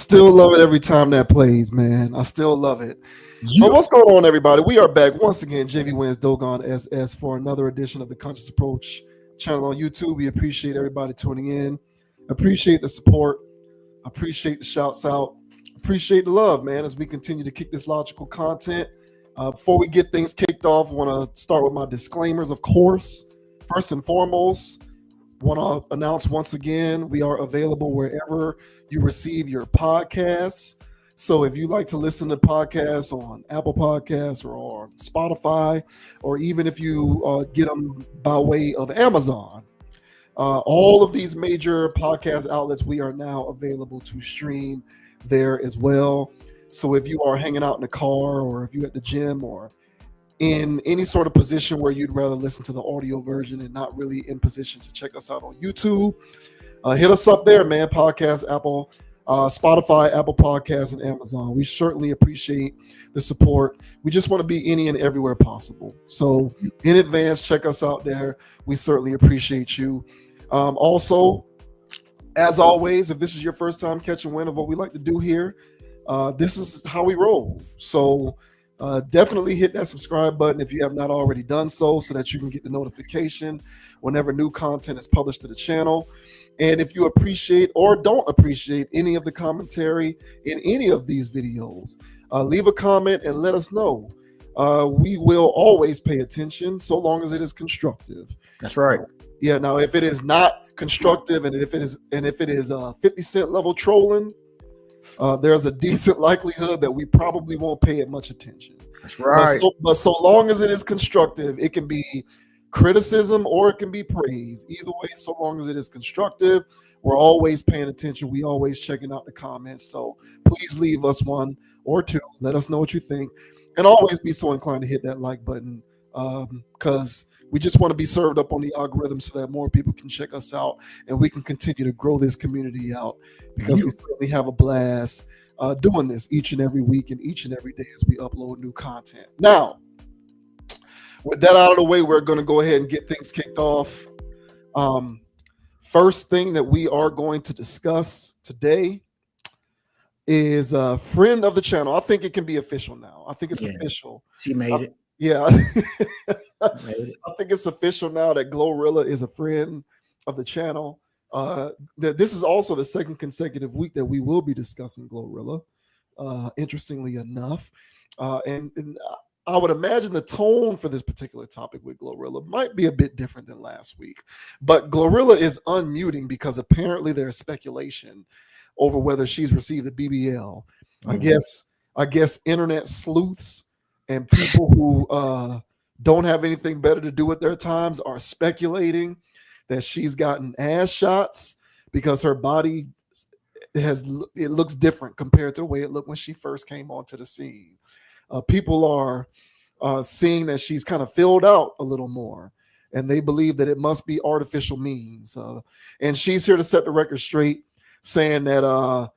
still love it every time that plays, man. I still love it. But Yeah. what's going on, everybody? We are back once again, JV Wins Dogon SS, for another edition of the Conscious Approach channel on YouTube. We appreciate everybody tuning in. Appreciate the support. Appreciate the shouts out. Appreciate the love, man, as we continue to kick this logical content. Before we get things kicked off, I want to start with my disclaimers, of course. First and foremost, want to announce once again, we are available wherever you receive your podcasts. So if you like to listen to podcasts on Apple Podcasts or on Spotify, or even if you get them by way of Amazon, all of these major podcast outlets, we are now available to stream there as well. So if you are hanging out in the car, or if you're at the gym, or in any sort of position where you'd rather listen to the audio version and not really in position to check us out on YouTube, hit us up there, man. Podcast, Apple, Spotify, Apple Podcasts, and Amazon. We certainly appreciate the support. We just want to be any and everywhere possible. So in advance, check us out there. We certainly appreciate you. Also, as always, if this is your first time catching wind of what we like to do here, this is how we roll. So definitely hit that subscribe button if you have not already done so that you can get the notification whenever new content is published to the channel. And if you appreciate or don't appreciate any of the commentary in any of these videos, leave a comment and let us know. We will always pay attention so long as it is constructive. That's right. Yeah. Now, if it is not constructive and if it is 50 cent level trolling, there's a decent likelihood that we probably won't pay it much attention. That's right. But so long as it is constructive, it can be criticism or it can be praise. Either way, so long as it is constructive, we're always paying attention. We always checking out the comments. So please leave us one or two. Let us know what you think. And always be so inclined to hit that like button, because we just want to be served up on the algorithm so that more people can check us out and we can continue to grow this community out, because we certainly have a blast doing this each and every week and each and every day as we upload new content. Now, with that out of the way, we're going to go ahead and get things kicked off. First thing that we are going to discuss today is a friend of the channel. I think it can be official now. I think it's official. She made it. Yeah. I think it's official now that GloRilla is a friend of the channel. This is also the second consecutive week that we will be discussing GloRilla, interestingly enough. And I would imagine the tone for this particular topic with GloRilla might be a bit different than last week. But GloRilla is unmuting because apparently there's speculation over whether she's received a BBL. I guess internet sleuths and people who don't have anything better to do with their times are speculating that she's gotten ass shots because her body looks different compared to the way it looked when she first came onto the scene. People are seeing that she's kind of filled out a little more, and they believe that it must be artificial means. And she's here to set the record straight, saying that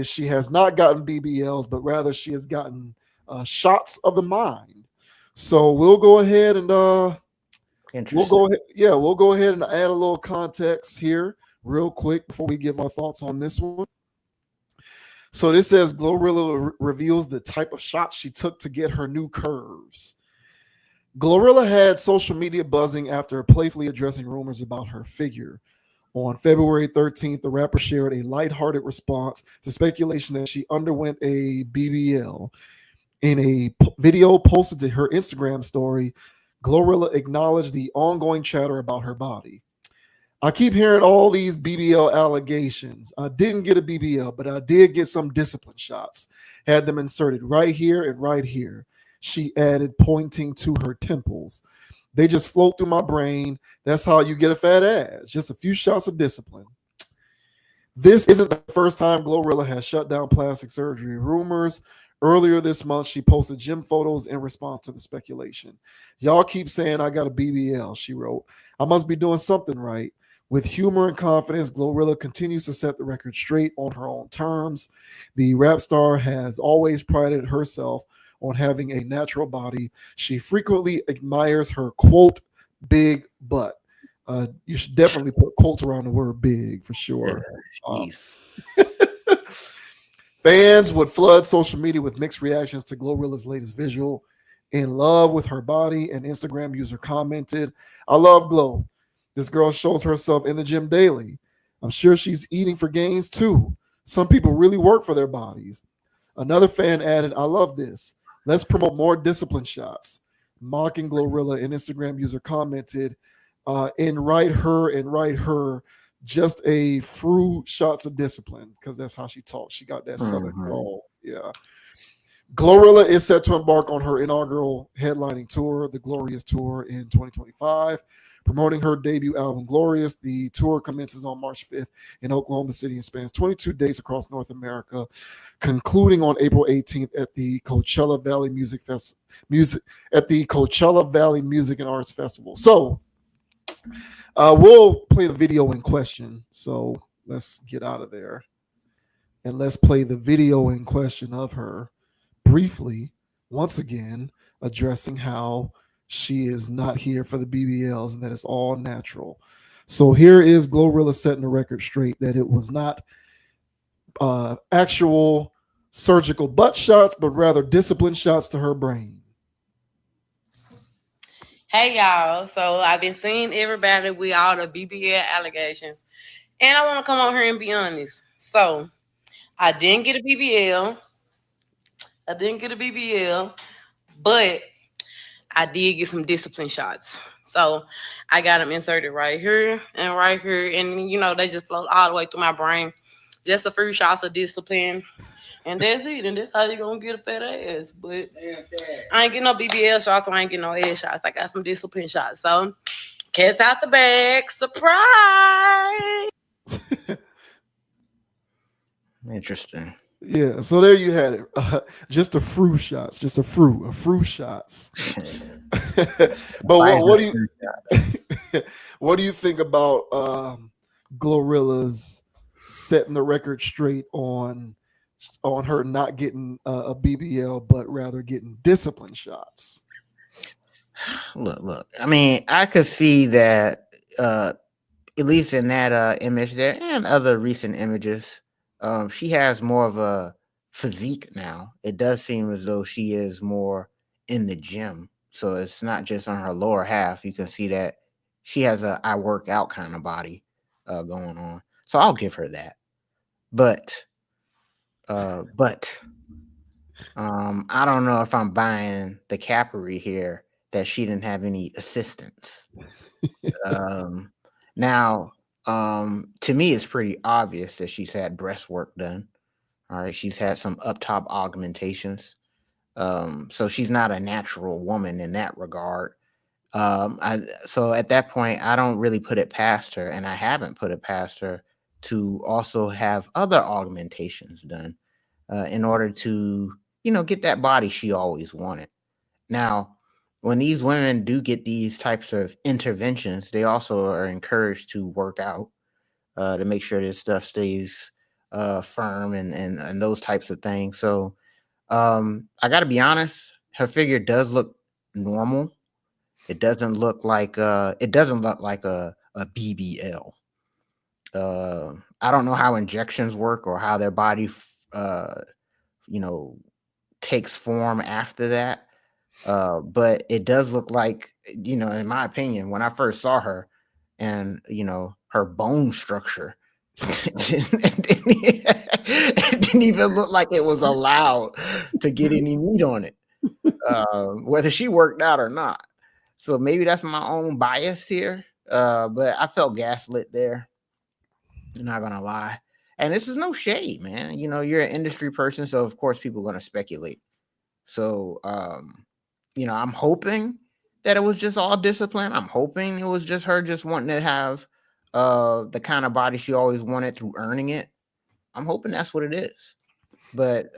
she has not gotten BBLs, but rather she has gotten shots of the mind. So we'll go ahead and we'll go ahead and add a little context here real quick before we give our thoughts on this one. So this says GloRilla reveals the type of shot she took to get her new curves. GloRilla had social media buzzing after playfully addressing rumors about her figure. On February 13th, the rapper shared a lighthearted response to speculation that she underwent a BBL. In a video posted to her Instagram story, GloRilla acknowledged the ongoing chatter about her body. I keep hearing all these BBL allegations. I didn't get a BBL, but I did get some discipline shots. Had them inserted right here and right here, she added, pointing to her temples. They just float through my brain. That's how you get a fat ass. Just a few shots of discipline. This isn't the first time GloRilla has shut down plastic surgery rumors. Earlier this month, she posted gym photos in response to the speculation. Y'all keep saying I got a BBL, she wrote. I must be doing something right. With humor and confidence, GloRilla continues to set the record straight on her own terms. The rap star has always prided herself on having a natural body. She frequently admires her, quote, big butt. You should definitely put quotes around the word big for sure. Fans would flood social media with mixed reactions to GloRilla's latest visual. In love with her body, an Instagram user commented, "I love Glo. This girl shows herself in the gym daily. I'm sure she's eating for gains too. Some people really work for their bodies." Another fan added, "I love this. Let's promote more discipline shots." Mocking GloRilla, an Instagram user commented, and write her, just a few shots of discipline, because that's how she talks. She got that southern drawl. Yeah. GloRilla is set to embark on her inaugural headlining tour, the Glorious Tour, in 2025, promoting her debut album, Glorious. The tour commences on March 5th in Oklahoma City and spans 22 days across North America, concluding on April 18th at the Coachella Valley Music and Arts Festival. So we'll play the video in question. So let's get out of there and let's play the video in question of her briefly, once again, addressing how she is not here for the BBLs and that it's all natural. So here is GloRilla setting the record straight that it was not actual surgical butt shots, but rather discipline shots to her brain. Hey y'all, so I've been seeing everybody with all the BBL allegations, and I want to come on here and be honest. So I didn't get a BBL. But I did get some discipline shots. So I got them inserted right here, and they just flow all the way through my brain. Just a few shots of discipline. And that's it. And that's how you gonna get a fat ass. But I ain't getting no BBL shots, so I ain't getting no ass shots. I got some discipline shots. So cat's out the bag. Surprise! Interesting. Yeah, so there you had it. Just a few shots, just a few shots. But what do you what do you think about GloRilla's setting the record straight on her not getting a BBL, but rather getting discipline shots? Look. I mean, I could see that at least in that image there and other recent images. She has more of a physique now. It does seem as though she is more in the gym. So it's not just on her lower half. You can see that she has a I work out kind of body going on. So I'll give her that. But I don't know if I'm buying the Capri here that she didn't have any assistance. Now, to me, it's pretty obvious that she's had breast work done. All right, she's had some up top augmentations. So she's not a natural woman in that regard. So at that point, I don't really put it past her, and I haven't put it past her to also have other augmentations done in order to, get that body she always wanted. Now, when these women do get these types of interventions, they also are encouraged to work out to make sure this stuff stays firm and those types of things. So I got to be honest, her figure does look normal. It doesn't look like a BBL. I don't know how injections work or how their body, takes form after that. But it does look like, in my opinion, when I first saw her and, her bone structure, it didn't even look like it was allowed to get any meat on it, whether she worked out or not. So maybe that's my own bias here. But I felt gaslit there. I'm not going to lie. And this is no shade, man. You're an industry person, so of course people are going to speculate. So, I'm hoping that it was just all discipline. I'm hoping it was just her just wanting to have the kind of body she always wanted through earning it. I'm hoping that's what it is. But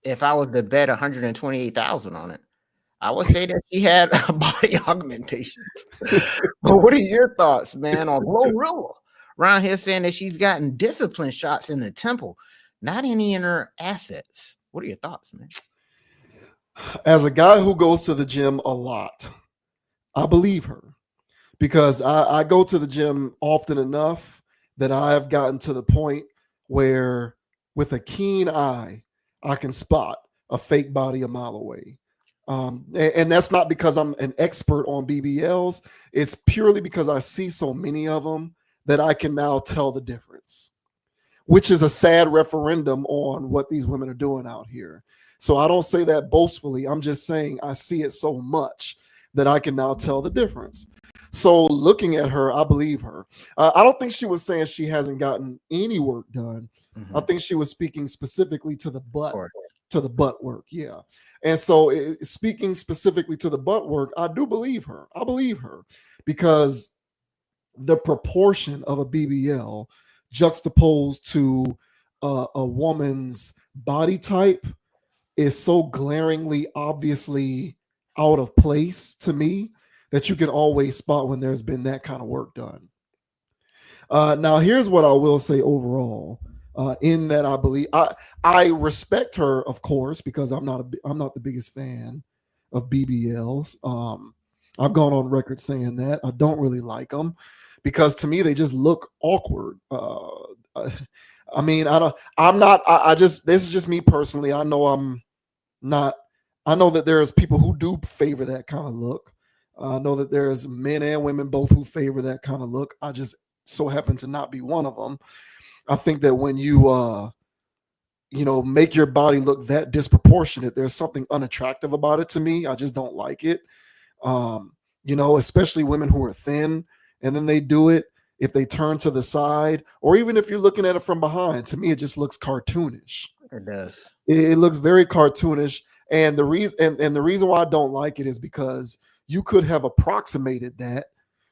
if I was to bet 128,000 on it, I would say that she had body augmentations. But what are your thoughts, man, on GloRilla? Around here saying that she's gotten discipline shots in the temple, not any in her assets. What are your thoughts, man? As a guy who goes to the gym a lot, I believe her because I go to the gym often enough that I have gotten to the point where with a keen eye, I can spot a fake body a mile away. And that's not because I'm an expert on BBLs. It's purely because I see so many of them that I can now tell the difference, which is a sad referendum on what these women are doing out here. So I don't say that boastfully. I'm just saying I see it so much that I can now tell the difference. So looking at her, I believe her. I don't think she was saying she hasn't gotten any work done. I think she was speaking specifically to the butt, work. Yeah. And so speaking specifically to the butt work, I do believe her. I believe her because the proportion of a BBL juxtaposed to a woman's body type is so glaringly, obviously out of place to me that you can always spot when there's been that kind of work done. Now, here's what I will say overall. In that, I believe I respect her, of course, because I'm not the biggest fan of BBLs. I've gone on record saying that I don't really like them because to me they just look awkward. I mean, I don't. I'm not. I just. This is just me personally. I know I'm not. I know that there's people who do favor that kind of look. I know that there's men and women both who favor that kind of look. I just so happen to not be one of them. I think that when you make your body look that disproportionate, there's something unattractive about it to me. I just don't like it. Especially women who are thin and then they do it. If they turn to the side, or even if you're looking at it from behind, to me it just looks cartoonish. It does. It looks very cartoonish, and the reason why I don't like it is because you could have approximated that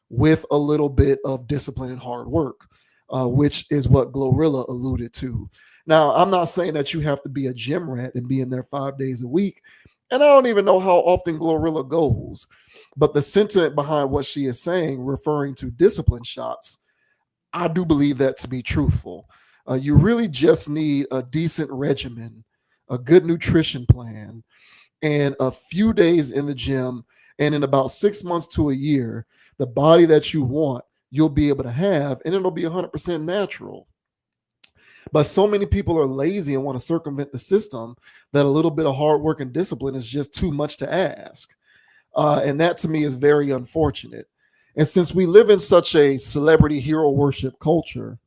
with a little bit of discipline and hard work, which is what GloRilla alluded to. Now, I'm not saying that you have to be a gym rat and be in there 5 days a week, and I don't even know how often GloRilla goes, but the sentiment behind what she is saying, referring to discipline shots, I do believe that to be truthful. You really just need a decent regimen, a good nutrition plan, and a few days in the gym. And in about 6 months to a year, the body that you want, you'll be able to have, and it'll be 100% natural. But so many people are lazy and want to circumvent the system that a little bit of hard work and discipline is just too much to ask. And that to me is very unfortunate. And since we live in such a celebrity hero worship culture,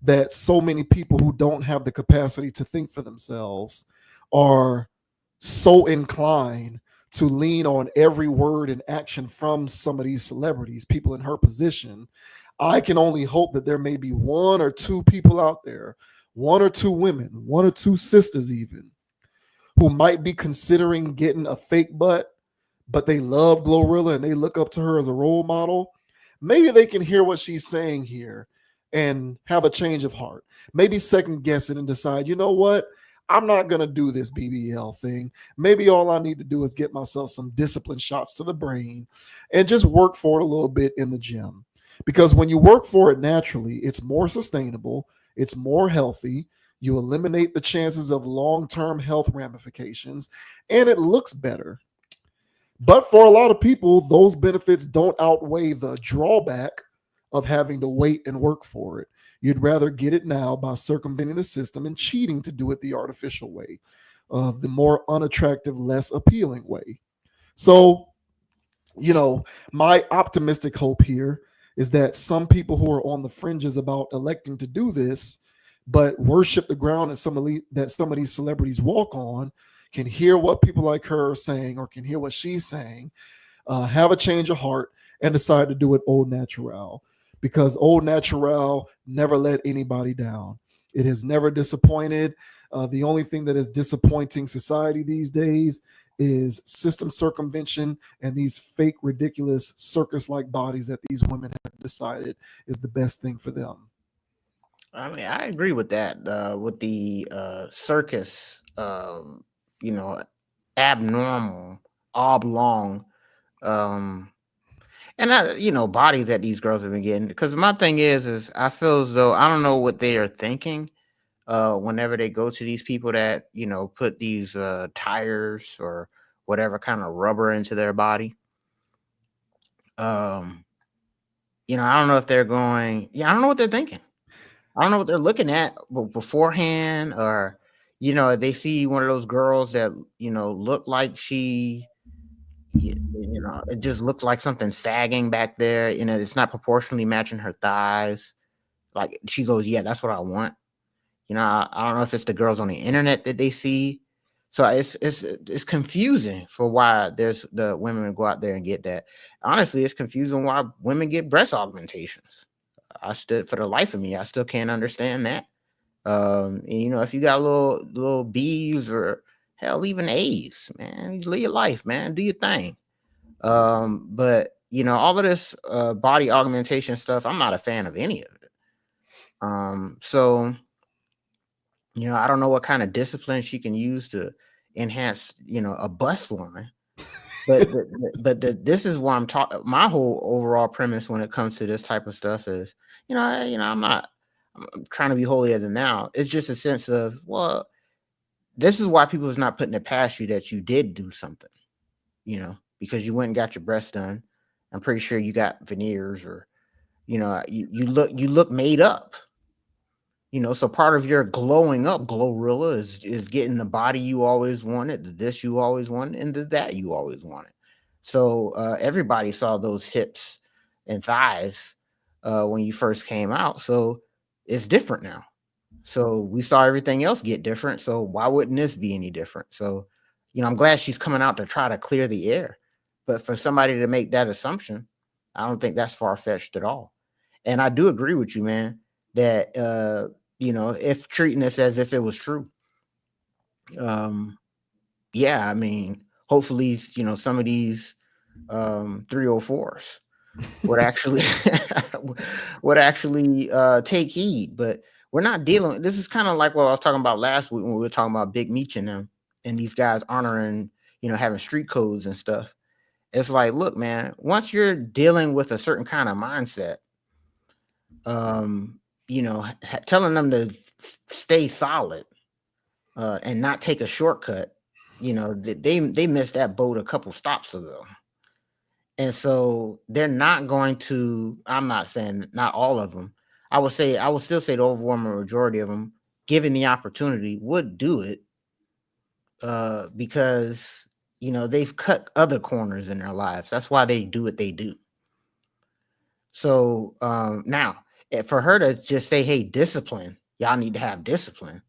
that so many people who don't have the capacity to think for themselves are so inclined to lean on every word and action from some of these celebrities, people in her position, I can only hope that there may be one or two people out there, one or two women, one or two sisters even, who might be considering getting a fake butt, but they love GloRilla and they look up to her as a role model. Maybe they can hear what she's saying here and have a change of heart. Maybe second guess it and decide, you know what? I'm not going to do this BBL thing. Maybe all I need to do is get myself some discipline shots to the brain and just work for it a little bit in the gym. Because when you work for it naturally, it's more sustainable, it's more healthy, you eliminate the chances of long-term health ramifications, and it looks better. But for a lot of people, those benefits don't outweigh the drawback of having to wait and work for it. You'd rather get it now by circumventing the system and cheating to do it the artificial way, the more unattractive, less appealing way. So, my optimistic hope here is that some people who are on the fringes about electing to do this, but worship the ground that some of these celebrities walk on, can hear what people like her are saying or can hear what she's saying, have a change of heart, and decide to do it au natural. Because au natural never let anybody down. It has never disappointed. The only thing that is disappointing society these days is system circumvention and these fake, ridiculous circus-like bodies that these women have decided is the best thing for them. I mean, I agree with that. With the circus, abnormal, oblong, and bodies that these girls have been getting. Because my thing is I feel as though I don't know what they are thinking whenever they go to these people that put these tires or whatever kind of rubber into their body. I don't know if they're going. Yeah, I don't know what they're thinking. I don't know what they're looking at beforehand, or they see one of those girls that look like it just looks like something sagging back there. It's not proportionally matching her thighs. Like she goes, yeah, that's what I want. I don't know if it's the girls on the internet that they see. So it's confusing for why there's the women go out there and get that. Honestly, it's confusing why women get breast augmentations. For the life of me, I still can't understand that. If you got little B's or hell, even A's, man, live your life, man, do your thing. But all of this body augmentation stuff, I'm not a fan of any of it. So I don't know what kind of discipline she can use to enhance, a bust line. But this is why I'm talking. My whole overall premise when it comes to this type of stuff is, I'm trying to be holier than thou. It's just a sense of, well, this is why people is not putting it past you that you did do something, because you went and got your breast done. I'm pretty sure you got veneers, or you look made up. So part of your glowing up, GloRilla, is getting the body you always wanted, the this you always wanted, and the that you always wanted. So everybody saw those hips and thighs when you first came out. So it's different now. So we saw everything else get different. So why wouldn't this be any different? So, I'm glad she's coming out to try to clear the air. But for somebody to make that assumption, I don't think that's far-fetched at all. And I do agree with you, man, that if treating this as if it was true, yeah, I mean, hopefully, some of these 304s would actually take heed. But we're not dealing. This is kind of like what I was talking about last week when we were talking about Big Meech and them, and these guys honoring, having street codes and stuff. It's like, look, man, once you're dealing with a certain kind of mindset, telling them to stay solid and not take a shortcut, they missed that boat a couple stops ago. And so they're not going to, I'm not saying not all of them. I would still say the overwhelming majority of them, given the opportunity, would do it because, they've cut other corners in their lives. That's why they do what they do. So now, for her to just say, hey, discipline, y'all need to have discipline.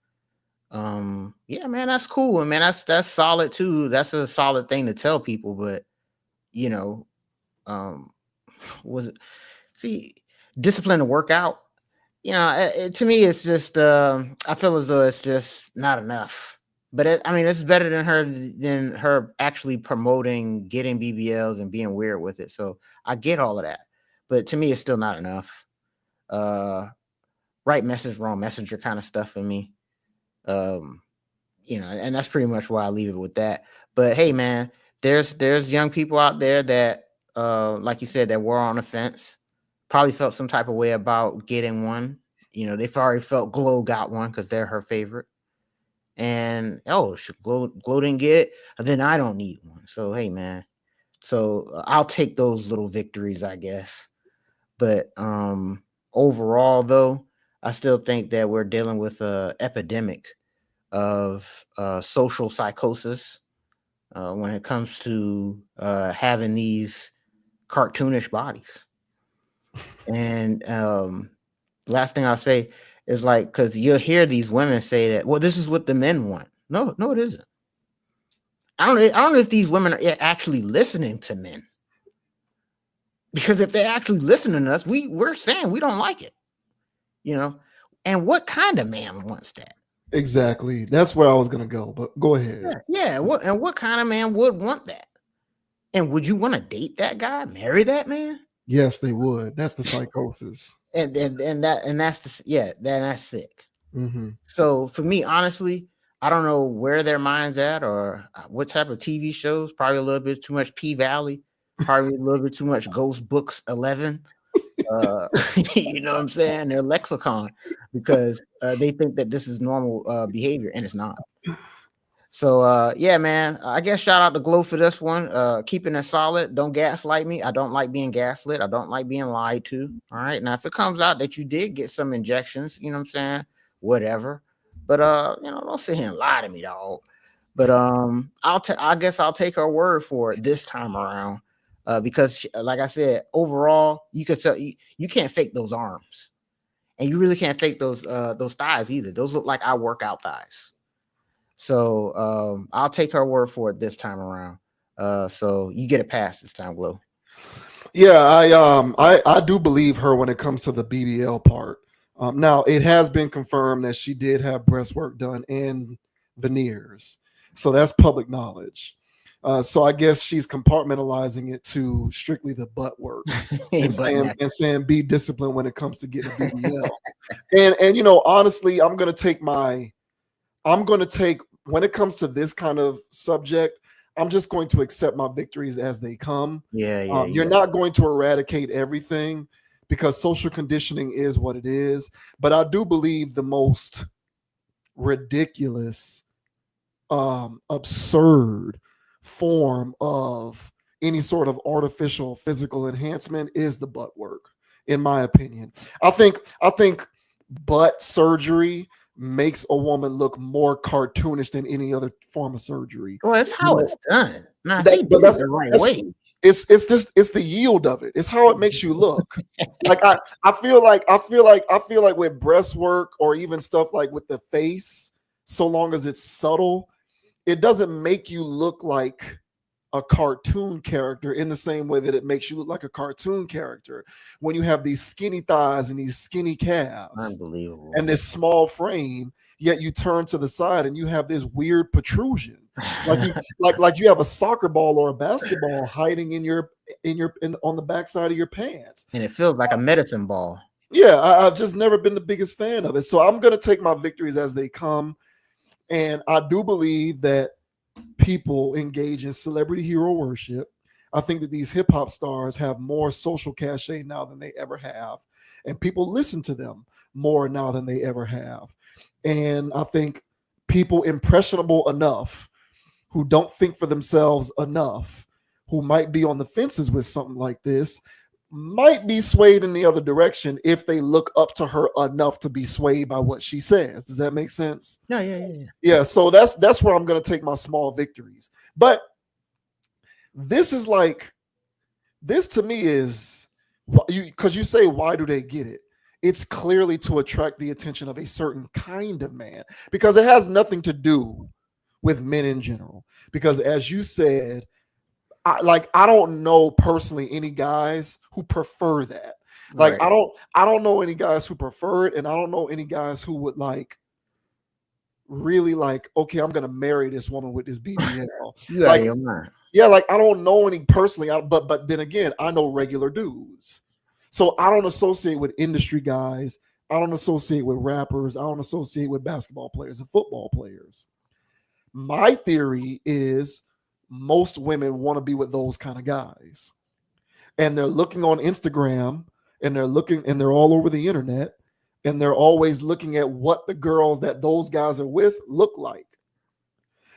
Yeah, man, that's cool. And man, that's solid too. That's a solid thing to tell people. But, discipline to work out, to me, it's just, I feel as though it's just not enough. But it's better than her actually promoting getting BBLs and being weird with it. So I get all of that. But to me, it's still not enough. Right message, wrong messenger kind of stuff for me. And that's pretty much why I leave it with that. But hey, man, there's young people out there that, like you said, that were on the fence, probably felt some type of way about getting one. They've already felt Glow got one because they're her favorite. And Glow didn't get it, then I don't need one. So hey, man. So I'll take those little victories, I guess. But overall, though, I still think that we're dealing with an epidemic of social psychosis when it comes to having these cartoonish bodies. And last thing I'll say is because you'll hear these women say that, well, this is what the men want. No, it isn't. I don't know if these women are actually listening to men. Because if they're actually listening to us, we're saying we don't like it. And what kind of man wants that? Exactly. That's where I was gonna go, but go ahead. Yeah. What kind of man would want that? And would you want to date that guy, marry that man? Yes, they would. That's the psychosis. and that's that's sick. Mm-hmm. So for me, honestly, I don't know where their mind's at or what type of TV shows. Probably a little bit too much P-Valley. Probably a little bit too much Ghost Books 11. You know what I'm saying? Their lexicon, because they think that this is normal behavior, and it's not. So yeah, man. I guess shout out to Glow for this one. Keeping it solid. Don't gaslight me. I don't like being gaslit. I don't like being lied to. All right. Now, if it comes out that you did get some injections, you know what I'm saying? Whatever. But don't sit here and lie to me, dog. But I guess I'll take her word for it this time around. Because like I said, overall, you could tell you can't fake those arms. And you really can't fake those thighs either. Those look like our workout thighs. So I'll take her word for it this time around. So you get a pass this time, Glow. Yeah, I do believe her when it comes to the BBL part. Now it has been confirmed that she did have breast work done and veneers, so that's public knowledge. So I guess she's compartmentalizing it to strictly the butt work and saying be disciplined when it comes to getting a BBL. and honestly, I'm gonna take when it comes to this kind of subject, I'm just going to accept my victories as they come. You're not going to eradicate everything because social conditioning is what it is. But I do believe the most ridiculous, absurd form of any sort of artificial physical enhancement is the butt work, in my opinion. I think butt surgery makes a woman look more cartoonish than any other form of surgery. Well, it's how it's done. Nah, they do it the right way. It's the yield of it. It's how it makes you look. Like I feel like with breast work or even stuff like with the face, so long as it's subtle, it doesn't make you look like a cartoon character in the same way that it makes you look like a cartoon character when you have these skinny thighs and these skinny calves. Unbelievable. And this small frame, yet you turn to the side and you have this weird protrusion. like you have a soccer ball or a basketball hiding on the backside of your pants. And it feels like a medicine ball. Yeah, I've just never been the biggest fan of it. So I'm going to take my victories as they come. And I do believe that people engage in celebrity hero worship. I think that these hip hop stars have more social cachet now than they ever have. And people listen to them more now than they ever have. And I think people impressionable enough who don't think for themselves enough, who might be on the fences with something like this, might be swayed in the other direction if they look up to her enough to be swayed by what she says. Does that make sense? Yeah. So that's where I'm going to take my small victories. But this to me is because you say, why do they get it? It's clearly to attract the attention of a certain kind of man, because it has nothing to do with men in general. Because as you said, I don't know personally any guys who prefer that. Like, right. I don't know any guys who prefer it, and I don't know any guys who would really okay, I'm gonna marry this woman with this BBL. Yeah, like I don't know any personally, but then again, I know regular dudes. So I don't associate with industry guys. I don't associate with rappers. I don't associate with basketball players and football players. My theory is most women want to be with those kind of guys. And they're looking on Instagram and they're all over the internet, and they're always looking at what the girls that those guys are with look like.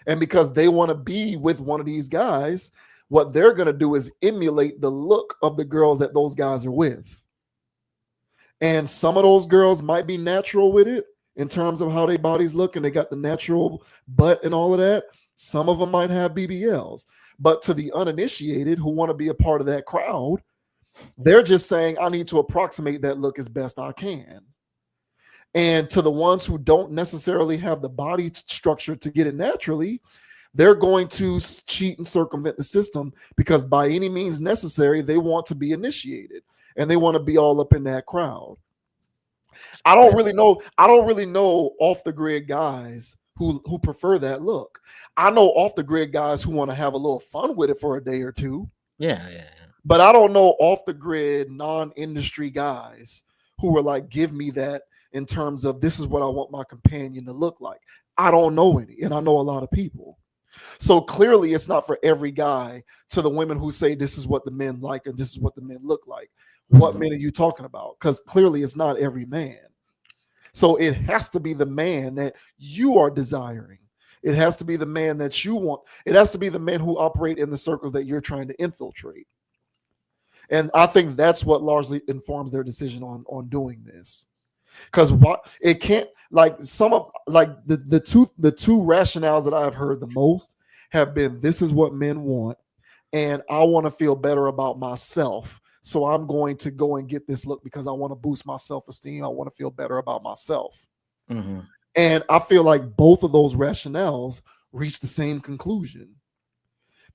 And because they want to be with one of these guys, what they're going to do is emulate the look of the girls that those guys are with. And some of those girls might be natural with it in terms of how their bodies look, and they got the natural butt and all of that. Some of them might have BBLs. But to the uninitiated who want to be a part of that crowd, they're just saying, I need to approximate that look as best I can. And to the ones who don't necessarily have the body structure to get it naturally, they're going to cheat and circumvent the system because by any means necessary, they want to be initiated and they want to be all up in that crowd. I don't really know off the grid guys who prefer that look. I know off the grid guys who want to have a little fun with it for a day or two. Yeah. But I don't know off the grid non-industry guys who are like, give me that in terms of this is what I want my companion to look like. I don't know any, and I know a lot of people. So clearly it's not for every guy. To the women who say this is what the men like and this is what the men look like. What men are you talking about? Because clearly it's not every man. So it has to be the man that you are desiring. It has to be the man that you want. It has to be the men who operate in the circles that you're trying to infiltrate. And I think that's what largely informs their decision on doing this. Because what it can't, like, some of, like, the two rationales that I've heard the most have been, this is what men want, and I want to feel better about myself, so I'm going to go and get this look because I want to boost my self-esteem. I want to feel better about myself. Mm-hmm. And I feel like both of those rationales reach the same conclusion.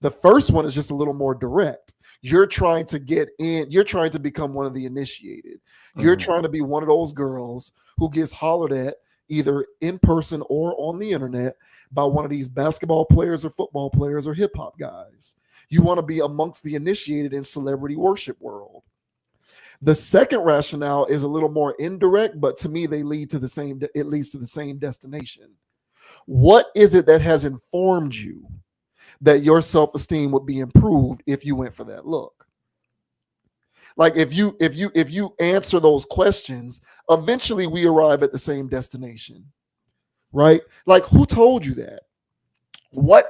The first one is just a little more direct. You're trying to get in, you're trying to become one of the initiated. You're trying to be one of those girls who gets hollered at either in person or on the internet by one of these basketball players or football players or hip hop guys. You want to be amongst the initiated in celebrity worship world. The second rationale is a little more indirect, but to me, it leads to the same destination. What is it that has informed you that your self-esteem would be improved if you went for that look? Like, if you answer those questions, eventually we arrive at the same destination, right? Like, who told you that? What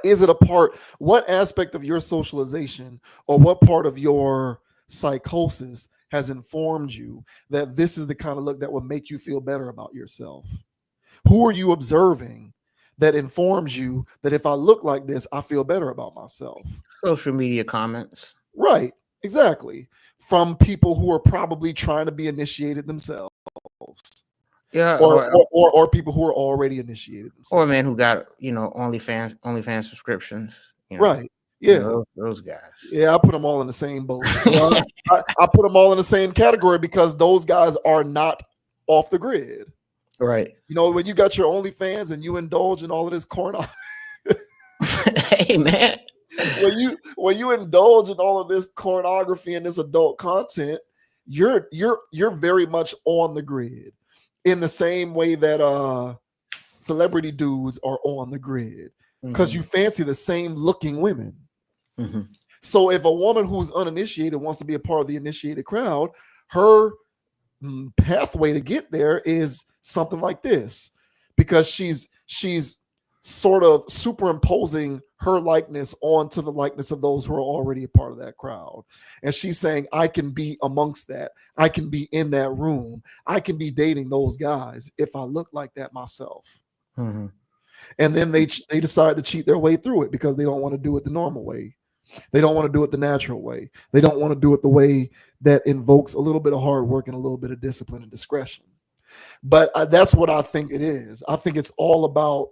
aspect of your socialization or what part of your psychosis has informed you that this is the kind of look that will make you feel better about yourself? Who are you observing that informs you that if I look like this, I feel better about myself? Social media comments. Right, exactly. From people who are probably trying to be initiated themselves. Yeah, or people who are already initiated themselves. Or a man who got, OnlyFans subscriptions. Right. Yeah. Those guys. Yeah, I put them all in the same boat. I put them all in the same category because those guys are not off the grid. Right. When you got your OnlyFans and you indulge in all of this hey, man. When you indulge in all of this pornography and this adult content, you're very much on the grid in the same way that celebrity dudes are on the grid because you fancy the same looking women. Mm-hmm. So if a woman who's uninitiated wants to be a part of the initiated crowd, her pathway to get there is something like this, because she's sort of superimposing her likeness onto the likeness of those who are already a part of that crowd. And she's saying, I can be amongst that. I can be in that room. I can be dating those guys if I look like that myself. Mm-hmm. And then they decide to cheat their way through it because they don't want to do it the normal way. They don't want to do it the natural way. They don't want to do it the way that invokes a little bit of hard work and a little bit of discipline and discretion. But that's what I think it is. I think it's all about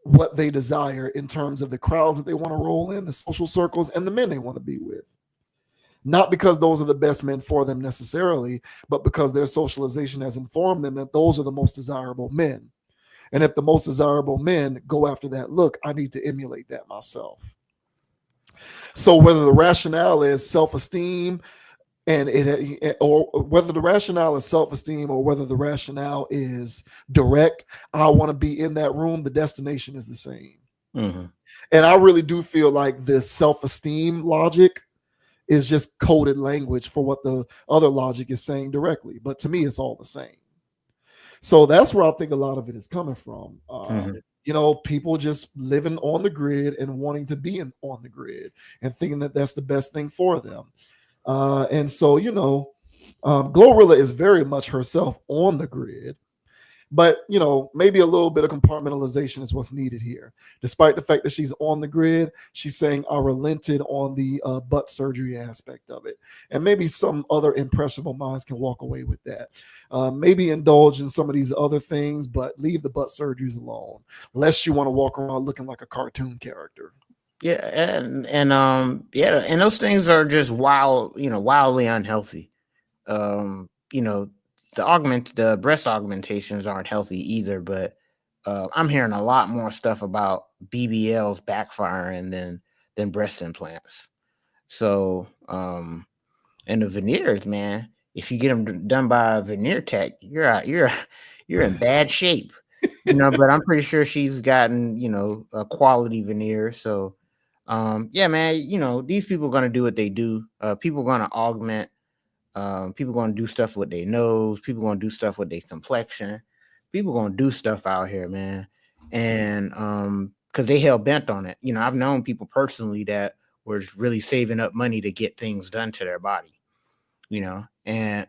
what they desire in terms of the crowds that they want to roll in, the social circles, and the men they want to be with. Not because those are the best men for them necessarily, but because their socialization has informed them that those are the most desirable men. And if the most desirable men go after that look, I need to emulate that myself. So whether the rationale is self-esteem or whether the rationale is self-esteem or whether the rationale is direct, I want to be in that room, the destination is the same. Mm-hmm. And I really do feel like this self-esteem logic is just coded language for what the other logic is saying directly. But to me, it's all the same. So that's where I think a lot of it is coming from. People just living on the grid and wanting to be on the grid and thinking that that's the best thing for them. And so, GloRilla is very much herself on the grid. But, maybe a little bit of compartmentalization is what's needed here. Despite the fact that she's on the grid, she's saying I relented on the butt surgery aspect of it. And maybe some other impressionable minds can walk away with that. Maybe indulge in some of these other things, but leave the butt surgeries alone, lest you want to walk around looking like a cartoon character. Yeah, and those things are just wildly unhealthy. The breast augmentations aren't healthy either, but I'm hearing a lot more stuff about BBLs backfiring than breast implants. So, and the veneers, man, if you get them done by a veneer tech, you're in bad shape, but I'm pretty sure she's gotten, a quality veneer. So, yeah, man, these people are going to do what they do. People are going to augment. People going to do stuff with their nose. People going to do stuff with their complexion. People going to do stuff out here, man. and because they hell bent on it. You know, I've known people personally that were really saving up money to get things done to their body. You know, and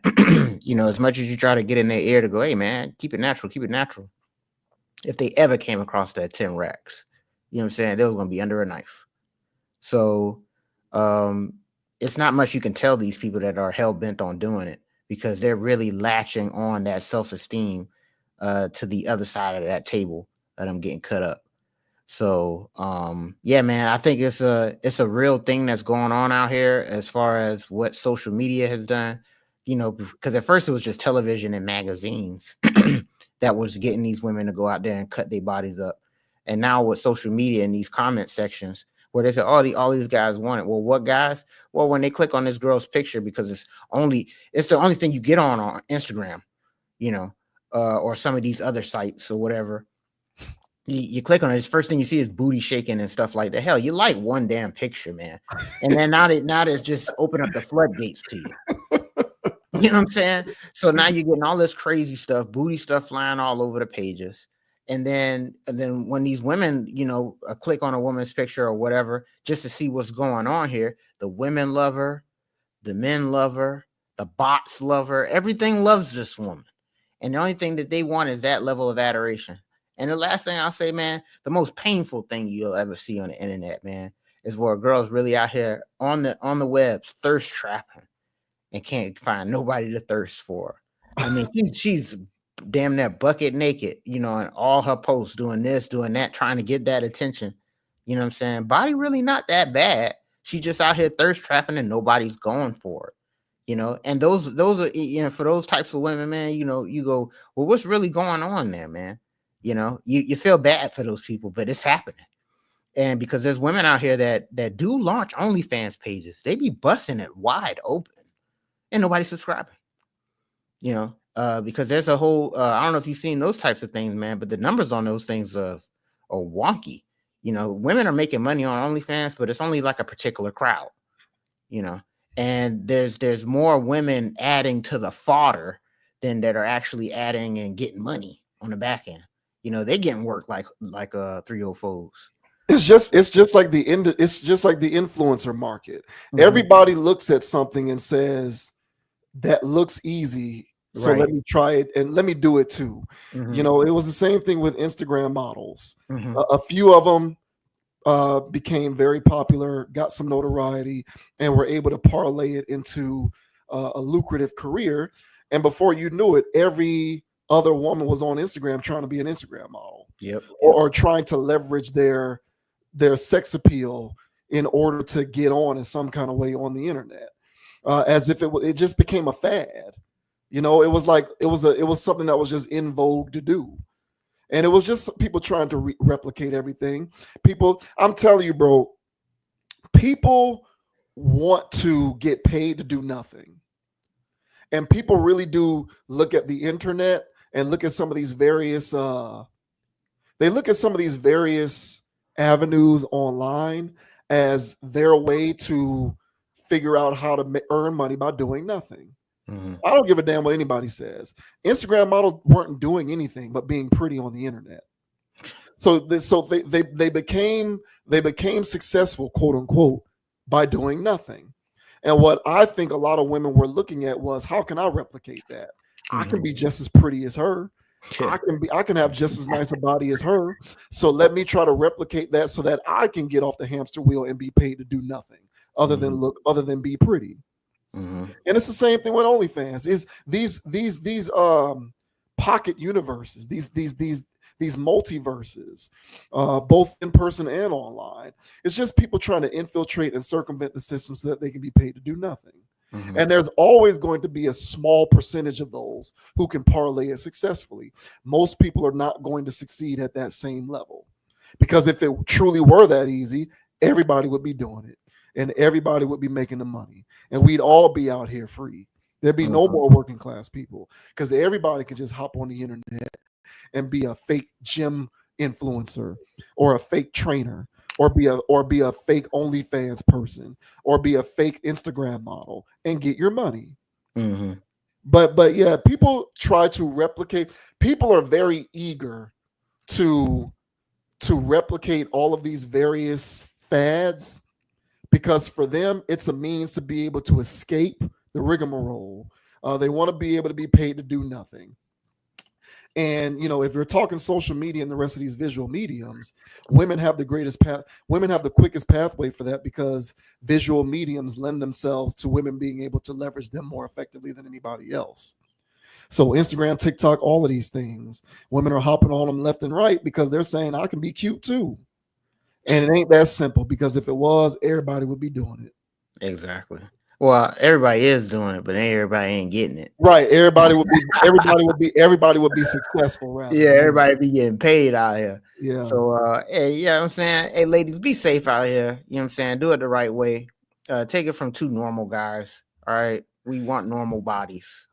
you know, as much as you try to get in their ear to go, hey man, keep it natural, keep it natural. If they ever came across that 10 racks, you know what I'm saying, they was gonna be under a knife. So it's not much you can tell these people that are hell bent on doing it, because they're really latching on that self-esteem to the other side of that table that I'm getting cut up. So yeah, man, I think it's a real thing that's going on out here as far as what social media has done. You know, because at first it was just television and magazines that was getting these women to go out there and cut their bodies up. And now with social media and these comment sections where they say, oh, all these guys want it. Well, what guys? Well, when they click on this girl's picture, because it's the only thing you get on Instagram, you know, or some of these other sites or whatever. You click on it, first thing you see is booty shaking and stuff like that. Hell, you like one damn picture, man. And then now they just open up the floodgates to you. You know what I'm saying? So now you're getting all this crazy stuff, booty stuff flying all over the pages. And then when these women, you know, click on a woman's picture or whatever, just to see what's going on here, the women love her, the men love her, the bots love her, everything loves this woman. And the only thing that they want is that level of adoration. And the last thing I'll say, man, the most painful thing you'll ever see on the internet, man, is where a girl's really out here on the webs thirst trapping and can't find nobody to thirst for. I mean, she's damn near bucket naked, you know, and all her posts doing this, doing that, trying to get that attention. You know what I'm saying? Body really not that bad. She just out here thirst trapping and nobody's going for it. You know, and those are, you know, for those types of women, man, you know, you go, well, what's really going on there, man? You know, you feel bad for those people, but it's happening. And because there's women out here that do launch OnlyFans pages, they be busting it wide open and nobody's subscribing. You know, because there's a whole I don't know if you've seen those types of things, man, but the numbers on those things are wonky. You know, women are making money on OnlyFans, but it's only like a particular crowd, you know. And there's more women adding to the fodder than that are actually adding and getting money on the back end. You know, they getting work like 304s. It's just like the influencer market. Mm-hmm. Everybody looks at something and says that looks easy, so let me try it and let me do it too. Mm-hmm. You know, it was the same thing with Instagram models. Mm-hmm. A few of them became very popular, got some notoriety, and were able to parlay it into a lucrative career. And before you knew it, every other woman was on Instagram trying to be an Instagram model, or trying to leverage their sex appeal in order to get on in some kind of way on the internet, as if it just became a fad. You know, it was like it was something that was just in vogue to do. And it was just people trying to replicate everything. People, I'm telling you, bro, people want to get paid to do nothing. And people really do look at the internet and look at some of these various avenues online as their way to figure out how to earn money by doing nothing. Mm-hmm. I don't give a damn what anybody says. Instagram models weren't doing anything but being pretty on the internet. So they became successful, quote unquote, by doing nothing. And what I think a lot of women were looking at was, how can I replicate that? Mm-hmm. I can be just as pretty as her. Yeah. I can have just as nice a body as her. So let me try to replicate that so that I can get off the hamster wheel and be paid to do nothing other than be pretty. Mm-hmm. And it's the same thing with OnlyFans. Is these pocket universes, these multiverses, both in person and online. It's just people trying to infiltrate and circumvent the system so that they can be paid to do nothing. Mm-hmm. And there's always going to be a small percentage of those who can parlay it successfully. Most people are not going to succeed at that same level, because if it truly were that easy, everybody would be doing it and everybody would be making the money and we'd all be out here free. There'd be no more working class people, because everybody could just hop on the internet and be a fake gym influencer or a fake trainer or be a fake OnlyFans person or be a fake Instagram model and get your money. Mm-hmm. But yeah, people try to replicate. People are very eager to to replicate all of these various fads, because for them it's a means to be able to escape the rigmarole. They want to be able to be paid to do nothing. And if you're talking social media and the rest of these visual mediums, women have the quickest pathway for that, because visual mediums lend themselves to women being able to leverage them more effectively than anybody else. So Instagram, TikTok, all of these things, women are hopping on them left and right because they're saying I can be cute too. And it ain't that simple, because if it was, everybody would be doing it. Exactly. Well, everybody is doing it, but everybody ain't getting it. Right. Everybody would be successful, rather. Yeah, everybody be getting paid out here. Yeah. So hey, you know what I'm saying? Hey, ladies, be safe out here. You know what I'm saying? Do it the right way. Take it from two normal guys. All right. We want normal bodies.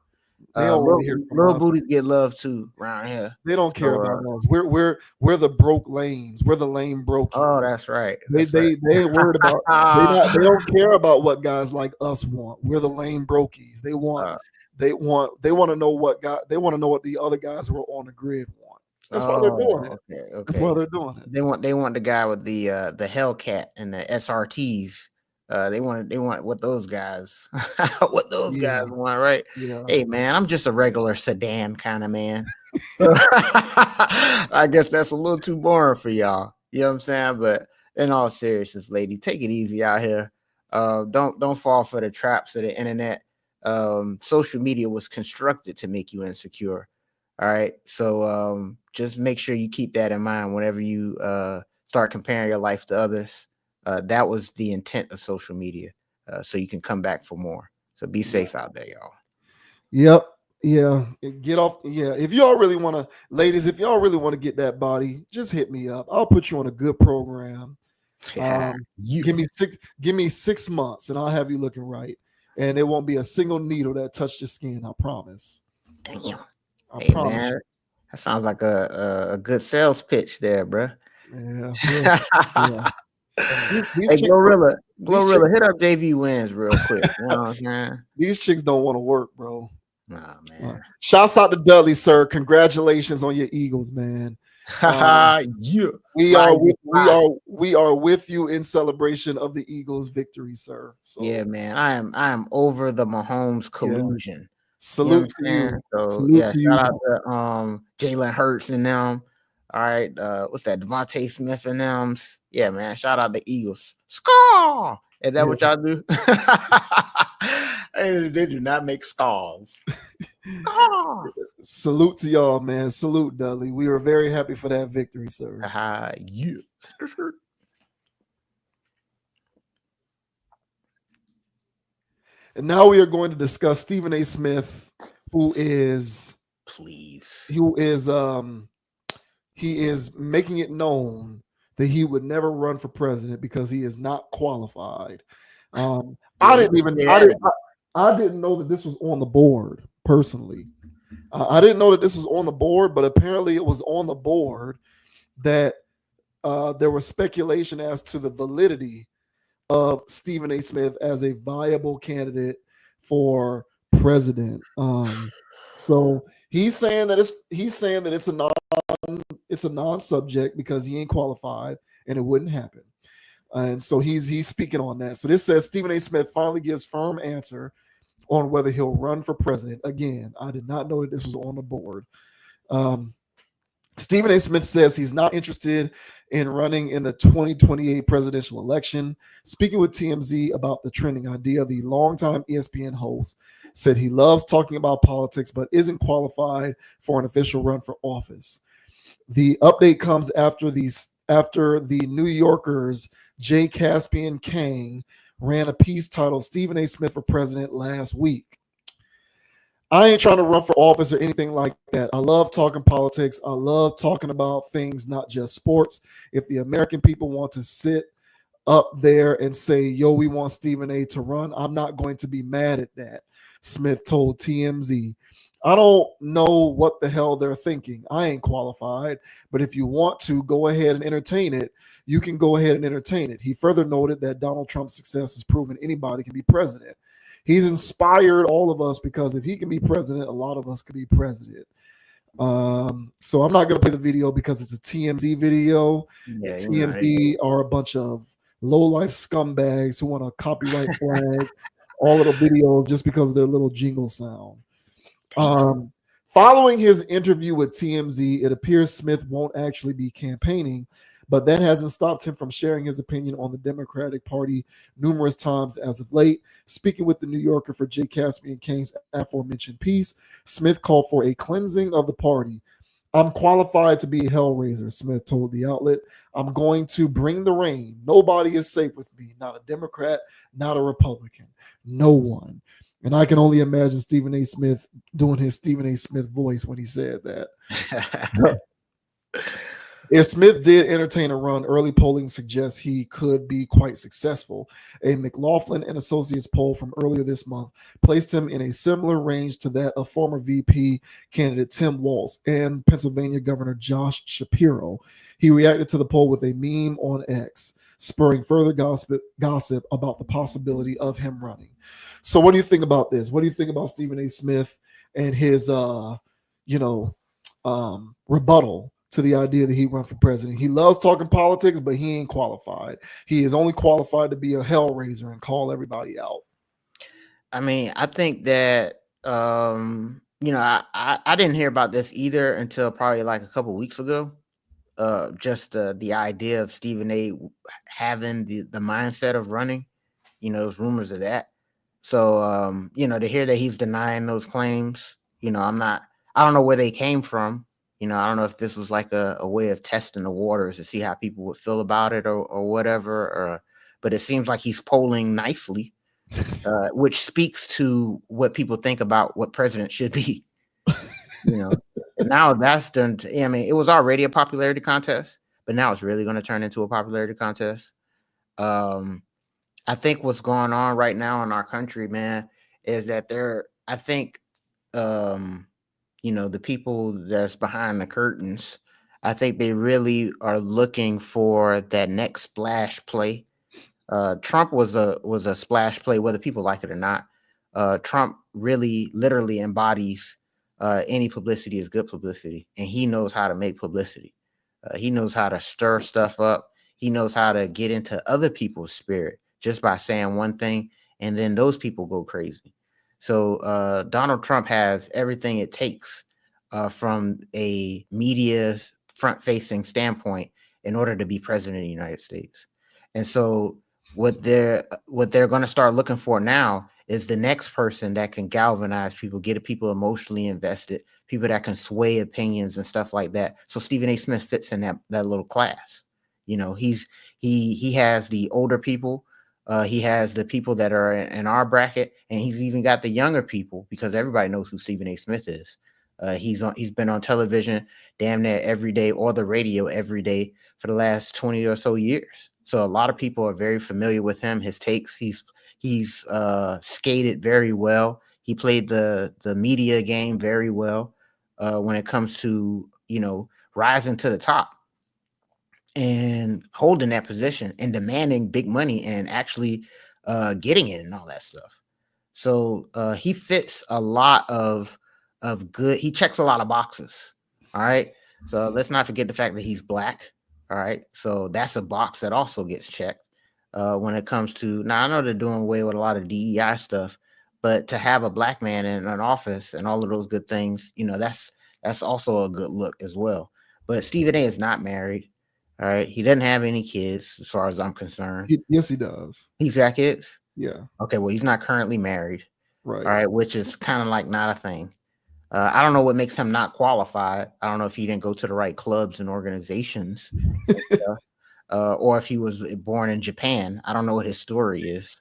Little booties get love too around here. They don't care about us. We're the broke lanes. We're the lame broke. Oh, that's right. They ain't worried about. They don't care about what guys like us want. We're the lame brokies. They want to know what the other guys who are on the grid want. That's why they're doing it. Okay. That's why they're doing it. They want the guy with the Hellcat and the SRTs. They want what those guys guys want, right? Yeah. Hey man, I'm just a regular sedan kind of man. So, I guess that's a little too boring for y'all. You know what I'm saying? But in all seriousness, lady, take it easy out here. Don't fall for the traps of the internet. Social media was constructed to make you insecure. All right. So just make sure you keep that in mind whenever you start comparing your life to others. That was the intent of social media, so you can come back for more. So be safe out there, y'all. Yep. Yeah. Get off. Yeah. If y'all really want to, ladies, if y'all really want to get that body, just hit me up. I'll put you on a good program. Give me 6 months and I'll have you looking right. And it won't be a single needle that touched your skin. I promise. Damn. I promise. Man, that sounds like a good sales pitch there, bro. Yeah. Hey, GloRilla, hit up JV Wins real quick. You know what I'm saying? These chicks don't want to work, bro. Nah, man. Shouts out to Dudley, sir. Congratulations on your Eagles, man. We are with you in celebration of the Eagles' victory, sir. So, yeah, man. I am over the Mahomes collusion. Yeah. Salute to you. So Salute to shout out to Jalen Hurts and them. All right, what's that? Devontae Smith and them. Yeah, man. Shout out the Eagles. Score! Is that what y'all do? They do not make scars. Salute to y'all, man. Salute, Dudley. We were very happy for that victory, sir. Yeah. And now we are going to discuss Stephen A. Smith, who is he is making it known that he would never run for president because he is not qualified. I didn't know that this was on the board personally. I didn't know that this was on the board, but apparently it was on the board that there was speculation as to the validity of Stephen A. Smith as a viable candidate for president. So he's saying that it's a non-subject because he ain't qualified and it wouldn't happen. And so he's speaking on that. So this says Stephen A. Smith finally gives firm answer on whether he'll run for president. Again, I did not know that this was on the board. Stephen A. Smith says he's not interested in running in the 2028 presidential election. Speaking with TMZ about the trending idea, the longtime ESPN host said he loves talking about politics but isn't qualified for an official run for office. The update comes after the New Yorker's J. Caspian Kang ran a piece titled Stephen A. Smith for President last week. I ain't trying to run for office or anything like that. I love talking politics. I love talking about things, not just sports. If the American people want to sit up there and say, yo, we want Stephen A. to run, I'm not going to be mad at that, Smith told TMZ. I don't know what the hell they're thinking. I ain't qualified, but if you want to go ahead and entertain it, you can go ahead and entertain it. He further noted that Donald Trump's success has proven anybody can be president. He's inspired all of us because if he can be president, a lot of us can be president. So I'm not gonna play the video because it's a TMZ video. Yeah, And you know, TMZ are a bunch of low life scumbags who want to copyright flag all of the videos just because of their little jingle sound. Following his interview with TMZ, it appears Smith won't actually be campaigning, but that hasn't stopped him from sharing his opinion on the Democratic Party numerous times as of late. Speaking with the New Yorker for Jay Caspian Kane's aforementioned piece, Smith called for a cleansing of the party. I'm qualified to be a hellraiser, Smith told the outlet. I'm going to bring the rain. Nobody is safe with me. Not a Democrat, not a Republican. No one. And I can only imagine Stephen A. Smith doing his Stephen A. Smith voice when he said that. If Smith did entertain a run, early polling suggests he could be quite successful. A McLaughlin and Associates poll from earlier this month placed him in a similar range to that of former VP candidate Tim Walz and Pennsylvania Governor Josh Shapiro. He reacted to the poll with a meme on X, spurring further gossip about the possibility of him running. So what do you think about this? What do you think about Stephen A. Smith and his rebuttal to the idea that he run for president? He loves talking politics, but he ain't qualified. He is only qualified to be a hellraiser and call everybody out. I mean, I think that I didn't hear about this either until probably like a couple weeks ago. Just the idea of Stephen A. having the mindset of running, there's rumors of that. So, to hear that he's denying those claims, I don't know where they came from. I don't know if this was like a way of testing the waters to see how people would feel about it or whatever. But it seems like he's polling nicely, which speaks to what people think about what president should be. And now that's done. I mean, it was already a popularity contest, but now it's really going to turn into a popularity contest. I think what's going on right now in our country, man, is that I think, the people that's behind the curtains, I think they really are looking for that next splash play. Trump was a splash play, whether people like it or not. Trump really literally embodies any publicity is good publicity, and he knows how to make publicity. He knows how to stir stuff up. He knows how to get into other people's spirit just by saying one thing, and then those people go crazy. So Donald Trump has everything it takes from a media front-facing standpoint in order to be president of the United States. And so what they're going to start looking for now is the next person that can galvanize people, get people emotionally invested, people that can sway opinions and stuff like that. So Stephen A. Smith fits in that little class. He has the older people, he has the people that are in our bracket, and he's even got the younger people because everybody knows who Stephen A. Smith is. He's been on television damn near every day or the radio every day for the last 20 or so years. So a lot of people are very familiar with him, his takes. He's skated very well. He played the media game very well when it comes to, rising to the top and holding that position and demanding big money and actually getting it and all that stuff. So he fits a lot of good. He checks a lot of boxes. All right. So let's not forget the fact that he's black. All right. So that's a box that also gets checked when it comes to. Now, I know they're doing away with a lot of DEI stuff, but to have a black man in an office and all of those good things, that's also a good look as well. But Stephen A. is not married. All right. He doesn't have any kids as far as I'm concerned. Yes, he does. He's got kids. Yeah. Okay. Well, he's not currently married. Right. All right. Which is kind of like not a thing. I don't know what makes him not qualified. I don't know if he didn't go to the right clubs and organizations, or if he was born in Japan. I don't know what his story is.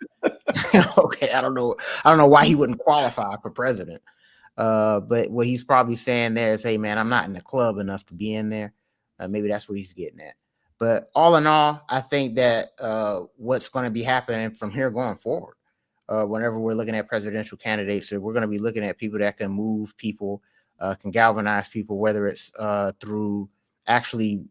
Okay. I don't know why he wouldn't qualify for president. But what he's probably saying there is, hey, man, I'm not in the club enough to be in there. Maybe that's what he's getting at. But all in all, I think that what's going to be happening from here going forward, whenever we're looking at presidential candidates, so we're going to be looking at people that can move people, can galvanize people, whether it's through actually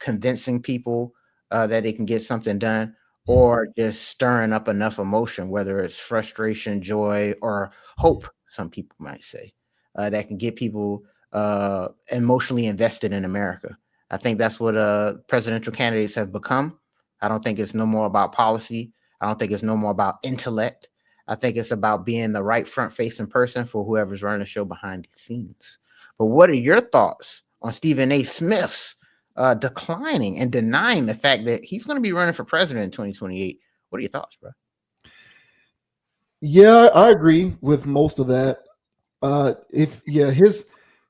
convincing people that they can get something done, or just stirring up enough emotion, whether it's frustration, joy, or hope, some people might say, that can get people emotionally invested in America. I think that's what presidential candidates have become. I don't think it's no more about policy. I don't think it's no more about intellect. I think it's about being the right front-facing person for whoever's running the show behind the scenes. But what are your thoughts on Stephen A. Smith's declining and denying the fact that he's going to be running for president in 2028? What are your thoughts, bro? Yeah, I agree with most of that.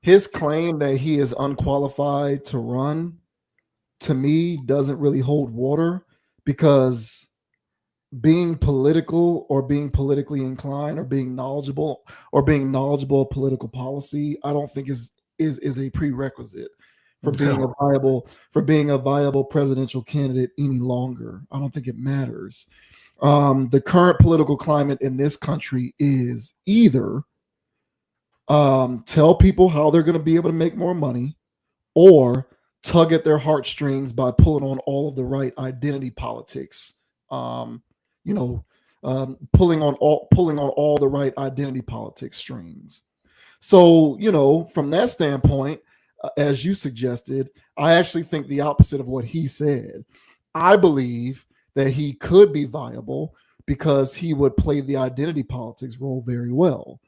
His claim that he is unqualified to run, to me, doesn't really hold water, because being political or being politically inclined or being knowledgeable of political policy, I don't think is a prerequisite for being a viable presidential candidate any longer. I don't think it matters. The current political climate in this country is either tell people how they're going to be able to make more money, or tug at their heartstrings by pulling on all of the right identity politics. Pulling on all the right identity politics strings. So, from that standpoint, as you suggested, I actually think the opposite of what he said. I believe that he could be viable because he would play the identity politics role very well.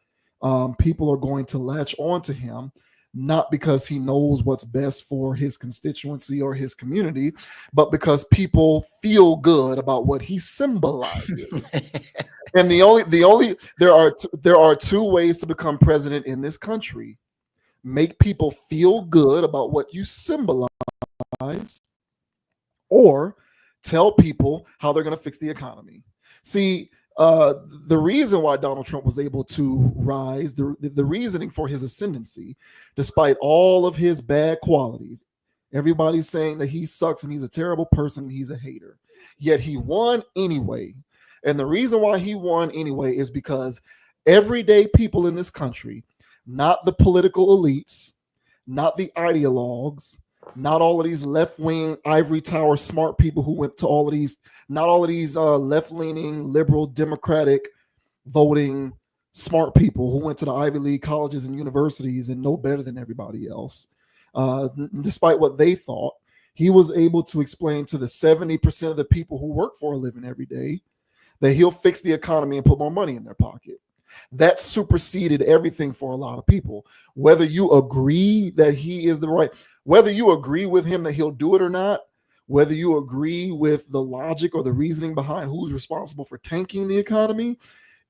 People are going to latch on to him, not because he knows what's best for his constituency or his community, but because people feel good about what he symbolizes. And there are two ways to become president in this country: make people feel good about what you symbolize, or tell people how they're going to fix the economy. See, the reason why Donald Trump was able to rise, the reasoning for his ascendancy, despite all of his bad qualities, everybody's saying that he sucks and he's a terrible person, he's a hater, yet he won anyway. And the reason why he won anyway is because everyday people in this country, not the political elites, not the ideologues, not all of these left-wing ivory tower smart people who went to all of these, not all of these left-leaning liberal democratic voting smart people who went to the Ivy League colleges and universities and know better than everybody else. Despite what they thought, he was able to explain to the 70% of the people who work for a living every day that he'll fix the economy and put more money in their pocket. That superseded everything for a lot of people. Whether you agree that he is the right, whether you agree with him that he'll do it or not, whether you agree with the logic or the reasoning behind who's responsible for tanking the economy,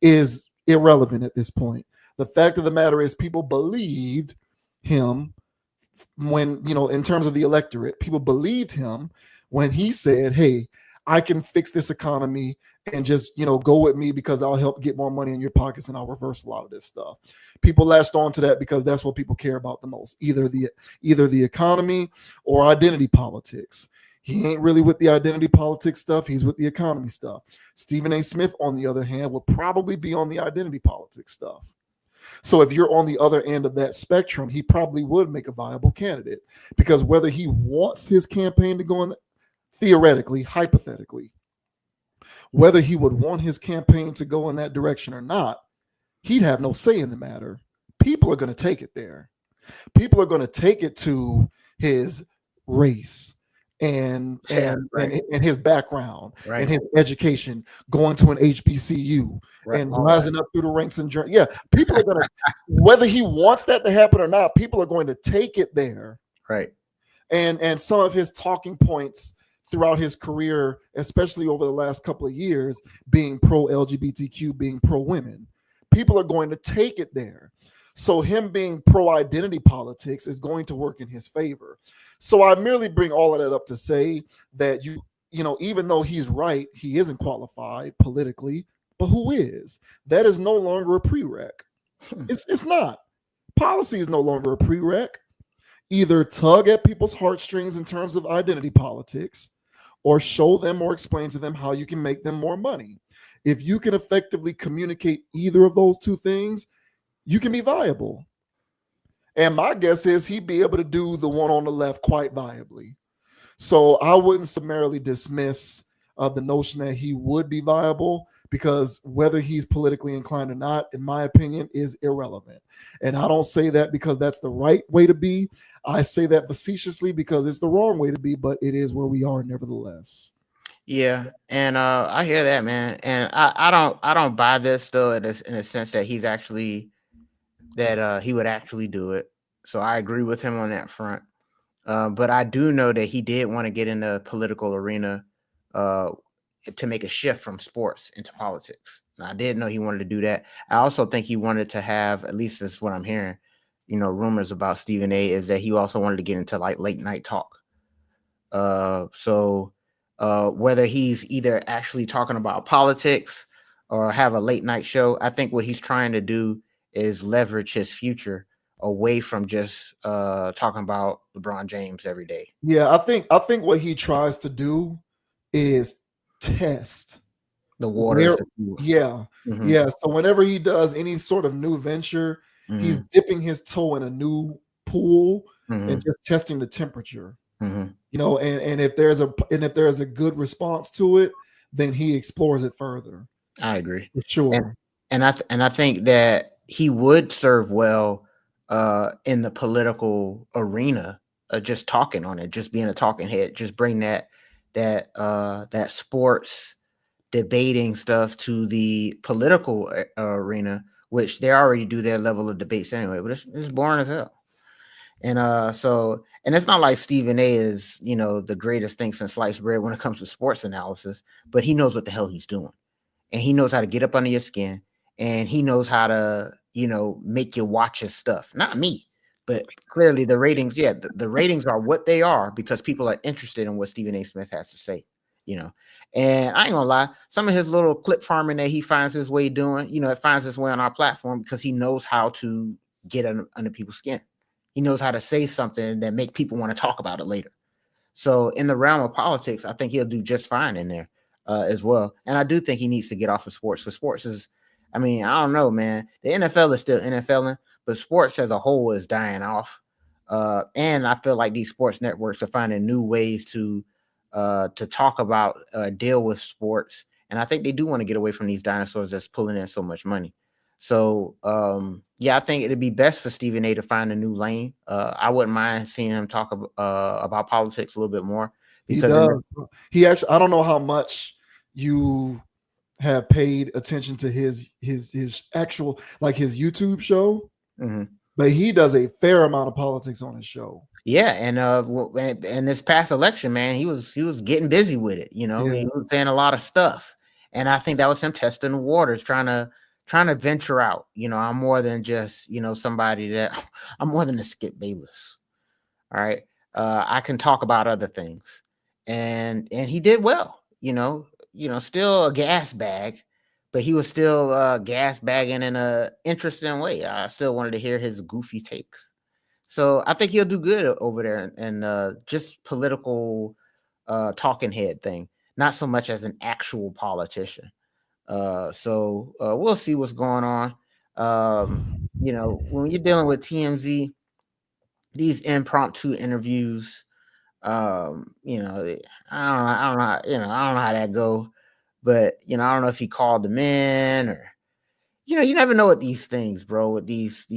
is irrelevant at this point. The fact of the matter is, people believed him when, in terms of the electorate, people believed him when he said, hey, I can fix this economy and just, go with me because I'll help get more money in your pockets and I'll reverse a lot of this stuff. People latched on to that because that's what people care about the most, either the economy or identity politics. He ain't really with the identity politics stuff. He's with the economy stuff. Stephen A. Smith, on the other hand, will probably be on the identity politics stuff. So if you're on the other end of that spectrum, he probably would make a viable candidate, because whether he wants his campaign to go in, theoretically, hypothetically, whether he would want his campaign to go in that direction or not, he'd have no say in the matter. People are going to take it there. People are going to take it to his race and his background, right, and his education, going to an HBCU, right, and rising up through the ranks and journey. Yeah, people are going to, whether he wants that to happen or not, people are going to take it there. Right. And some of his talking points throughout his career, especially over the last couple of years, being pro-LGBTQ, being pro-women, people are going to take it there. So him being pro-identity politics is going to work in his favor. So I merely bring all of that up to say that, even though he's right, he isn't qualified politically, but who is? That is no longer a prereq. It's not. Policy is no longer a prereq. Either tug at people's heartstrings in terms of identity politics, or show them or explain to them how you can make them more money. If you can effectively communicate either of those two things, you can be viable. And my guess is he'd be able to do the one on the left quite viably. So I wouldn't summarily dismiss the notion that he would be viable, because whether he's politically inclined or not, in my opinion, is irrelevant. And I don't say that because that's the right way to be. I say that facetiously because it's the wrong way to be, but it is where we are nevertheless. Yeah, and I hear that, man, and I don't buy this though in a sense that he's actually that he would actually do it. So I agree with him on that front. But I do know that he did want to get in the political arena to make a shift from sports into politics. And I did know he wanted to do that. I also think he wanted to have, at least that's what I'm hearing, rumors about Stephen A. is that he also wanted to get into like late night talk. So whether he's either actually talking about politics or have a late night show, I think what he's trying to do is leverage his future away from just talking about LeBron James every day. Yeah, I think what he tries to do is test the waters. Yeah. So whenever he does any sort of new venture, he's dipping his toe in a new pool and just testing the temperature. And if there's a good response to it, then he explores it further. I agree for sure. And I think that he would serve well in the political arena, just talking on it, just being a talking head, just bring that sports debating stuff to the political arena, which they already do their level of debates anyway, but it's boring as hell. And it's not like Stephen A is, the greatest thing since sliced bread when it comes to sports analysis, but he knows what the hell he's doing, and he knows how to get up under your skin, and he knows how to, make you watch his stuff. Not me, but clearly the ratings. Yeah, the ratings are what they are because people are interested in what Stephen A. Smith has to say. And I ain't gonna lie, some of his little clip farming that he finds his way doing, it finds its way on our platform because he knows how to get under people's skin. He knows how to say something that make people want to talk about it later. So in the realm of politics, I think he'll do just fine in there as well. And I do think he needs to get off of sports. So sports is, I don't know, man. The NFL is still NFLing, but sports as a whole is dying off. And I feel like these sports networks are finding new ways to talk about, deal with sports. And I think they do want to get away from these dinosaurs that's pulling in so much money. So, I think it'd be best for Stephen A to find a new lane. I wouldn't mind seeing him talk about politics a little bit more. Because he actually, I don't know how much you have paid attention to his actual, like his YouTube show, but he does a fair amount of politics on his show. Yeah, and this past election, man, he was getting busy with it. He was saying a lot of stuff, and I think that was him testing the waters, trying to venture out. I'm more than just somebody that I'm more than a Skip Bayless. All right, I can talk about other things, and he did well. Still a gas bag, but he was still gas bagging in a interesting way. I still wanted to hear his goofy takes. So I think he'll do good over there and just political talking head thing, not so much as an actual politician. So we'll see what's going on. When you're dealing with TMZ, these impromptu interviews, I don't know how that go, but I don't know if he called them in or. You never know with these things, bro, with these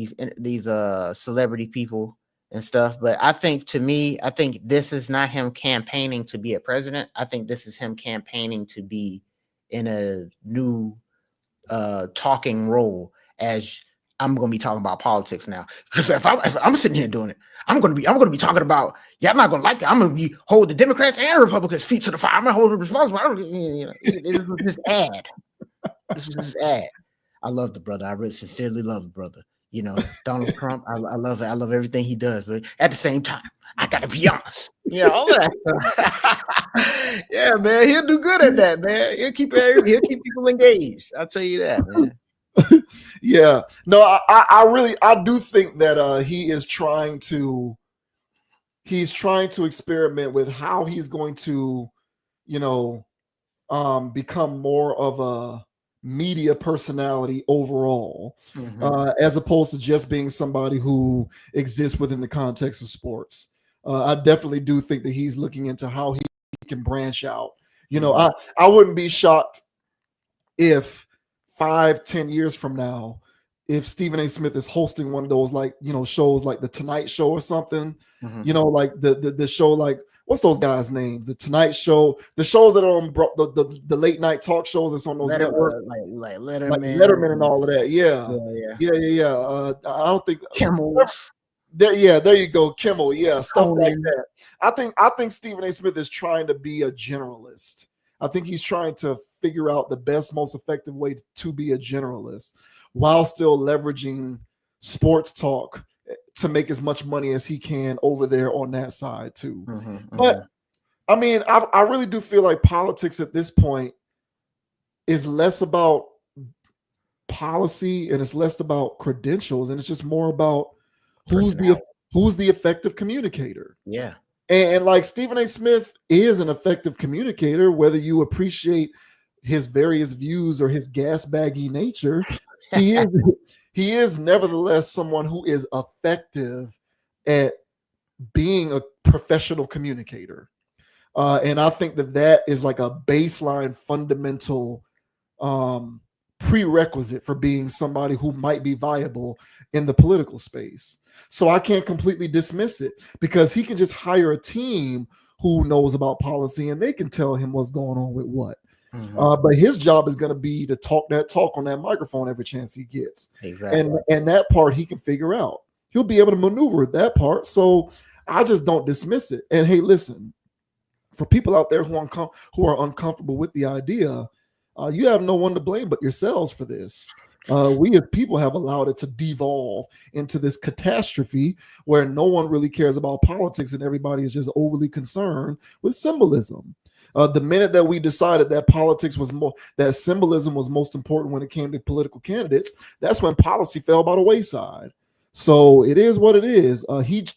celebrity people and stuff. But I think this is not him campaigning to be a president. I think this is him campaigning to be in a new talking role, as I'm going to be talking about politics now. Because if I'm sitting here doing it, I'm going to be talking about, I'm not going to like it. I'm going to be hold the Democrats and Republicans feet to the fire. I'm going to hold them responsible. This was this ad. This was this ad. I love the brother. I really sincerely love the brother. Donald Trump, I love it. I love everything he does. But at the same time, I got to be honest. All that stuff. Yeah, man. He'll do good at that, man. He'll keep people engaged. I'll tell you that, man. Yeah. No, I do think that he's trying to experiment with how he's going to, become more of a media personality overall, as opposed to just being somebody who exists within the context of sports. I definitely do think that he's looking into how he can branch out. I wouldn't be shocked if 5-10 years from now, if Stephen A. Smith is hosting one of those like, you know, shows like the Tonight Show or something, you know, like the show, like what's those guys' names? The Tonight Show, the shows that are on the late night talk shows that's on those networks, like Letterman and all of that. Yeah. I don't think Kimmel. There you go, Kimmel. Yeah, stuff like that. I think Stephen A. Smith is trying to be a generalist. I think he's trying to figure out the best, most effective way to be a generalist while still leveraging sports talk to make as much money as he can over there on that side too. But I mean, I really do feel like politics at this point is less about policy and it's less about credentials, and it's just more about who's the effective communicator. Yeah. And like Stephen A. Smith is an effective communicator, whether you appreciate his various views or his gas baggy nature. He is nevertheless someone who is effective at being a professional communicator. And I think that is like a baseline fundamental prerequisite for being somebody who might be viable in the political space. So I can't completely dismiss it because he can just hire a team who knows about policy and they can tell him what's going on with what. But his job is going to be to talk that talk on that microphone every chance he gets. Exactly. And that part he can figure out. He'll be able to maneuver that part. So I just don't dismiss it. And hey, listen, for people out there who are uncomfortable with the idea, you have no one to blame but yourselves for this. We as people have allowed it to devolve into this catastrophe where no one really cares about politics and everybody is just overly concerned with symbolism. The minute that we decided that that symbolism was most important when it came to political candidates, that's when policy fell by the wayside. So it is what it is. He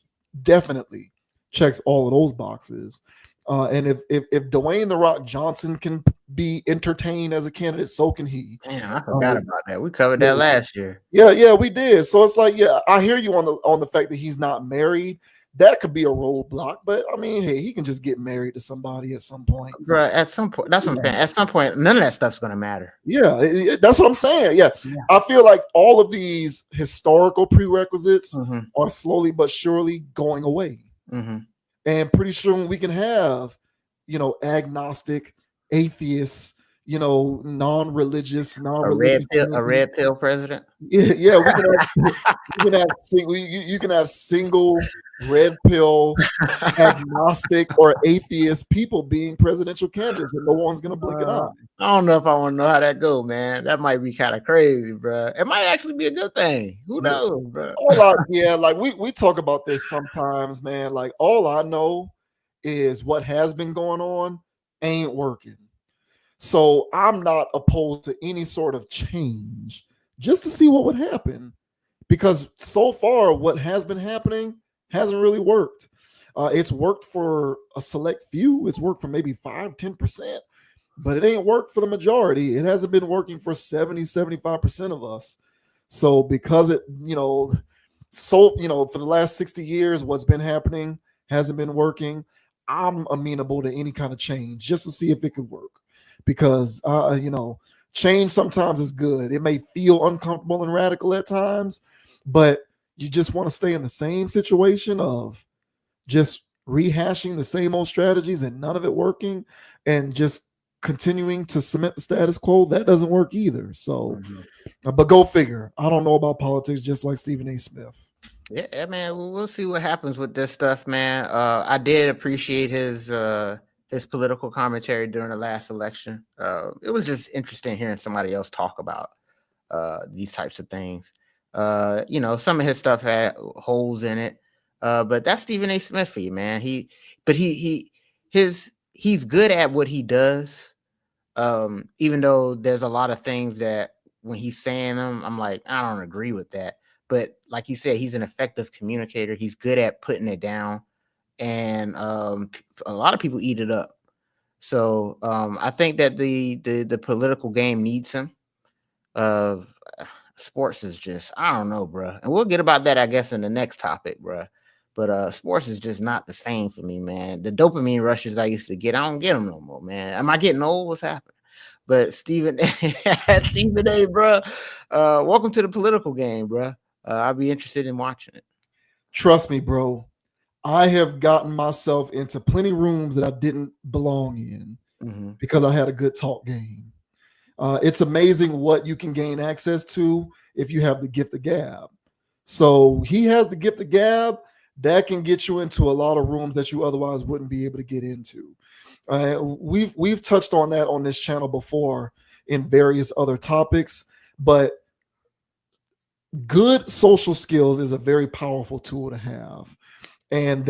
definitely checks all of those boxes. And if Dwayne "The Rock" Johnson can be entertained as a candidate, so can he. Man, I forgot about that. We covered that last year. Yeah, we did. So it's like, yeah, I hear you on the fact that he's not married. That could be a roadblock, but I mean, hey, he can just get married to somebody at some point. Right, at some point. That's what I'm saying. At some point, none of that stuff's gonna matter. Yeah, that's what I'm saying. Yeah. I feel like all of these historical prerequisites are slowly but surely going away. And pretty soon we can have, you know, agnostic, atheists, you know, non-religious. A red pill president. Yeah, you can have single red pill, agnostic, or atheist people being presidential candidates, and no one's gonna blink an eye. I don't know if I want to know how that go, man. That might be kind of crazy, bro. It might actually be a good thing. Who knows, bro? Like we talk about this sometimes, man. Like all I know is what has been going on ain't working. So I'm not opposed to any sort of change just to see what would happen, because so far what has been happening hasn't really worked. It's worked for a select few. It's worked for maybe 5-10%, but it ain't worked for the majority. It hasn't been working for 70-75% of us. So because it, for the last 60 years, what's been happening hasn't been working. I'm amenable to any kind of change just to see if it could work. Because change sometimes is good. It may feel uncomfortable and radical at times, but you just want to stay in the same situation of just rehashing the same old strategies and none of it working and just continuing to cement the status quo. That doesn't work either. So, but go figure. I don't know about politics, just like Stephen A. Smith. Yeah, man. We'll see what happens with this stuff, man. I did appreciate his political commentary during the last election. It was just interesting hearing somebody else talk about these types of things. Some of his stuff had holes in it, but that's Stephen A. Smith for you, man. He's good at what he does. Even though there's a lot of things that when he's saying them, I'm like, I don't agree with that. But like you said, he's an effective communicator. He's good at putting it down. And a lot of people eat it up. So I think that the political game needs him. Sports is just, I don't know, bro. And we'll get about that, I guess, in the next topic, bro. But sports is just not the same for me, man. The dopamine rushes I used to get, I don't get them no more, man. Am I getting old? What's happening? But Stephen A, bro, welcome to the political game, bro. I'll be interested in watching it. Trust me, bro. I have gotten myself into plenty rooms that I didn't belong in because I had a good talk game. It's amazing what you can gain access to if you have the gift of gab. So he has the gift of gab that can get you into a lot of rooms that you otherwise wouldn't be able to get into. We've touched on that on this channel before in various other topics, but good social skills is a very powerful tool to have. And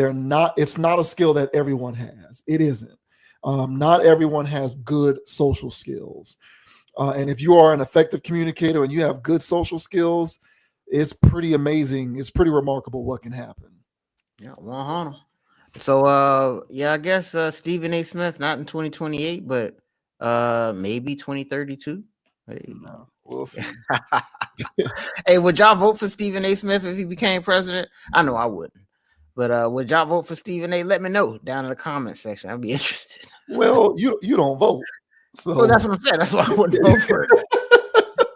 it's not a skill that everyone has. It isn't. Not everyone has good social skills. And if you are an effective communicator and you have good social skills, it's pretty amazing. It's pretty remarkable what can happen. Yeah, 100. So, I guess Stephen A. Smith, not in 2028, but maybe 2032. Hey. No, we'll see. Hey, would y'all vote for Stephen A. Smith if he became president? I know I wouldn't. But would y'all vote for Stephen A? Let me know down in the comment section. I'd be interested. Well, you don't vote. So well, that's what I'm saying. That's why I wouldn't vote for it.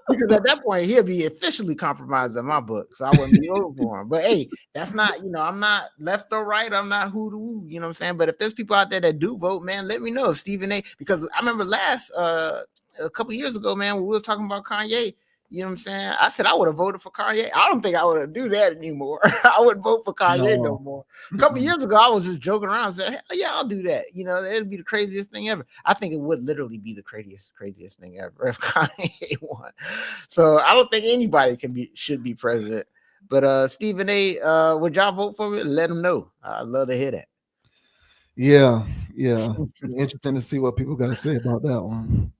Because at that point, he'll be officially compromised in my book. So I wouldn't be voting for him. But hey, that's not, I'm not left or right. I'm not who to who, you know what I'm saying? But if there's people out there that do vote, man, let me know if Stephen A. Because I remember a couple years ago, man, when we was talking about Kanye, you know what I'm saying? I said I would have voted for Kanye. I don't think I would do that anymore. I wouldn't vote for Kanye no more. A couple years ago, I was just joking around and said, hell yeah, I'll do that. It'd be the craziest thing ever. I think it would literally be the craziest thing ever if Kanye won. So I don't think anybody should be president. But Stephen A, would y'all vote for it? Let him know. I'd love to hear that. Yeah. Interesting to see what people got to say about that one.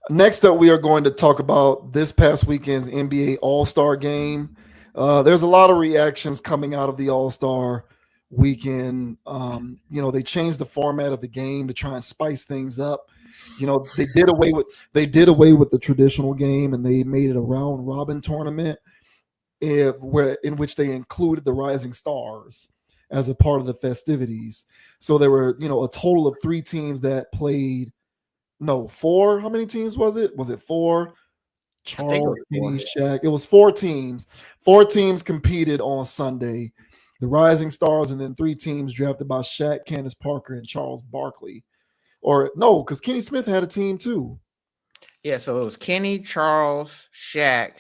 Next up, we are going to talk about this past weekend's NBA All-Star game. There's a lot of reactions coming out of the All-Star weekend. They changed the format of the game to try and spice things up. They did away with the traditional game and they made it a round robin tournament in which they included the Rising Stars as a part of the festivities. So there were, a total of 3 teams that played. No, 4. How many teams was it? Was it 4? Charles, Kenny, Shaq. It was 4 teams. 4 teams competed on Sunday. The Rising Stars, and then 3 teams drafted by Shaq, Candace Parker, and Charles Barkley. Or no, because Kenny Smith had a team too. Yeah, so it was Kenny, Charles, Shaq.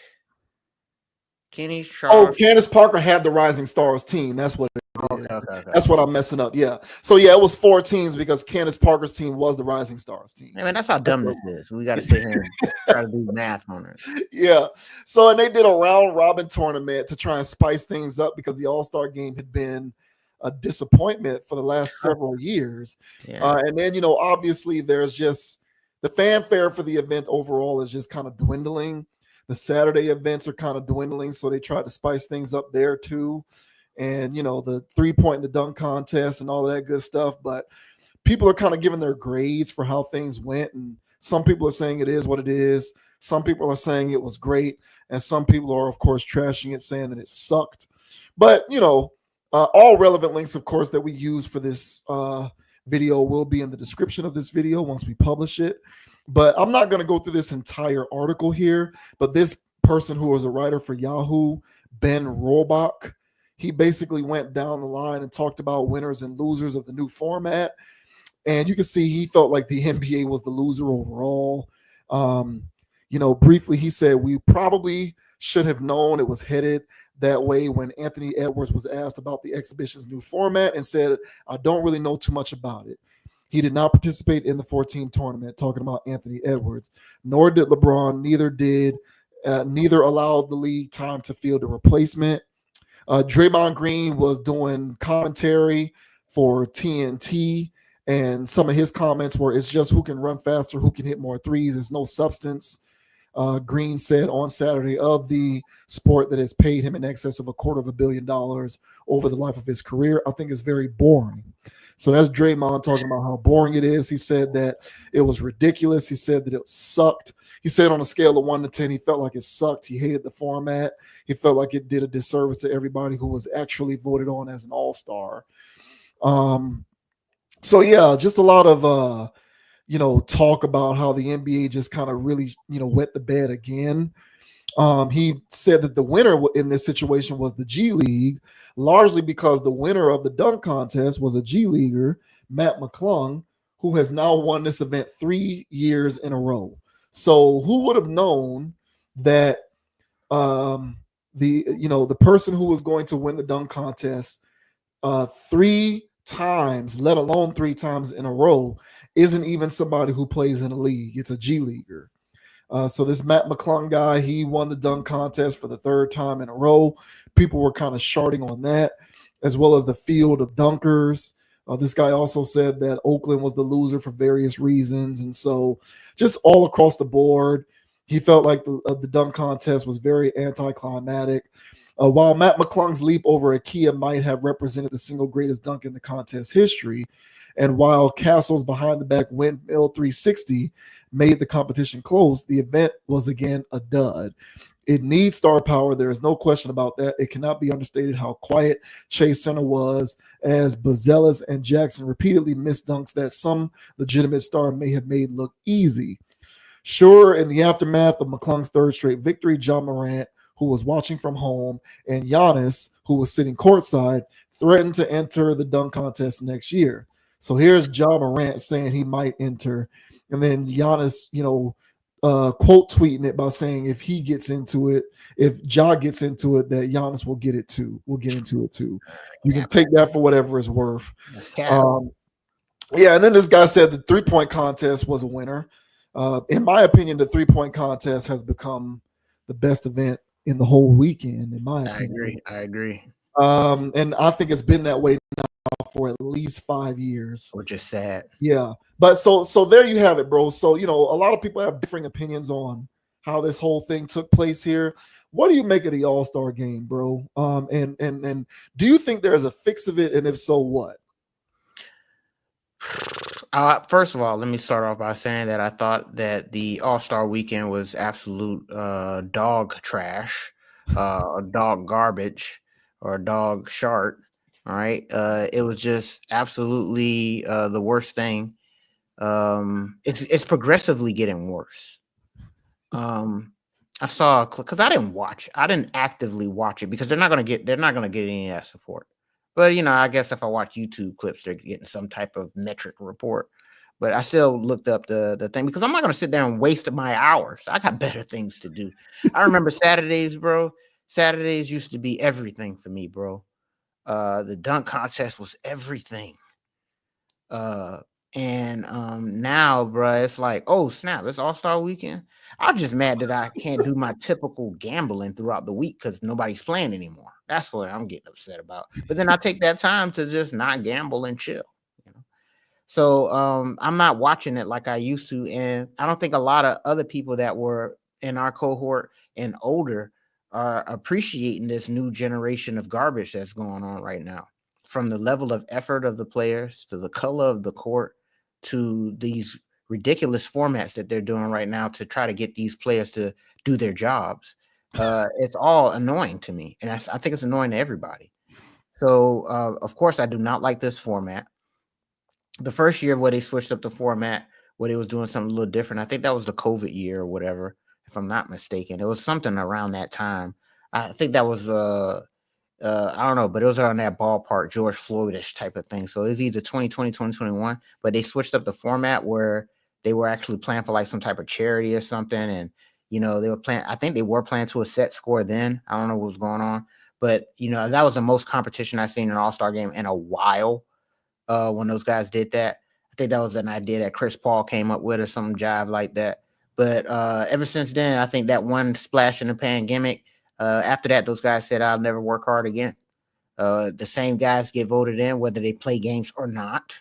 Candace Parker had the Rising Stars team. That's what it is. Okay. That's what I'm messing up. Yeah. So yeah, it was 4 teams because Candace Parker's team was the Rising Stars team. Hey, man, that's how dumb this is. We got to sit here and try to do math on it. Yeah. So and they did a round robin tournament to try and spice things up because the All-Star game had been a disappointment for the last several years. Yeah. And then obviously there's just the fanfare for the event overall is just kind of dwindling. The Saturday events are kind of dwindling, so they tried to spice things up there too. And, the 3-point and the dunk contest and all of that good stuff. But people are kind of giving their grades for how things went. And some people are saying it is what it is. Some people are saying it was great. And some people are, of course, trashing it, saying that it sucked. But, all relevant links, of course, that we use for this video will be in the description of this video once we publish it. But I'm not going to go through this entire article here. But this person who was a writer for Yahoo, Ben Rohrbach, he basically went down the line and talked about winners and losers of the new format. And you can see he felt like the NBA was the loser overall. Briefly, he said, we probably should have known it was headed that way when Anthony Edwards was asked about the exhibition's new format and said, I don't really know too much about it. He did not participate in the 14 tournament, talking about Anthony Edwards, nor did LeBron, neither allowed the league time to field a replacement. Draymond Green was doing commentary for TNT, and some of his comments were, it's just who can run faster, who can hit more threes. It's no substance. Green said on Saturday of the sport that has paid him in excess of $250 million over the life of his career. I think it's very boring. So that's Draymond talking about how boring it is. He said that it was ridiculous. He said that it sucked. He said on a scale of 1 to 10, he felt like it sucked. He hated the format. He felt like it did a disservice to everybody who was actually voted on as an all-star. So yeah, just a lot of talk about how the NBA just kind of really, wet the bed again. He said that the winner in this situation was the G League, largely because the winner of the dunk contest was a G Leaguer, Matt McClung, who has now won this event 3 years in a row. So who would have known that the person who was going to win the dunk contest 3 times, let alone 3 times in a row, isn't even somebody who plays in a league. It's a G Leaguer. So this Matt McClung guy, he won the dunk contest for the 3rd time in a row. People were kind of sharding on that, as well as the field of dunkers. This guy also said that Oakland was the loser for various reasons, and so just all across the board, he felt like the dunk contest was very anticlimactic. While Matt McClung's leap over Ikea might have represented the single greatest dunk in the contest history, and while Castle's behind the back windmill 360 made the competition close, the event was again a dud. It needs star power. There is no question about that. It cannot be understated how quiet Chase Center was, as Bazelis and Jackson repeatedly missed dunks that some legitimate star may have made look easy. Sure, in the aftermath of McClung's 3rd straight victory, John Morant, who was watching from home, and Giannis, who was sitting courtside, threatened to enter the dunk contest next year. So here's John Morant saying he might enter, and then Giannis, quote tweeting it by saying if he gets into it, if Ja gets into it, that Giannis will get it too. We'll get into it too. You can take that for whatever it's worth. Yeah, and then this guy said the 3-point contest was a winner. In my opinion, the 3-point contest has become the best event in the whole weekend. In my opinion, I agree. And I think it's been that way now for at least 5 years, which is sad. Yeah, but so there you have it, bro. So a lot of people have differing opinions on how this whole thing took place here. What do you make of the All-Star game, bro? And do you think there's a fix of it, and if so, what? First of all, let me start off by saying that I thought that the All-Star weekend was absolute dog trash, dog garbage, or dog shart. All right. It was just absolutely the worst thing. It's progressively getting worse. I saw, because I didn't actively watch it because they're not gonna get any of that support. But I guess if I watch YouTube clips, they're getting some type of metric report. But I still looked up the thing because I'm not gonna sit there and waste my hours. I got better things to do. I remember Saturdays, bro. Saturdays used to be everything for me, bro. The dunk contest was everything. And now, bro, it's like, oh snap, it's All-Star weekend. I'm just mad that I can't do my typical gambling throughout the week because nobody's playing anymore. That's what I'm getting upset about. But then I take that time to just not gamble and chill. So I'm not watching it like I used to, and I don't think a lot of other people that were in our cohort and older are appreciating this new generation of garbage that's going on right now. From the level of effort of the players to the color of the court to these ridiculous formats that they're doing right now to try to get these players to do their jobs. It's all annoying to me, and I think it's annoying to everybody. So, of course, I do not like this format. The first year where they switched up the format, where they was doing something a little different, I think that was the COVID year or whatever, if I'm not mistaken. It was something around that time. I think that was I don't know, but it was around that ballpark, George Floyd-ish type of thing. So it was either 2020, 2021, but they switched up the format where they were actually playing for like some type of charity or something. And, they were playing, I think they were playing to a set score then. I don't know what was going on, but, that was the most competition I've seen in an All-Star game in a while when those guys did that. I think that was an idea that Chris Paul came up with or some jive like that. But ever since then, I think that one splash in the pan gimmick, after that, those guys said, I'll never work hard again. The same guys get voted in, whether they play games or not,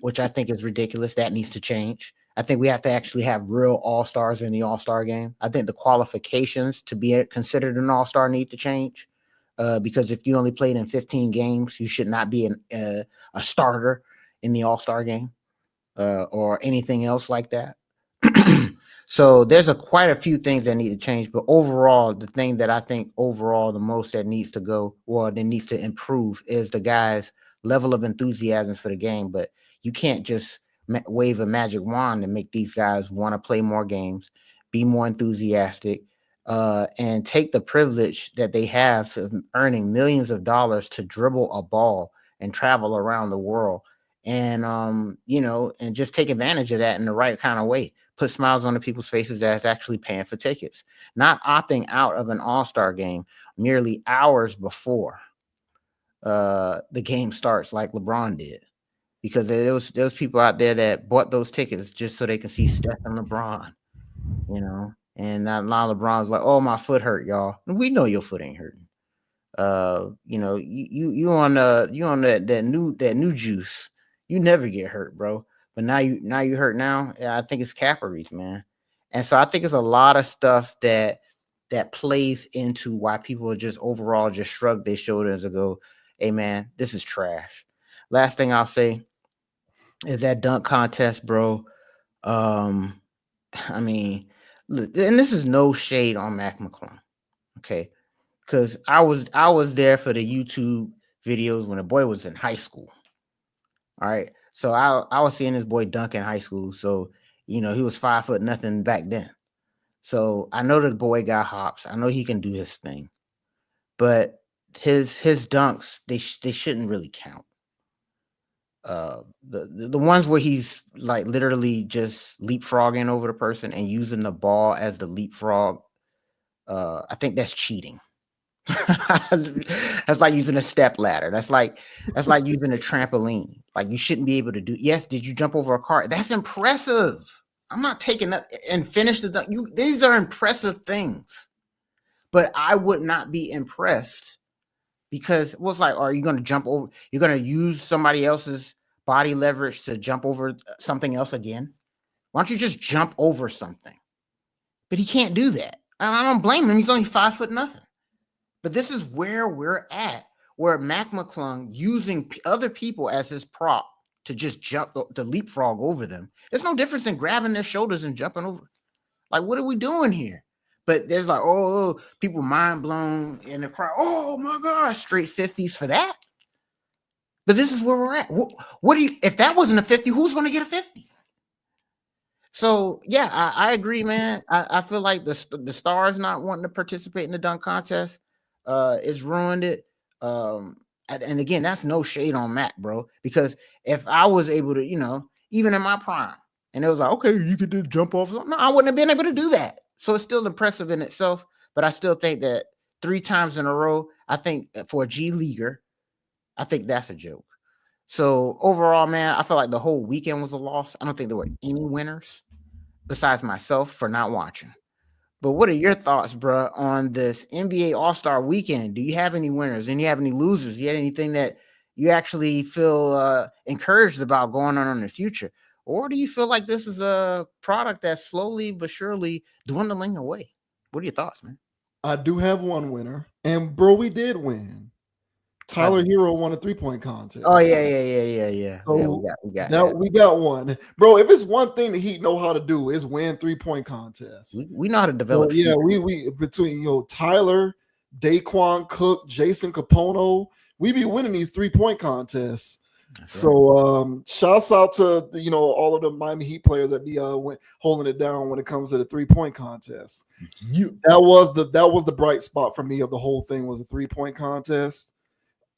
which I think is ridiculous. That needs to change. I think we have to actually have real all-stars in the all-star game. I think the qualifications to be considered an all-star need to change because if you only played in 15 games, you should not be a starter in the all-star game or anything else like that. So there's quite a few things that need to change, but overall, the thing that I think overall the most that needs to go or that needs to improve is the guys level of enthusiasm for the game, but you can't just wave a magic wand and make these guys want to play more games, be more enthusiastic, and take the privilege that they have of earning millions of dollars to dribble a ball and travel around the world, and and just take advantage of that in the right kind of way. Put smiles on the people's faces that's actually paying for tickets, not opting out of an all-star game merely hours before the game starts, like LeBron did, because there was people out there that bought those tickets just so they can see Steph and LeBron, and now LeBron's like, oh, my foot hurt, y'all. And we know your foot ain't hurting. You on that new juice. You never get hurt, bro. But now you hurt now. I think it's capillaries, man. And so I think it's a lot of stuff that plays into why people just overall just shrug their shoulders and go, hey man, this is trash. Last thing I'll say is that dunk contest, bro. I mean, look, and this is no shade on Mac McClung, okay? Because I was there for the YouTube videos when the boy was in high school. All right. So I was seeing this boy dunk in high school. So, he was 5 foot nothing back then. So I know the boy got hops. I know he can do his thing. But his dunks, they shouldn't really count. The ones where he's like literally just leapfrogging over the person and using the ball as the leapfrog, I think that's cheating. That's like using a step ladder. That's like using a trampoline. Like, you shouldn't be able to do. Yes, did you jump over a car? That's impressive. I'm not taking that and finish the dunk. These are impressive things, but I would not be impressed because what's like, are you going to jump over? You're going to use somebody else's body leverage to jump over something else again? Why don't you just jump over something? But he can't do that. I don't blame him. He's only 5 foot nothing. But this is where we're at, where Mac McClung using other people as his prop to just jump, to leapfrog over them. There's no difference in grabbing their shoulders and jumping over. Like, what are we doing here? But there's like, oh, people mind blown in the crowd. Oh my gosh, straight 50s for that. But this is where we're at. What do you? If that wasn't a 50, who's going to get a 50? So yeah, I agree, man. I feel like the Stars not wanting to participate in the dunk contest. It's ruined it. And again, that's no shade on Mac, bro. Because if I was able to, even in my prime, and it was like, okay, you could do jump off. No, I wouldn't have been able to do that. So it's still impressive in itself. But I still think that 3 times in a row, I think for a G leaguer, I think that's a joke. So overall, man, I feel like the whole weekend was a loss. I don't think there were any winners besides myself for not watching. But what are your thoughts, bro, on this NBA All-Star weekend? Do you have any winners? And you have any losers? Do you have anything that you actually feel encouraged about going on in the future? Or do you feel like this is a product that's slowly but surely dwindling away? What are your thoughts, man? I do have one winner. And, bro, we did win. Tyler Hero won a 3-point contest. Oh, yeah. So yeah, we got one. Bro, if it's one thing the Heat know how to do is win 3-point contests. We know how to develop. So, yeah, we between Tyler, Daquan Cook, Jason Capono, we be winning these 3-point contests. That's so right. Shouts out to all of the Miami Heat players that be holding it down when it comes to the 3-point contest. That was the bright spot for me of the whole thing was a 3-point contest.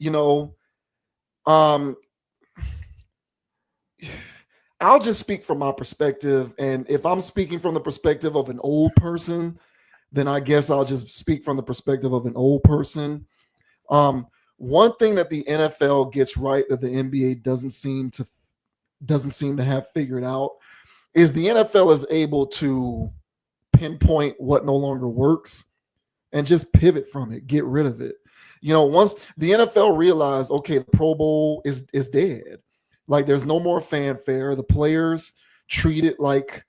I'll just speak from my perspective, and if I'm speaking from the perspective of an old person, then I guess I'll just speak from the perspective of an old person. One thing that the NFL gets right that the NBA doesn't seem to have figured out is the NFL is able to pinpoint what no longer works and just pivot from it, get rid of it. Once the NFL realized, okay, the Pro Bowl is dead. Like, there's no more fanfare. The players treat it like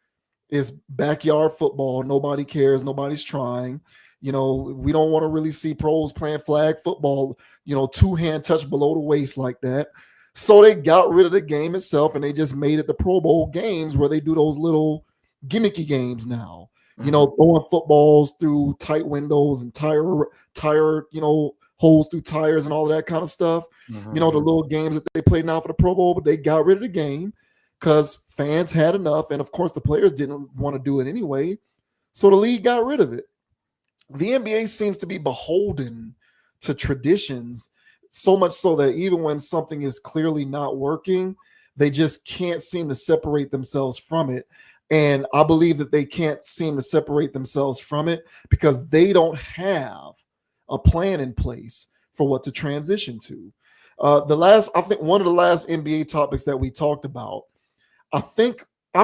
it's backyard football. Nobody cares. Nobody's trying. We don't want to really see pros playing flag football, 2-hand touch below the waist like that. So they got rid of the game itself, and they just made it the Pro Bowl games where they do those little gimmicky games now. Throwing footballs through tight windows and tire, holes through tires and all of that kind of stuff. Mm-hmm. You know, the little games that they play now for the Pro Bowl, but they got rid of the game because fans had enough. And of course, the players didn't want to do it anyway. So the league got rid of it. The NBA seems to be beholden to traditions, so much so that even when something is clearly not working, they just can't seem to separate themselves from it. And I believe that they can't seem to separate themselves from it because they don't have a plan in place for what to transition to. I think one of the last NBA topics that we talked about, I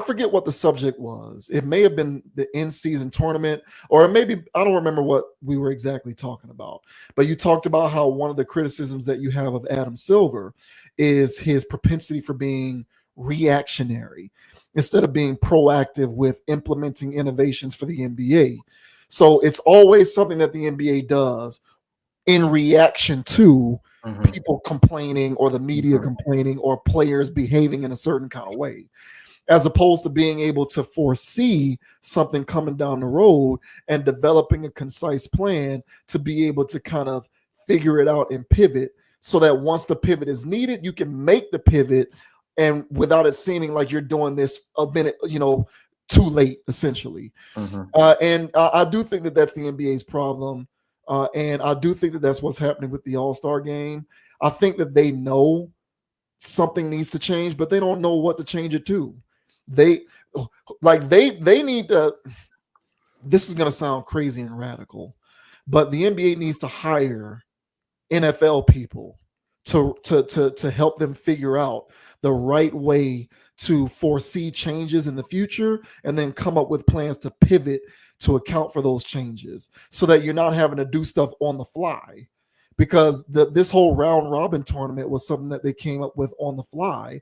forget what the subject was. It may have been the in-season tournament, or maybe I don't remember what we were exactly talking about. But you talked about how one of the criticisms that you have of Adam Silver is his propensity for being reactionary instead of being proactive with implementing innovations for the NBA. So it's always something that the NBA does in reaction to people complaining or the media complaining or players behaving in a certain kind of way, as opposed to being able to foresee something coming down the road and developing a concise plan to be able to kind of figure it out and pivot so that once the pivot is needed, you can make the pivot and without it seeming like you're doing this a minute, too late, essentially. And I do think that that's the NBA's problem. And I do think that that's what's happening with the All-Star game. I think that they know something needs to change, but they don't know what to change it to. They need to. This is going to sound crazy and radical, but the NBA needs to hire NFL people to help them figure out the right way to foresee changes in the future and then come up with plans to pivot to account for those changes so that you're not having to do stuff on the fly. Because this whole round robin tournament was something that they came up with on the fly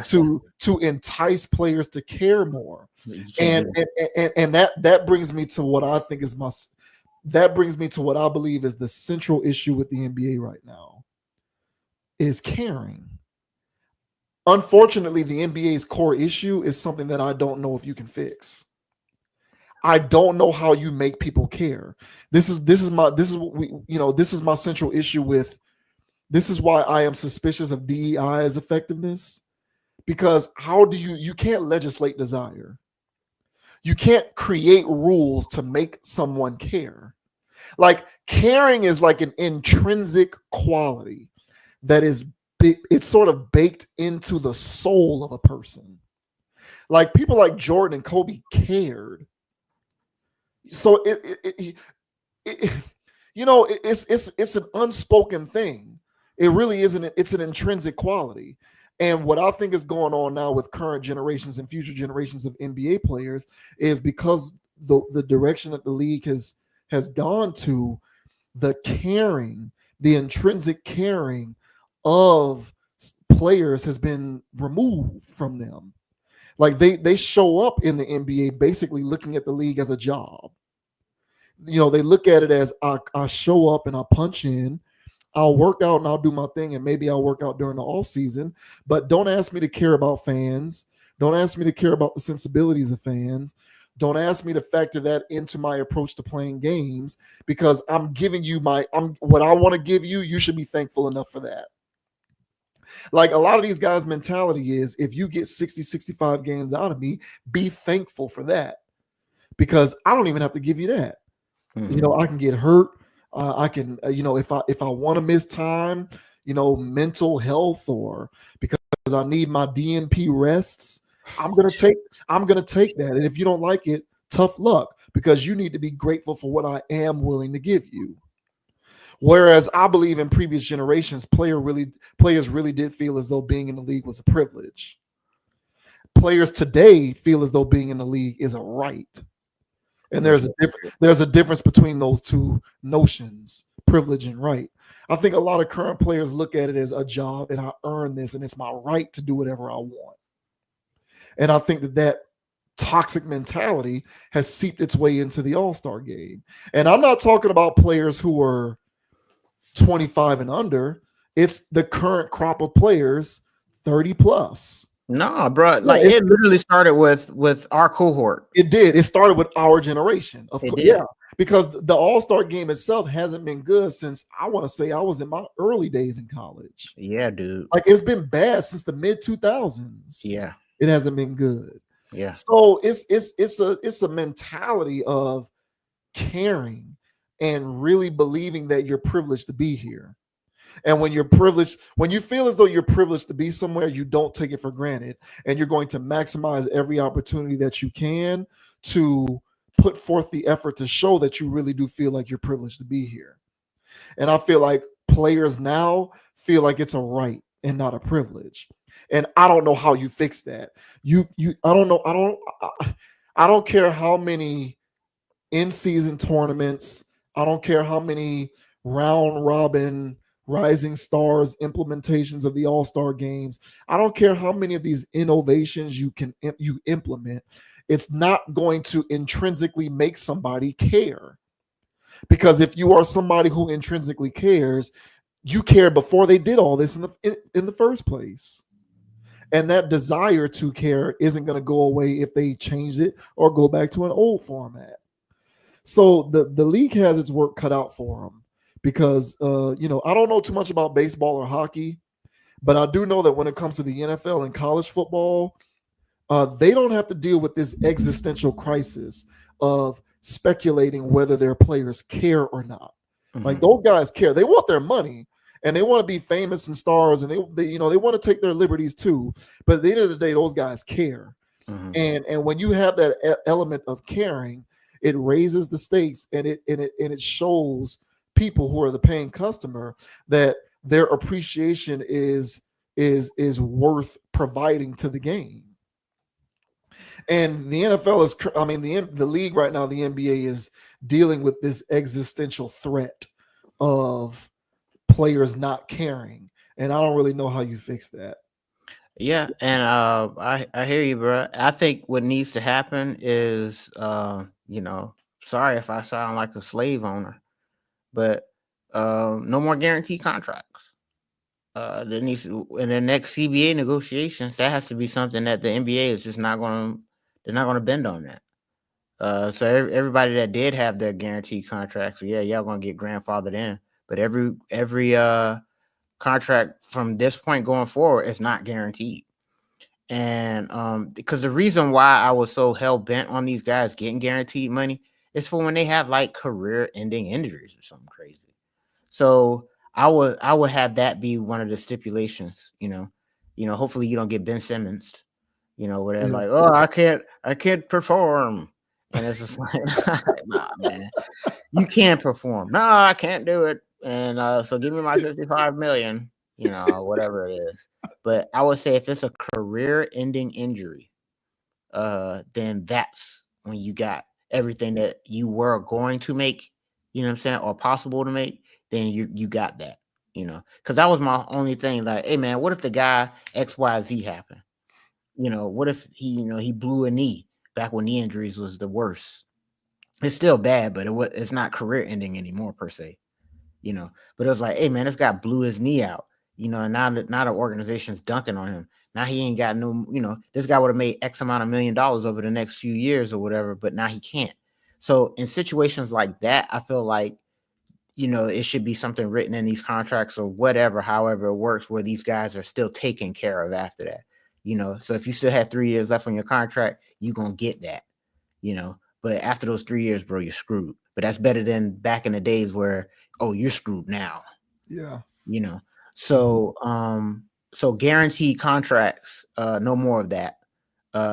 to entice players to care more, and that brings me to what I think is what I believe is the central issue with the NBA right now is caring. Unfortunately, the NBA's core issue is something that I don't know if you can fix. I don't know how you make people care. This is my central issue with this is why I am suspicious of DEI's effectiveness, because you can't legislate desire. You can't create rules to make someone care. Like caring is like an intrinsic quality that is it's sort of baked into the soul of a person. Like people like Jordan and Kobe cared. So it's an unspoken thing. It really isn't. It's an intrinsic quality. And what I think is going on now with current generations and future generations of NBA players is because the direction that the league has gone to, the caring, the intrinsic caring of players has been removed from them. Like they show up in the NBA basically looking at the league as a job. They look at it as I show up and I punch in, I'll work out and I'll do my thing, and maybe I'll work out during the off season, but don't ask me to care about fans. Don't ask me to care about the sensibilities of fans. Don't ask me to factor that into my approach to playing games, because I'm giving you what I want to give you. You should be thankful enough for that. Like a lot of these guys' mentality is, if you get 60, 65 games out of me, be thankful for that, because I don't even have to give you that. I can get hurt. I can, if I want to miss time, mental health, or because I need my DNP rests, I'm gonna take that. And if you don't like it, tough luck, because you need to be grateful for what I am willing to give you. Whereas I believe in previous generations, players really did feel as though being in the league was a privilege. Players today feel as though being in the league is a right. And there's a difference between those two notions, privilege and right. I think a lot of current players look at it as a job, and I earn this, and it's my right to do whatever I want. And I think that toxic mentality has seeped its way into the All-Star game. And I'm not talking about players who are 25 and under. It's the current crop of players, 30 plus. No, bro. Like it literally started with our cohort. It did. It started with our generation. Of course, did. yeah. Because the All-Star game itself hasn't been good since I want to say I was in my early days in college. Yeah, dude. Like it's been bad since the mid 2000s. Yeah. It hasn't been good. Yeah. So it's a mentality of caring and really believing that you're privileged to be here. And when you're privileged, when you feel as though you're privileged to be somewhere, you don't take it for granted. And you're going to maximize every opportunity that you can to put forth the effort to show that you really do feel like you're privileged to be here. And I feel like players now feel like it's a right and not a privilege. And I don't know how you fix that. I don't know. I don't care how many in-season tournaments. I don't care how many round robin rising stars implementations of the all-star games. I don't care how many of these innovations you implement. It's not going to intrinsically make somebody care. Because if you are somebody who intrinsically cares, you cared before they did all this in the first place. And that desire to care isn't going to go away if they change it or go back to an old format. So the league has its work cut out for them because I don't know too much about baseball or hockey, but I do know that when it comes to the NFL and college football, they don't have to deal with this existential crisis of speculating whether their players care or not. Mm-hmm. Like those guys care. They want their money and they want to be famous and stars and they want to take their liberties too. But at the end of the day, those guys care. Mm-hmm. And when you have that element of caring, it raises the stakes and it shows people who are the paying customer that their appreciation is worth providing to the game. And the NFL is, the league right now, the NBA is dealing with this existential threat of players not caring. And I don't really know how you fix that. Yeah, and I hear you, bro. I think what needs to happen is, sorry if I sound like a slave owner, but no more guaranteed contracts. There needs to, in the next CBA negotiations, that has to be something that the NBA is just not going to. They're not going to bend on that. So everybody that did have their guaranteed contracts, y'all going to get grandfathered in. But every contract from this point going forward is not guaranteed. And because the reason why I was so hell bent on these guys getting guaranteed money is for when they have like career-ending injuries or something crazy. So I would have that be one of the stipulations. Hopefully you don't get Ben Simmons. Where they're like, oh, I can't perform. And it's just like, nah, man, you can't perform. No, I can't do it. And so give me my 55 million, whatever it is. But I would say if it's a career-ending injury, then that's when you got everything that you were going to make, or possible to make, then you got that, because that was my only thing. Like, hey, man, what if the guy XYZ happened? What if he blew a knee back when knee injuries was the worst? It's still bad, but it's not career ending anymore per se, but it was like, hey man, this guy blew his knee out, and now the organization's dunking on him. Now he ain't got no, this guy would have made X amount of $1 million over the next few years or whatever, but now he can't. So in situations like that, I feel like, it should be something written in these contracts or whatever, however it works, where these guys are still taken care of after that. So if you still had 3 years left on your contract, you're going to get that, but after those 3 years, bro, you're screwed. But that's better than back in the days where, oh, you're screwed now. Yeah. So, so guaranteed contracts, no more of that.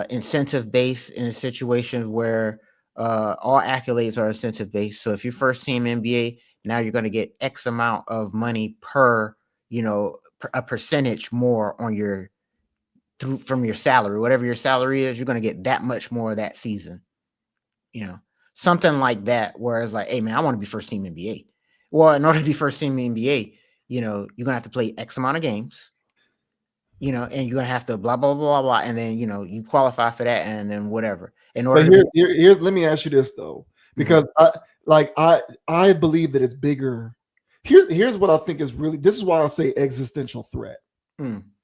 Incentive based in situations where all accolades are incentive based. So if you're first team NBA, now you're going to get X amount of money per, a percentage more on from your salary, whatever your salary is, you're going to get that much more that season, something like that. Whereas like, hey man, I want to be first team NBA. Well, in order to be first team NBA, you're going to have to play X amount of games, and you're going to have to blah, blah, blah, blah. And then, you qualify for that and then whatever. But here's, let me ask you this though, because I believe that it's bigger. Here's what I think is really, this is why I say existential threat,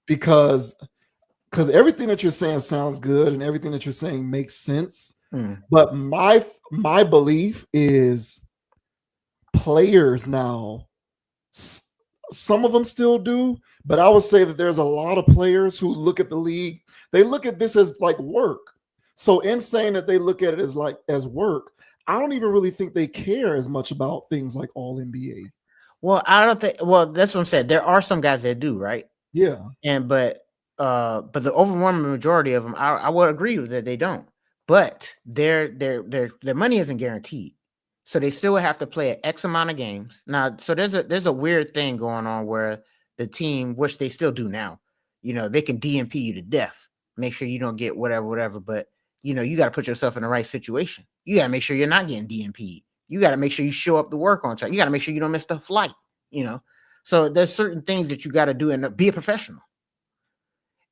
because because everything that you're saying sounds good and everything that you're saying makes sense. Mm. But my belief is players now, some of them still do, but I would say that there's a lot of players who look at the league, they look at this as like work. So in saying that they look at it as work, I don't even really think they care as much about things like all NBA. Well, I don't think. Well, that's what I'm saying. There are some guys that do, right? Yeah. But the overwhelming majority of them, I would agree with that they don't. But their money isn't guaranteed, so they still have to play an X amount of games. Now, so there's a weird thing going on where the team, which they still do now, they can DNP you to death, make sure you don't get whatever. But you got to put yourself in the right situation. You got to make sure you're not getting DNP. You got to make sure you show up to work on time. You got to make sure you don't miss the flight. So there's certain things that you got to do and be a professional.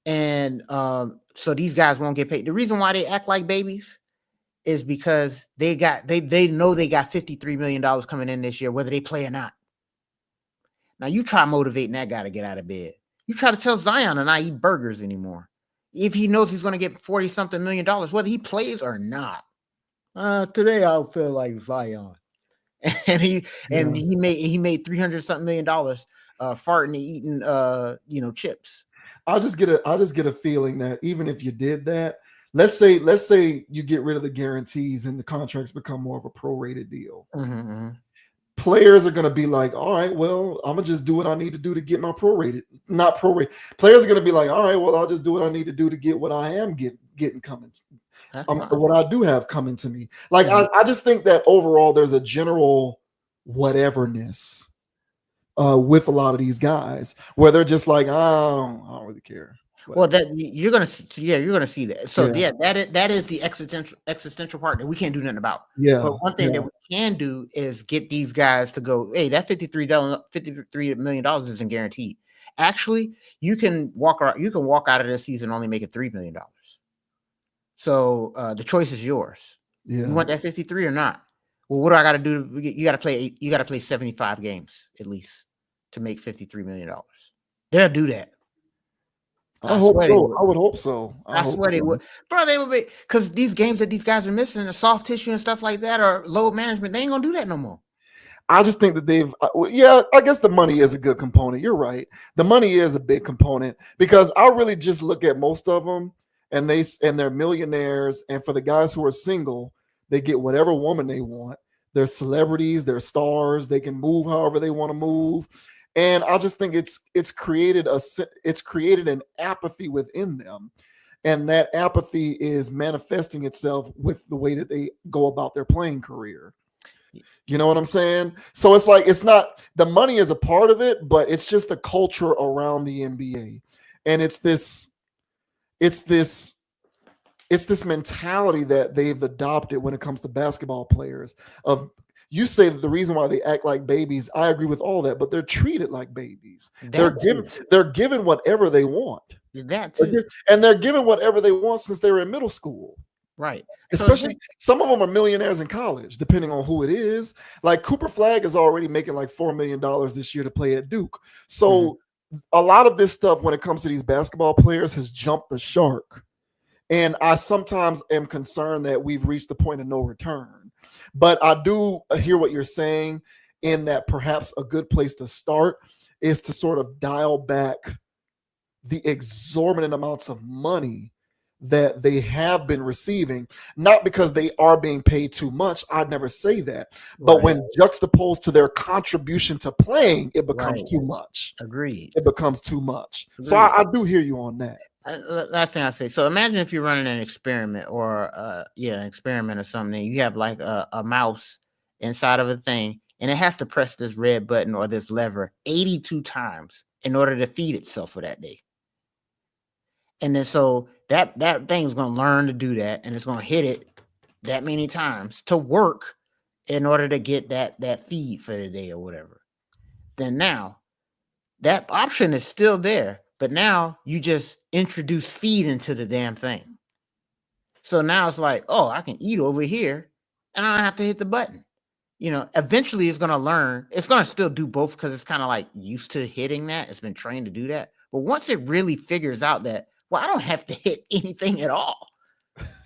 And so these guys won't get paid. The reason why they act like babies is because they know they got $53 million coming in this year, whether they play or not. Now you try motivating that guy to get out of bed. You try to tell Zion to not eat burgers anymore. If he knows he's going to get $40-something million, whether he plays or not. Today I feel like Zion. And he made $300-something million farting and eating chips. I just get a feeling that even if you did that, let's say you get rid of the guarantees and the contracts become more of a prorated deal. Mm-hmm. Players are going to be like, all right, well, I'm going to just do what I need to do to get my not prorated. Players are going to be like, all right, well, I'll just do what I need to do to get what I am getting coming. What I do have coming to me. Like, I just think that overall there's a general whateverness with a lot of these guys where they're just like, I don't really care. Well, that you're gonna see that. So that is the existential part that we can't do nothing about. Yeah. But one thing that we can do is get these guys to go, hey, that $53 million isn't guaranteed. Actually, you can walk out of this season only making $3 million. So the choice is yours. Yeah. You want that 53 or not? Well, what do I got to do? You got to play 75 games at least to make $53 million. They'll do that. I hope so. I would hope so. I swear they would. Bro, they would be, because these games that these guys are missing, the soft tissue and stuff like that, or load management, they ain't gonna do that no more. I just think that I guess the money is a good component. You're right. The money is a big component because I really just look at most of them and they're millionaires. And for the guys who are single, they get whatever woman they want. They're celebrities, they're stars, they can move however they want to move. And I just think it's created an apathy within them. And that apathy is manifesting itself with the way that they go about their playing career. You know what I'm saying? So it's like, it's not, the money is a part of it, but it's just the culture around the NBA. And it's this mentality that they've adopted when it comes to basketball players of, you say that the reason why they act like babies, I agree with all that, but they're treated like babies. They're given whatever they want. That too. And they're given whatever they want since they were in middle school. Right. Especially some of them are millionaires in college, depending on who it is. Like Cooper Flagg is already making like $4 million this year to play at Duke. So a lot of this stuff when it comes to these basketball players has jumped the shark. And I sometimes am concerned that we've reached the point of no return. But I do hear what you're saying in that perhaps a good place to start is to sort of dial back the exorbitant amounts of money that they have been receiving, not because they are being paid too much. I'd never say that. But when juxtaposed to their contribution to playing, it becomes too much. Agreed. It becomes too much. Agreed. So I do hear you on that. Last thing I say. So imagine if you're running an experiment or an experiment or something. You have like a mouse inside of a thing, and it has to press this red button or this lever 82 times in order to feed itself for that day. And then so that thing is going to learn to do that, and it's going to hit it that many times to work in order to get that feed for the day or whatever. Then now that option is still there, but now you just introduce feed into the damn thing. So now it's like, oh, I can eat over here and I don't have to hit the button. Eventually it's going to learn. It's going to still do both because it's kind of like used to hitting that. It's been trained to do that. But once it really figures out that, Well, I don't have to hit anything at all.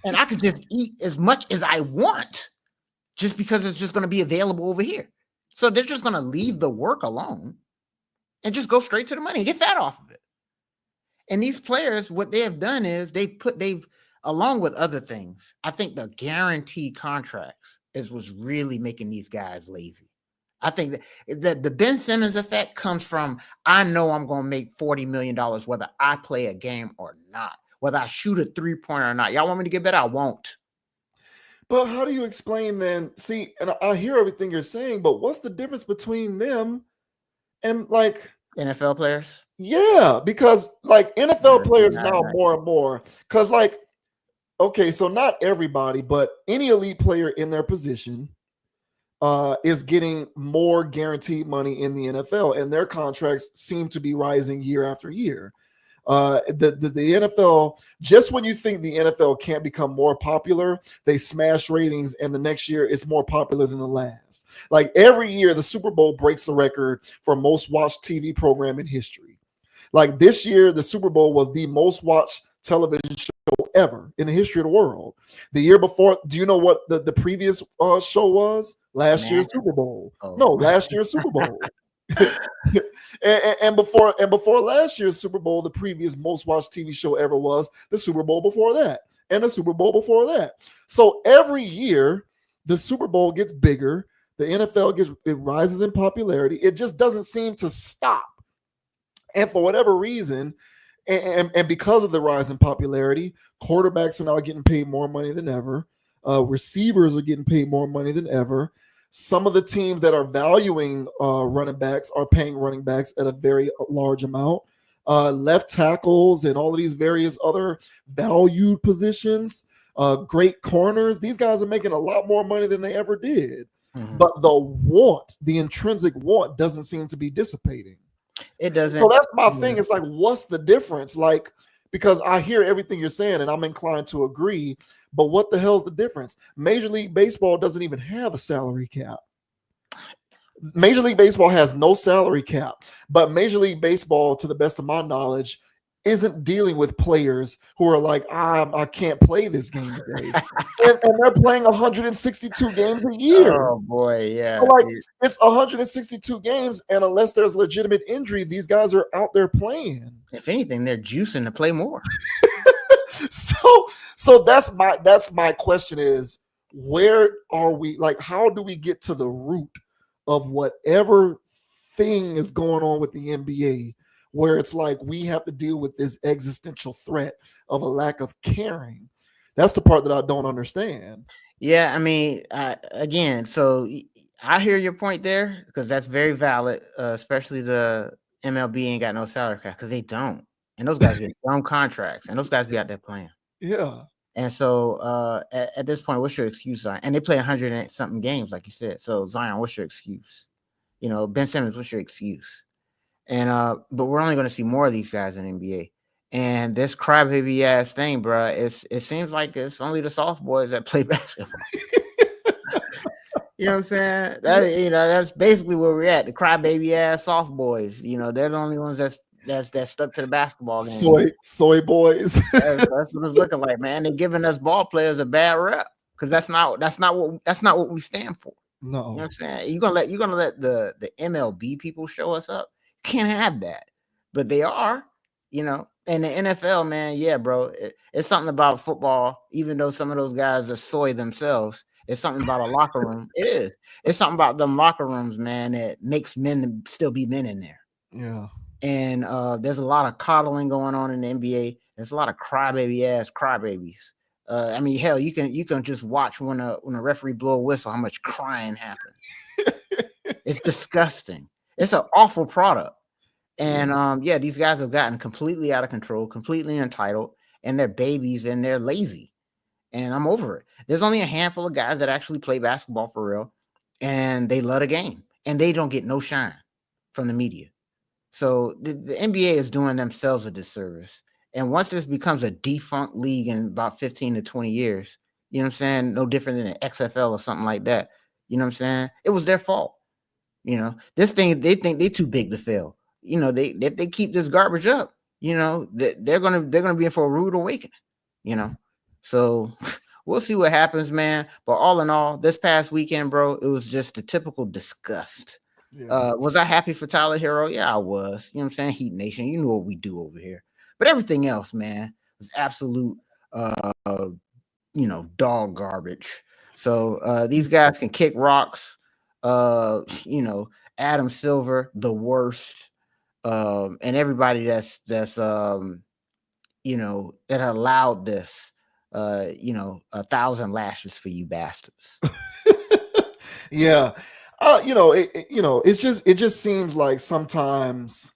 And I could just eat as much as I want just because it's just going to be available over here. So they're just going to leave the work alone and just go straight to the money and get fat off of it. And these players, what they have done is they've along with other things, I think the guaranteed contracts is what's really making these guys lazy. I think that the Ben Simmons effect comes from, I know I'm going to make $40 million whether I play a game or not, whether I shoot a 3-pointer or not. Y'all want me to get better? I won't. But how do you explain then? See, and I hear everything you're saying, but what's the difference between them and like NFL players? Yeah, because like NFL players now more and more, because like, okay, so not everybody, but any elite player in their position is getting more guaranteed money in the NFL, and their contracts seem to be rising year after year. The NFL, just when you think the NFL can't become more popular, they smash ratings, and the next year it's more popular than the last. Like every year, the Super Bowl breaks the record for most watched TV program in history. Like this year, the Super Bowl was the most watched television show ever in the history of the world. The year before, do you know what the previous show was? Last year's Super Bowl. Oh. No, last year's Super Bowl. and before last year's Super Bowl, the previous most watched TV show ever was the Super Bowl before that, and the Super Bowl before that. So every year, the Super Bowl gets bigger. The NFL it rises in popularity. It just doesn't seem to stop. And for whatever reason, and because of the rise in popularity, quarterbacks are now getting paid more money than ever. Receivers are getting paid more money than ever. Some of the teams that are valuing running backs are paying running backs at a very large amount. Left tackles and all of these various other valued positions, great corners, these guys are making a lot more money than they ever did. Mm-hmm. But the intrinsic want doesn't seem to be dissipating. It doesn't. So that's my thing. It's like, what's the difference? Like, because I hear everything you're saying and I'm inclined to agree, but what the hell's the difference? Major League Baseball doesn't even have a salary cap. Major League Baseball has no salary cap, but Major League Baseball, to the best of my knowledge, isn't dealing with players who are like, I can't play this game today. and they're playing 162 games a year. Oh, boy, yeah. So like, it's 162 games, and unless there's legitimate injury, these guys are out there playing. If anything, they're juicing to play more. So that's my question is, where are we? Like, how do we get to the root of whatever thing is going on with the NBA? Where it's like we have to deal with this existential threat of a lack of caring. That's the part that I don't understand. Yeah, I mean, again, so I hear your point there because that's very valid, especially the MLB ain't got no salary cap because they don't. And those guys get dumb contracts, and those guys be out there playing. Yeah. And so at this point, what's your excuse, Zion? And they play 100 and something games, like you said. So, Zion, what's your excuse? You know, Ben Simmons, what's your excuse? And but we're only going to see more of these guys in the NBA. And this crybaby ass thing, bro, it seems like it's only the soft boys that play basketball. You know what I'm saying? That's basically where we're at. The crybaby ass soft boys. You know, they're the only ones that's stuck to the basketball game. Soy boys. That's what it's looking like, man. They're giving us ball players a bad rep because that's not what we stand for. No, you know what I'm saying? You're gonna let the MLB people show us up. Can't have that, but they are, you know. And the NFL, man, yeah, bro, it's something about football. Even though some of those guys are soy themselves, it's something about a locker room. It is. It's something about them locker rooms, man, that makes men still be men in there. Yeah. And there's a lot of coddling going on in the NBA. There's a lot of crybabies. I mean, hell, you can just watch when a referee blow a whistle, how much crying happens. It's disgusting. It's an awful product. And these guys have gotten completely out of control, completely entitled, and they're babies and they're lazy. And I'm over it. There's only a handful of guys that actually play basketball for real, and they love the game, and they don't get no shine from the media. So the NBA is doing themselves a disservice. And once this becomes a defunct league in about 15 to 20 years, you know what I'm saying? No different than an XFL or something like that. You know what I'm saying? It was their fault. You know, this thing, they think they're too big to fail. You know, if they keep this garbage up, they're gonna be in for a rude awakening. So we'll see what happens, man. But all in all, this past weekend, bro, it was just the typical disgust. Yeah. Was I happy for Tyler Hero? Yeah, I was. You know what I'm saying? Heat Nation, you know what we do over here. But everything else, man, was absolute dog garbage. So these guys can kick rocks. Adam Silver, the worst. And everybody that's that allowed this. 1,000 lashes for you bastards. Yeah. It just seems like sometimes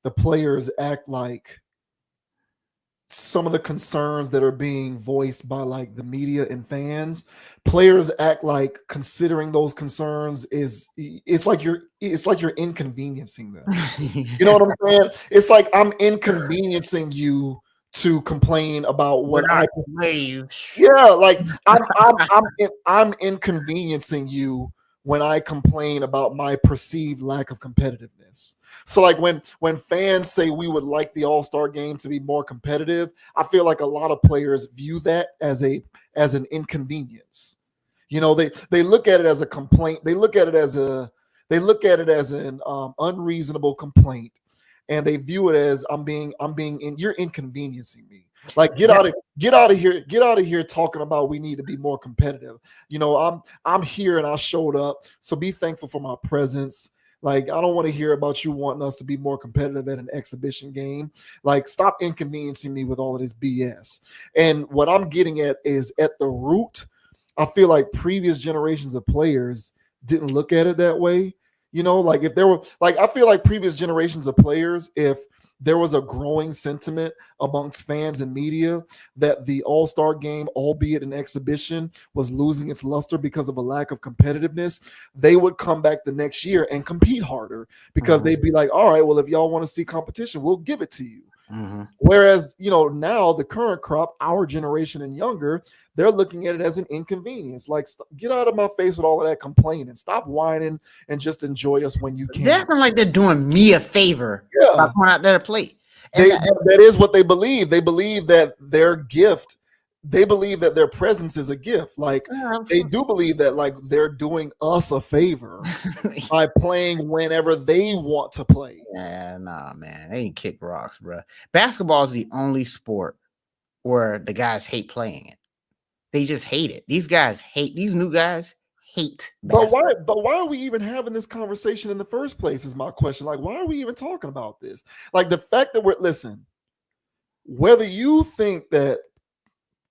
the players act like some of the concerns that are being voiced by like the media and fans, players act like considering those concerns it's like you're inconveniencing them. You know what I'm saying? It's like I'm inconveniencing you to complain about what I slaves. Yeah, like I'm inconveniencing you when I complain about my perceived lack of competitiveness. So like when fans say we would like the All-Star game to be more competitive, I feel like a lot of players view that as an inconvenience. They look at it as a complaint. They look at it as an unreasonable complaint, and they view it as you're inconveniencing me. Like get out of here talking about we need to be more competitive. I'm here and I showed up, so be thankful for my presence. Like, I don't want to hear about you wanting us to be more competitive at an exhibition game. Like, stop inconveniencing me with all of this BS. And what I'm getting at is, at the root, I feel like previous generations of players didn't look at it that way. Like if there were, like, I feel like previous generations of players, if there was a growing sentiment amongst fans and media that the All-Star game, albeit an exhibition, was losing its luster because of a lack of competitiveness, they would come back the next year and compete harder because they'd be like, all right, well, if y'all want to see competition, we'll give it to you. Whereas, now the current crop, our generation and younger, they're looking at it as an inconvenience. Like, get out of my face with all of that complaining. Stop whining and just enjoy us when you can. They're acting like they're doing me a favor by going out there to play. That is what they believe. They believe that their gift, they believe that their presence is a gift. Like, they do believe that, like, they're doing us a favor by playing whenever they want to play. Yeah, nah, man. They ain't kick rocks, bro. Basketball is the only sport where the guys hate playing it. They just hate it. These new guys hate basketball. But why are we even having this conversation in the first place is my question. Like, why are we even talking about this? Like, the fact that whether you think that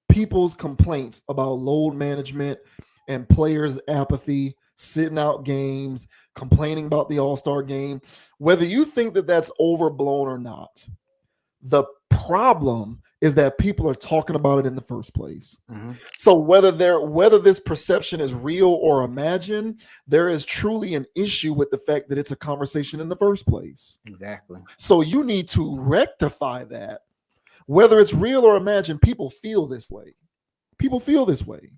people's complaints about load management and players' apathy, sitting out games, complaining about the All-Star game, whether you think that that's overblown or not, the problem is that people are talking about it in the first place. So whether this perception is real or imagined, there is truly an issue with the fact that it's a conversation in the first place. Exactly. So you need to rectify that. Whether it's real or imagined, people feel this way. People feel this way.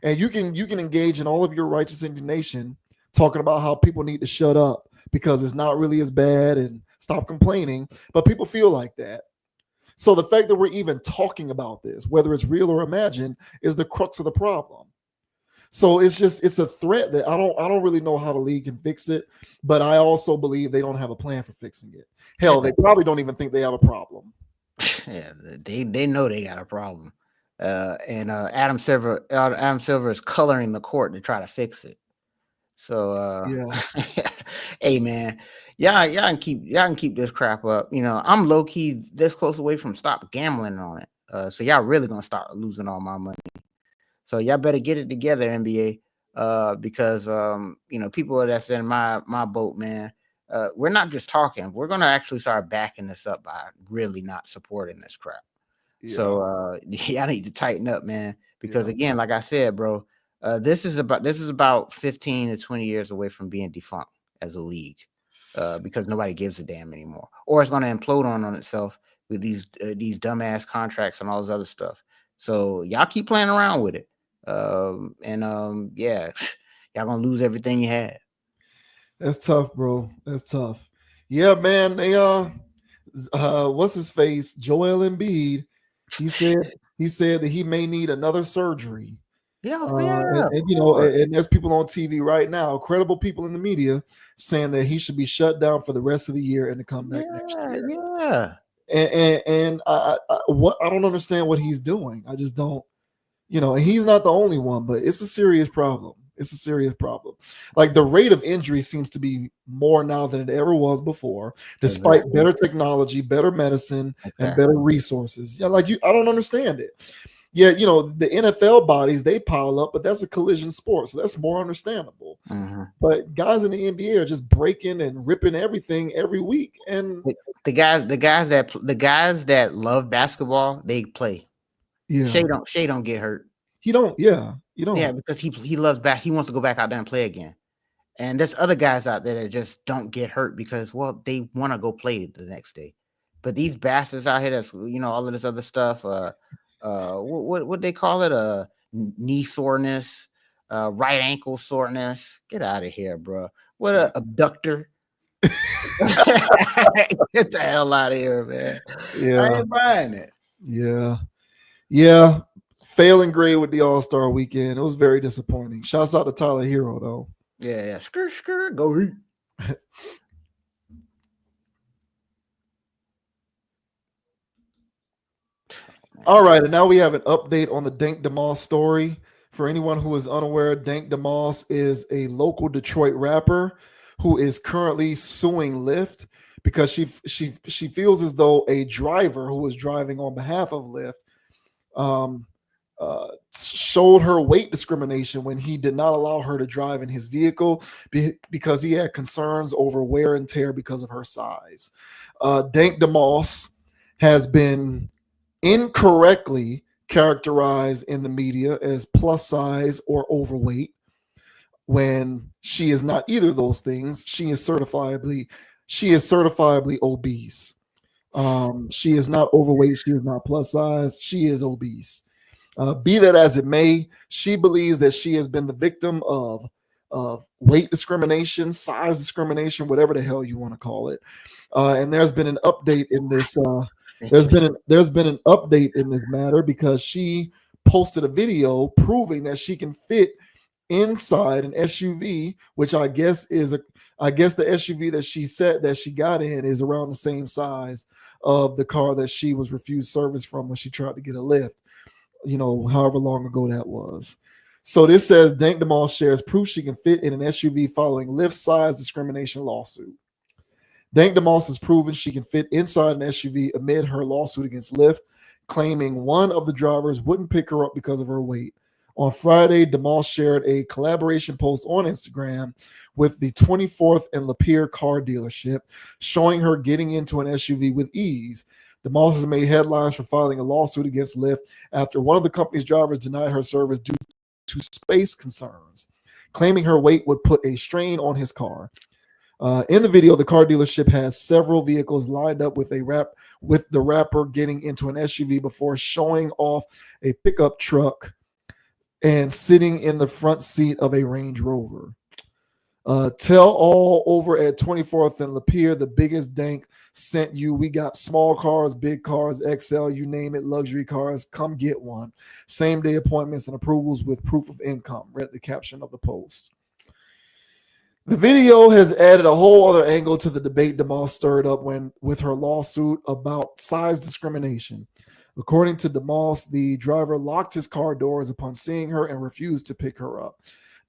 And you can engage in all of your righteous indignation talking about how people need to shut up because it's not really as bad and stop complaining, but people feel like that. So the fact that we're even talking about this, whether it's real or imagined, is the crux of the problem. So it's a threat that I don't really know how the league can fix it, but I also believe they don't have a plan for fixing it. Hell, they probably don't even think they have a problem. Yeah, they know they got a problem. And Adam Silver is coloring the court to try to fix it. So hey man, y'all can keep this crap up. I'm low key this close away from stop gambling on it. So y'all really gonna start losing all my money. So y'all better get it together, NBA. Because people that's in my boat, man. We're not just talking. We're gonna actually start backing this up by really not supporting this crap. Yeah. So y'all need to tighten up, man. Because again, like I said, bro. This is about 15 to 20 years away from being defunct as a league, because nobody gives a damn anymore, or it's going to implode on itself with these dumbass contracts and all this other stuff. So y'all keep playing around with it, yeah, y'all gonna lose everything you had. That's tough, bro. That's tough. Yeah, man. what's his face? Joel Embiid. He said that he may need another surgery. Yeah, And you know, and there's people on TV right now, credible people in the media, saying that he should be shut down for the rest of the year and to come back next year. Yeah. And I don't understand what he's doing. I just don't. You know, and he's not the only one, but it's a serious problem. It's a serious problem. Like the rate of injury seems to be more now than it ever was before, despite better technology, better medicine, and better resources. Yeah, like I don't understand it. Yeah, you know, the NFL bodies, they pile up, but that's a collision sport, so that's more understandable. But guys in the NBA are just breaking and ripping everything every week. And the guys that love basketball, they play. Yeah, Shea don't get hurt. You don't. Yeah, because he loves back. He wants to go back out there and play again. And there's other guys out there that just don't get hurt because, well, they want to go play the next day. But these bastards out here, that's, you know, all of this other stuff. What they call it? Knee soreness, right ankle soreness. Get out of here, bro. What a abductor. Get the hell out of here, man. Yeah, I ain't buying it. Yeah. Failing grade with the All-Star weekend. It was very disappointing. Shouts out to Tyler Hero, though. Yeah. Skirt, go eat. All right, and now we have an update on the Dank Demoss story. For anyone who is unaware, Dank Demoss is a local Detroit rapper who is currently suing Lyft because she feels as though a driver who was driving on behalf of Lyft showed her weight discrimination when he did not allow her to drive in his vehicle because he had concerns over wear and tear because of her size. Dank Demoss has been incorrectly characterized in the media as plus size or overweight when she is not either of those things. She is certifiably obese. She is not overweight. She is not plus size. She is obese. Be that as it may, she believes that she has been the victim of weight discrimination, size discrimination, whatever the hell you want to call it. And there's been an update in this. There's been an update in this matter because she posted a video proving that she can fit inside an SUV, which I guess the SUV that she said that she got in is around the same size of the car that she was refused service from when she tried to get a lift. You know, however long ago that was. So this says Dank Demoss shares proof she can fit in an SUV following Lyft size discrimination lawsuit. Dank Demoss has proven she can fit inside an SUV amid her lawsuit against Lyft, claiming one of the drivers wouldn't pick her up because of her weight. On Friday, Demoss shared a collaboration post on Instagram with the 24th and Lapeer car dealership, showing her getting into an SUV with ease. Demoss has made headlines for filing a lawsuit against Lyft after one of the company's drivers denied her service due to space concerns, claiming her weight would put a strain on his car. In the video, the car dealership has several vehicles lined up with the rapper getting into an SUV before showing off a pickup truck and sitting in the front seat of a Range Rover. Tell all over at 24th and Lapeer, the biggest Dank sent you. We got small cars, big cars, XL, you name it, luxury cars. Come get one. Same day appointments and approvals with proof of income. Read the caption of the post. The video has added a whole other angle to the debate Demoss stirred up with her lawsuit about size discrimination. According to Demoss, the driver locked his car doors upon seeing her and refused to pick her up.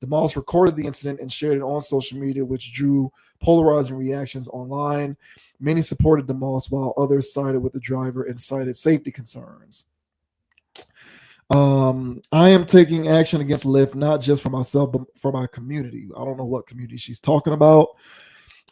Demoss recorded the incident and shared it on social media, which drew polarizing reactions online. Many supported Demoss, while others sided with the driver and cited safety concerns. I am taking action against Lyft, not just for myself, but for my community. I don't know what community she's talking about.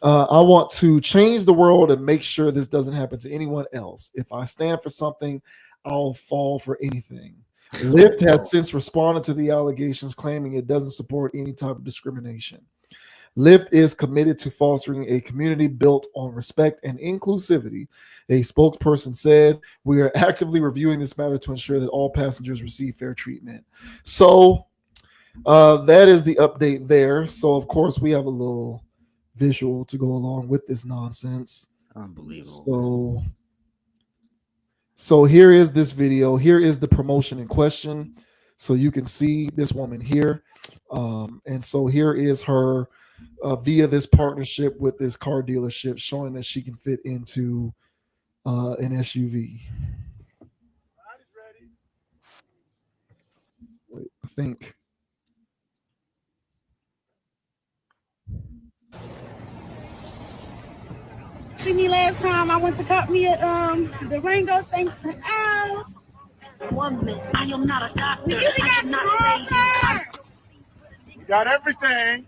I want to change the world and make sure this doesn't happen to anyone else. If I stand for something, I'll fall for anything. Lyft has since responded to the allegations, claiming it doesn't support any type of discrimination. Lyft is committed to fostering a community built on respect and inclusivity. A spokesperson said, "We are actively reviewing this matter to ensure that all passengers receive fair treatment." So that is the update there. So, of course, we have a little visual to go along with this nonsense. Unbelievable. So here is this video. Here is the promotion in question. So you can see this woman here. And so here is her via this partnership with this car dealership, showing that she can fit into an SUV. Wait, I think. See me last time I went to cop me at the Rango, thanks to Al. Woman, I am not a doctor. I cannot say you. We got everything.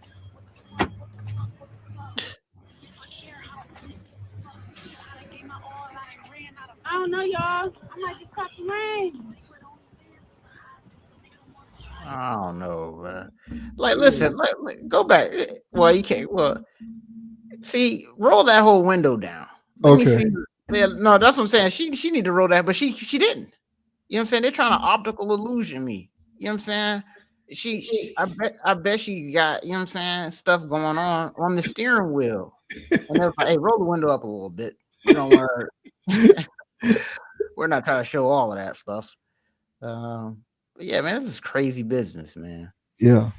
I don't know, y'all. I might just cop the rain. I don't know, bro. Like, listen, go back. Well, you can't. Well, see, roll that whole window down. Let me see. Yeah, no, that's what I'm saying. She need to roll that, but she didn't. You know what I'm saying? They're trying to optical illusion me. You know what I'm saying? I bet she got, you know what I'm saying, stuff going on the steering wheel. And they're like, hey, roll the window up a little bit. You know, we're not trying to show all of that stuff. But yeah, man, this is crazy business, man. Yeah.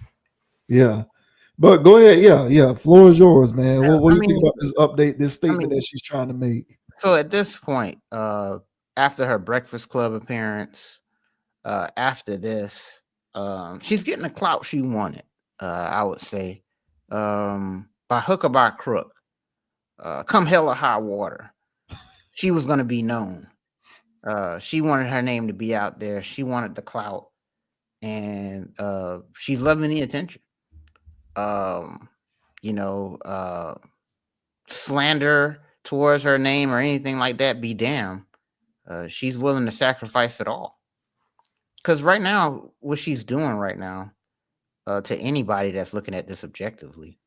But go ahead. Yeah. Floor is yours, man. What do you think about this update, this statement that she's trying to make? So at this point, after her Breakfast Club appearance, after this, she's getting the clout she wanted, I would say, by hook or by crook. Come hell or high water, she was going to be known. She wanted her name to be out there. She wanted the clout, and she's loving the attention. Slander towards her name or anything like that, be damned. She's willing to sacrifice it all. Because right now, what she's doing right now, to anybody that's looking at this objectively,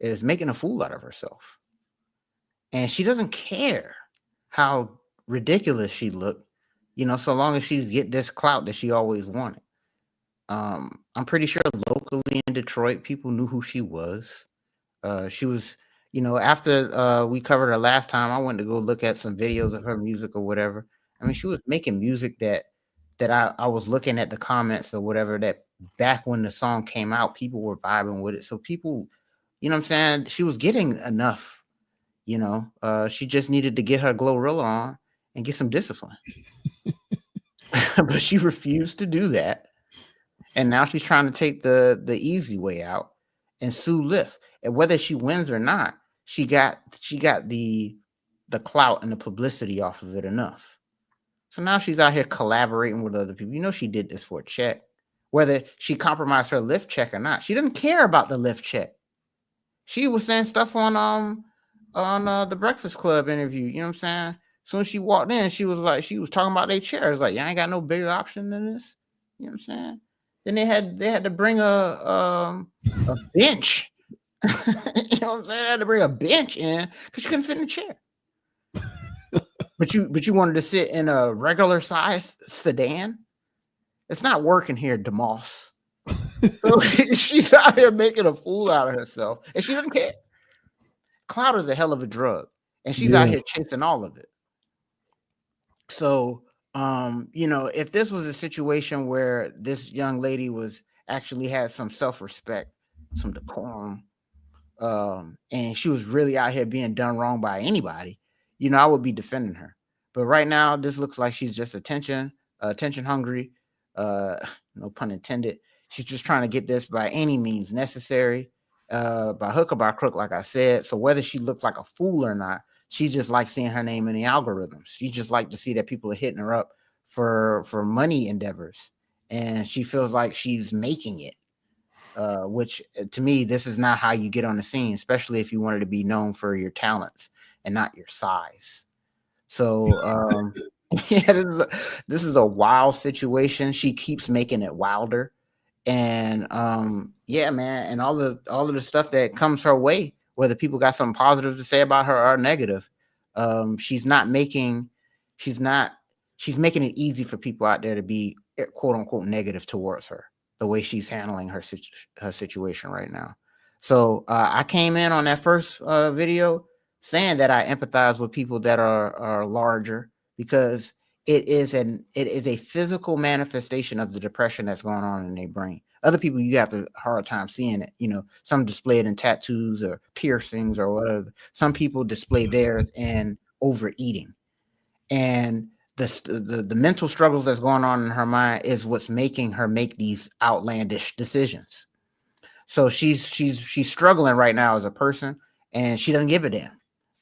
is making a fool out of herself. And she doesn't care how ridiculous she looked, so long as she get this clout that she always wanted. I'm pretty sure locally in Detroit, people knew who she was. She was, after we covered her last time, I went to go look at some videos of her music or whatever. I mean, she was making music that I was looking at the comments or whatever, that back when the song came out, people were vibing with it. So people, you know what I'm saying? She was getting enough, she just needed to get her GloRilla on and get some discipline. But she refused to do that. And now she's trying to take the easy way out and sue Lyft. And whether she wins or not, she got the clout and the publicity off of it enough. So now she's out here collaborating with other people. She did this for a check. Whether she compromised her Lyft check or not, she doesn't care about the Lyft check. She was saying stuff on the Breakfast Club interview. You know what I'm saying? As soon as she walked in, she was talking about their chairs. Like, y'all ain't got no bigger option than this. You know what I'm saying? Then they had to bring a bench. You know what I'm saying? They had to bring a bench in because she couldn't fit in the chair. But you wanted to sit in a regular size sedan? It's not working here, Demoss. So she's out here making a fool out of herself, and she doesn't care. Clout is a hell of a drug, and she's out here chasing all of it. So, if this was a situation where this young lady actually had some self-respect, some decorum, and she was really out here being done wrong by anybody, I would be defending her. But right now, this looks like she's just attention hungry, no pun intended. She's just trying to get this by any means necessary, by hook or by crook, like I said. So whether she looks like a fool or not, she just likes seeing her name in the algorithms. She just like to see that people are hitting her up for money endeavors, and she feels like she's making it. Which to me, this is not how you get on the scene, especially if you wanted to be known for your talents and not your size. So yeah, this is a wild situation. She keeps making it wilder, and yeah, man, and all of the stuff that comes her way, whether people got something positive to say about her or negative, she's making it easy for people out there to be quote unquote negative towards her, the way she's handling her situation right now. So I came in on that first video saying that I empathize with people that are larger, because it is a physical manifestation of the depression that's going on in their brain. Other people, you have a hard time seeing it. You know, some display it in tattoos or piercings or whatever. Some people display theirs in overeating, and the mental struggles that's going on in her mind is what's making her make these outlandish decisions. So she's struggling right now as a person, and she doesn't give a damn.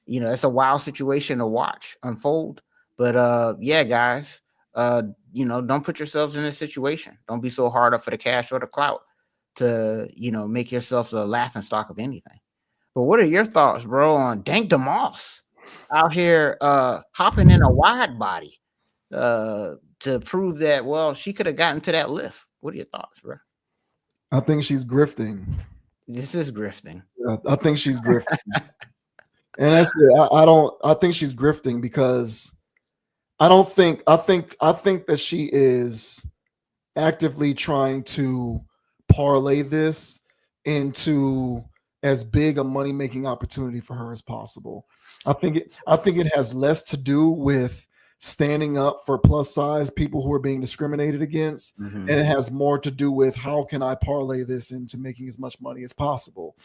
You know, it's a wild situation to watch unfold. But yeah, guys, you know, don't put yourselves in this situation. Don't be so hard up for the cash or the clout to, you know, make yourself the laughing stock of anything. But what are your thoughts, bro, on Dank Demoss out here hopping in a wide body to prove that, well, she could have gotten to that lift? What are your thoughts, bro? I think she's grifting. This is grifting. I think she's grifting. And that's it. I think she's grifting because I think that she is actively trying to parlay this into as big a money-making opportunity for her as possible. I think it has less to do with standing up for plus size people who are being discriminated against, and it has more to do with how can I parlay this into making as much money as possible.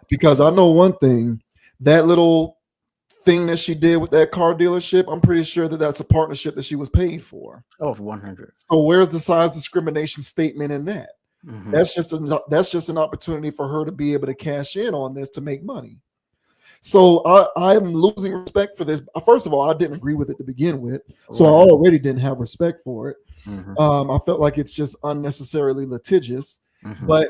Because I know one thing, that little thing that she did with that car dealership, I'm pretty sure that that's a partnership that she was paid for. Oh, 100. So where's the size discrimination statement in that? That's just an opportunity for her to be able to cash in on this to make money. So I'm losing respect for this. First of all, I didn't agree with it to begin with, so I already didn't have respect for it. I felt like it's just unnecessarily litigious. But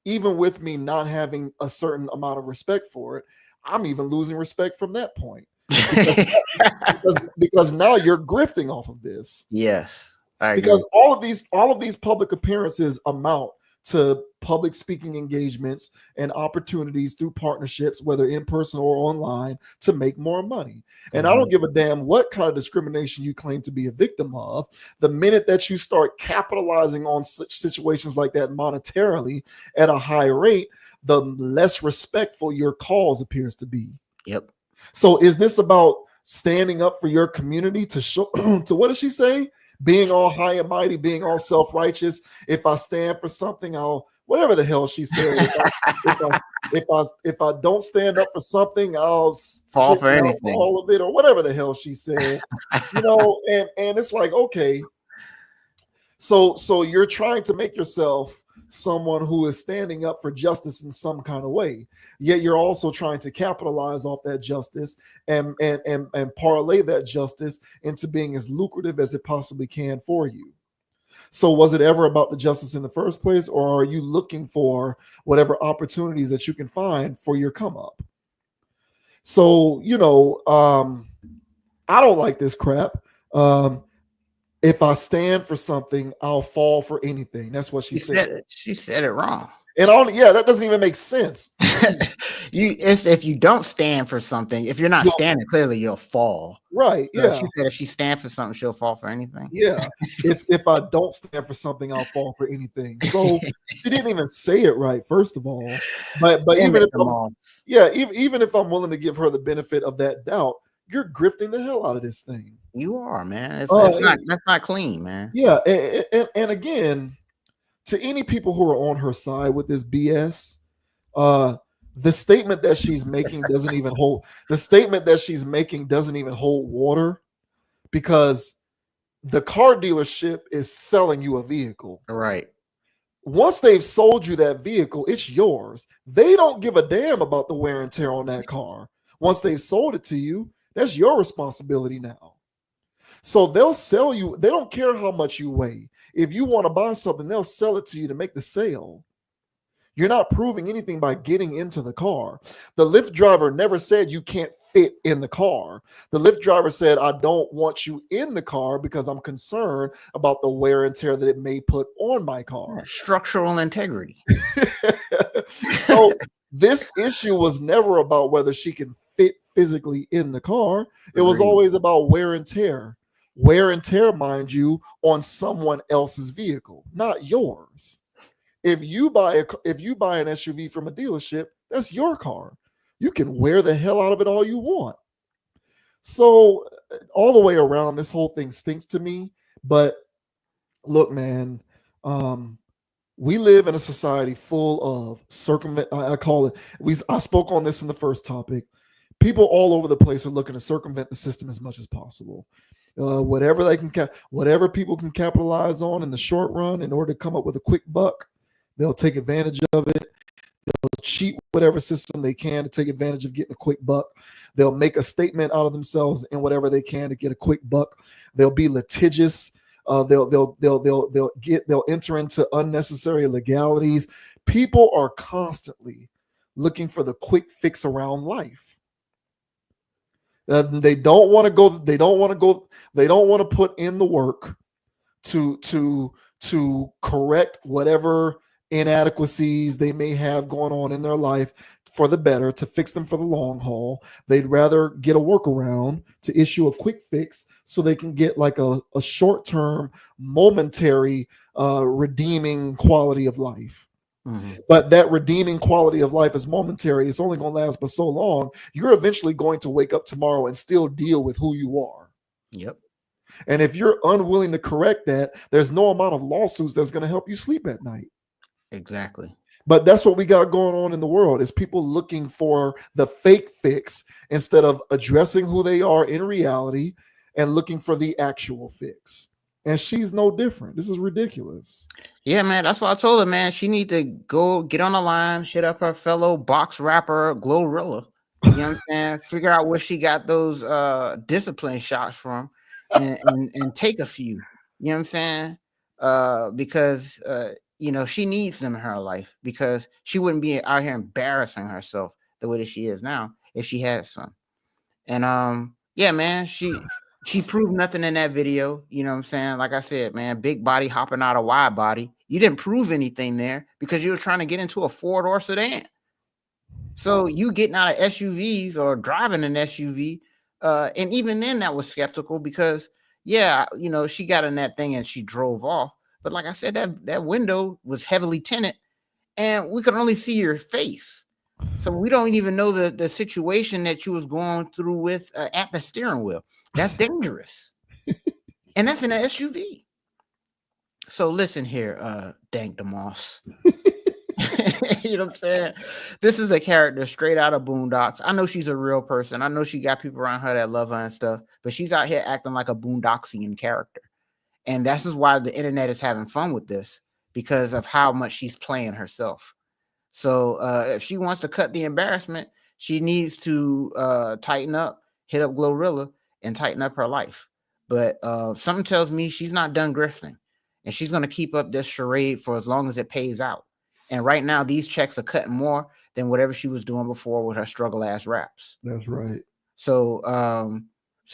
even with me not having a certain amount of respect for it, I'm even losing respect from that point because now you're grifting off of this. Yes, I agree. Because all of these public appearances amount to public speaking engagements and opportunities through partnerships, whether in person or online, to make more money. And I don't give a damn what kind of discrimination you claim to be a victim of. The minute that you start capitalizing on such situations like that monetarily at a high rate, the less respectful your cause appears to be. Yep. So is this about standing up for your community to show to, what does she say? Being all high and mighty, being all self-righteous. If I stand for something, I'll, whatever the hell she said. If I don't stand up for something, I'll fall for anything, all of it, or whatever the hell she said. You know, and it's like, okay, so you're trying to make yourself someone who is standing up for justice in some kind of way, yet you're also trying to capitalize off that justice and parlay that justice into being as lucrative as it possibly can for you. So was it ever about the justice in the first place, or are you looking for whatever opportunities that you can find for your come up? So, you know, I don't like this crap. If I stand for something, I'll fall for anything. That's what she said. She said it wrong. And that doesn't even make sense. If you don't stand for something, if you're not standing, clearly you'll fall. Right. So Yeah. she said if she stands for something, she'll fall for anything. Yeah. It's if I don't stand for something, I'll fall for anything. So she didn't even say it right, first of all. But even if I'm willing to give her the benefit of that doubt, you're grifting the hell out of this thing. You are, man. That's not clean, man. Yeah, and again, to any people who are on her side with this BS, the statement that she's making doesn't even hold. The statement that she's making doesn't even hold water, because the car dealership is selling you a vehicle. Right. Once they've sold you that vehicle, it's yours. They don't give a damn about the wear and tear on that car. Once they've sold it to you, that's your responsibility now. So they'll sell you. They don't care how much you weigh. If you want to buy something, they'll sell it to you to make the sale. You're not proving anything by getting into the car. The Lyft driver never said you can't fit in the car. The Lyft driver said, I don't want you in the car because I'm concerned about the wear and tear that it may put on my car. Structural integrity. So this issue was never about whether she can fit physically in the car. It was always about wear and tear. Wear and tear, mind you, on someone else's vehicle, not yours. If you buy an SUV from a dealership, that's your car. You can wear the hell out of it all you want. So all the way around, this whole thing stinks to me. But look, man, we live in a society full of I call it. I spoke on this in the first topic. People all over the place are looking to circumvent the system as much as possible. Whatever they can, whatever people can capitalize on in the short run in order to come up with a quick buck, they'll take advantage of it. They'll cheat whatever system they can to take advantage of getting a quick buck. They'll make a statement out of themselves in whatever they can to get a quick buck. They'll be litigious. They'll enter into unnecessary legalities. People are constantly looking for the quick fix around life. They don't want to go. They don't want to put in the work to correct whatever inadequacies they may have going on in their life for the better, to fix them for the long haul. They'd rather get a workaround to issue a quick fix so they can get like a short-term, momentary, redeeming quality of life. Mm-hmm. But that redeeming quality of life is momentary. It's only going to last but so long. You're eventually going to wake up tomorrow and still deal with who you are. Yep. And if you're unwilling to correct that, there's no amount of lawsuits that's going to help you sleep at night. Exactly. But that's what we got going on in the world, is people looking for the fake fix instead of addressing who they are in reality and looking for the actual fix. And she's no different. This is ridiculous. Yeah, man. That's why I told her, man, she need to go get on the line, hit up her fellow box rapper, GloRilla. You know what I'm saying? Figure out where she got those discipline shots from and take a few. You know what I'm saying? Because she needs them in her life, because she wouldn't be out here embarrassing herself the way that she is now if she had some. And yeah, man, she proved nothing in that video. You know what I'm saying? Like I said, man, big body hopping out of wide body. You didn't prove anything there because you were trying to get into a 4-door sedan. So you getting out of SUVs or driving an SUV, and even then that was skeptical because, yeah, she got in that thing and she drove off. But like I said, that window was heavily tinted and we could only see your face. So we don't even know the situation that you was going through with at the steering wheel. That's dangerous. And that's in an SUV. So listen here, Dank Demoss. You know what I'm saying? This is a character straight out of Boondocks. I know she's a real person. I know she got people around her that love her and stuff, but she's out here acting like a Boondocksian character. And that's just why the internet is having fun with this, because of how much she's playing herself. So if she wants to cut the embarrassment, she needs to tighten up, hit up GloRilla, and tighten up her life. But something tells me she's not done grifting, and she's going to keep up this charade for as long as it pays out. And right now, these checks are cutting more than whatever she was doing before with her struggle ass raps. That's right. So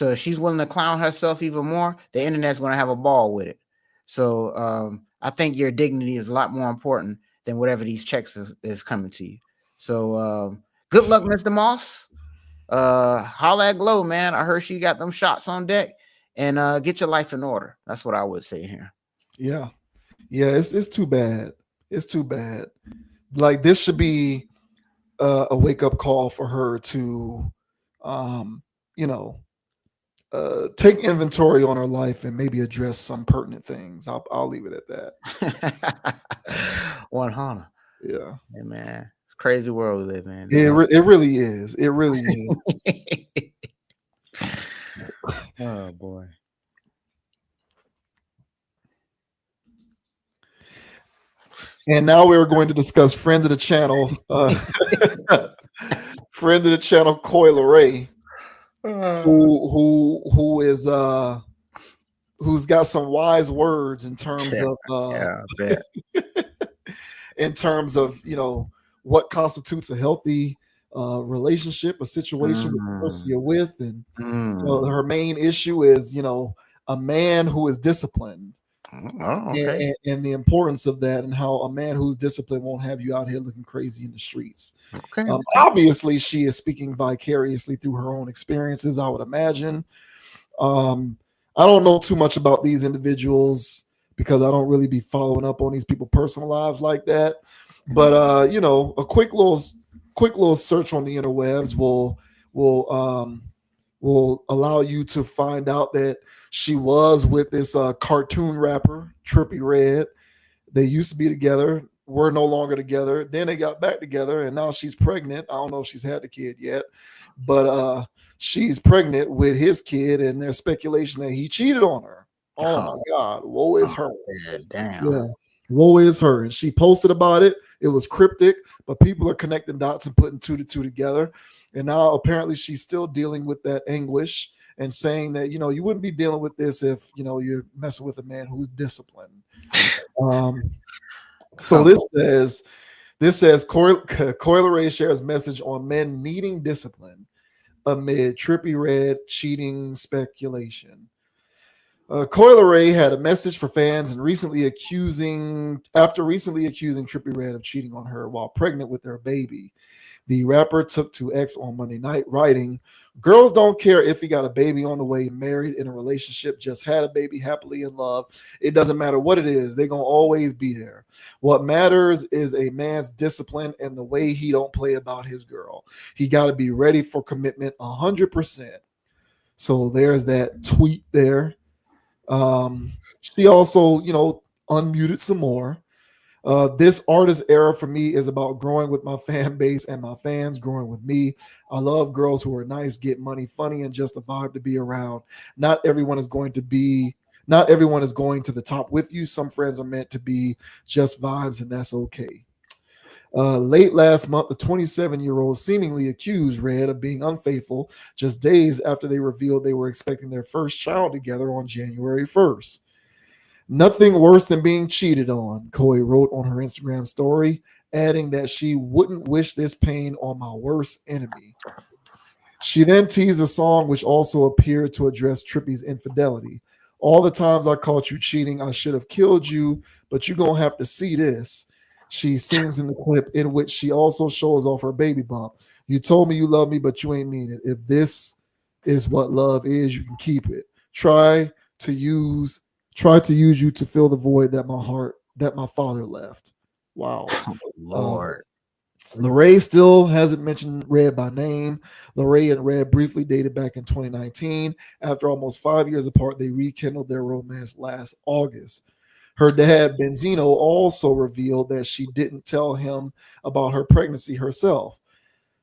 if she's willing to clown herself even more, the internet's going to have a ball with it. So I think your dignity is a lot more important than whatever these checks is coming to you. So good luck, Mr. Moss. Holla at Glo, man. I heard she got them shots on deck, and get your life in order. That's what I would say here. Yeah. It's too bad. It's too bad. Like, this should be a wake-up call for her to take inventory on her life and maybe address some pertinent things. I'll leave it at that. 100. Yeah. Hey, man, it's a crazy world we live in. It really is. It really is. Oh boy. And now we're going to discuss friend of the channel, friend of the channel, Coi Leray, who's got some wise words in terms of in terms of what constitutes a healthy relationship, a situation with the person you're with, and her main issue is a man who is disciplined. Oh, okay. And the importance of that, and how a man who's disciplined won't have you out here looking crazy in the streets. Okay. Obviously, she is speaking vicariously through her own experiences, I would imagine. I don't know too much about these individuals because I don't really be following up on these people's personal lives like that. But a quick quick little search on the interwebs will allow you to find out that she was with this cartoon rapper Trippie Redd. They used to be together, were no longer together. Then they got back together, and now she's pregnant. I don't know if she's had the kid yet, but she's pregnant with his kid, and there's speculation that he cheated on her. Oh my God, woe is her. Damn. Yeah, woe is her. And she posted about it. It was cryptic, but people are connecting dots and putting two to two together. And now apparently she's still dealing with that anguish and saying that, you wouldn't be dealing with this if, you're messing with a man who's disciplined. So this says Coi Leray shares message on men needing discipline amid Trippie Redd cheating speculation. Coi Leray had a message for fans and recently accusing Trippie Redd of cheating on her while pregnant with their baby. The rapper took to X on Monday night, writing, "Girls don't care if he got a baby on the way, married, in a relationship, just had a baby, happily in love. It doesn't matter what it is. They're going to always be there. What matters is a man's discipline and the way he don't play about his girl. He got to be ready for commitment 100%. So there's that tweet there. She also, unmuted some more. This artist era for me is about growing with my fan base and my fans growing with me. I love girls who are nice, get money, funny, and just a vibe to be around. Not everyone is going to the top with you. Some friends are meant to be just vibes, and that's okay." Late last month, the 27-year-old seemingly accused Redd of being unfaithful just days after they revealed they were expecting their first child together on January 1st. "Nothing worse than being cheated on," Coi wrote on her Instagram story, adding that she wouldn't wish this pain on my worst enemy. She then teased a song which also appeared to address Trippie's infidelity. "All the times I caught you cheating, I should have killed you, but you're going to have to see this." She sings in the clip, in which she also shows off her baby bump. "You told me you love me, but you ain't mean it. If this is what love is, you can keep it. Try to use you to fill the void that my father left." Wow. Lord. Leray still hasn't mentioned Redd by name. Leray and Redd briefly dated back in 2019. After almost 5 years apart, they rekindled their romance last August. Her dad, Benzino, also revealed that she didn't tell him about her pregnancy herself.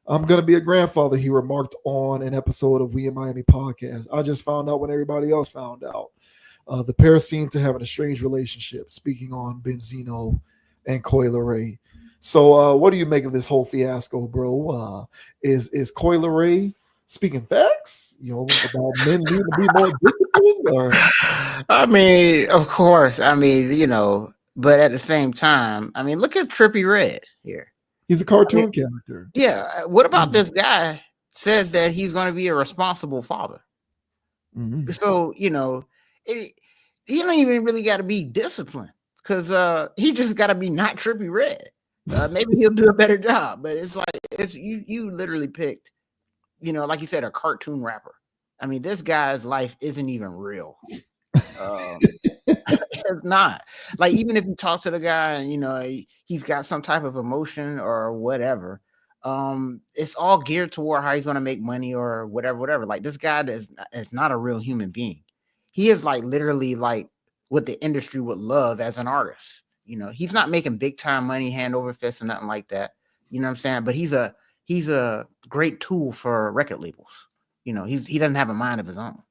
"I'm going to be a grandfather," he remarked on an episode of We in Miami podcast. "I just found out when everybody else found out." The pair seem to have an estranged relationship, speaking on Benzino and Coi Leray. So what do you make of this whole fiasco, bro? Is Coi Leray speaking facts, about men needing to be more disciplined? Or? I mean, of course. I mean, but at the same time, I mean, look at Trippie Redd here. He's a cartoon character. Yeah. What about this guy says that he's going to be a responsible father? Mm-hmm. So, he don't even really got to be disciplined, because he just got to be not Trippie Redd. Maybe he'll do a better job, but it's like you literally picked, like you said, a cartoon rapper. I mean, this guy's life isn't even real. It's not. Like, even if you talk to the guy and he's got some type of emotion or whatever, it's all geared toward how he's going to make money or whatever. Like, this guy is not a real human being. He is like literally like what the industry would love as an artist. He's not making big time money hand over fist or nothing like that. You know what I'm saying? But he's a great tool for record labels. He doesn't have a mind of his own.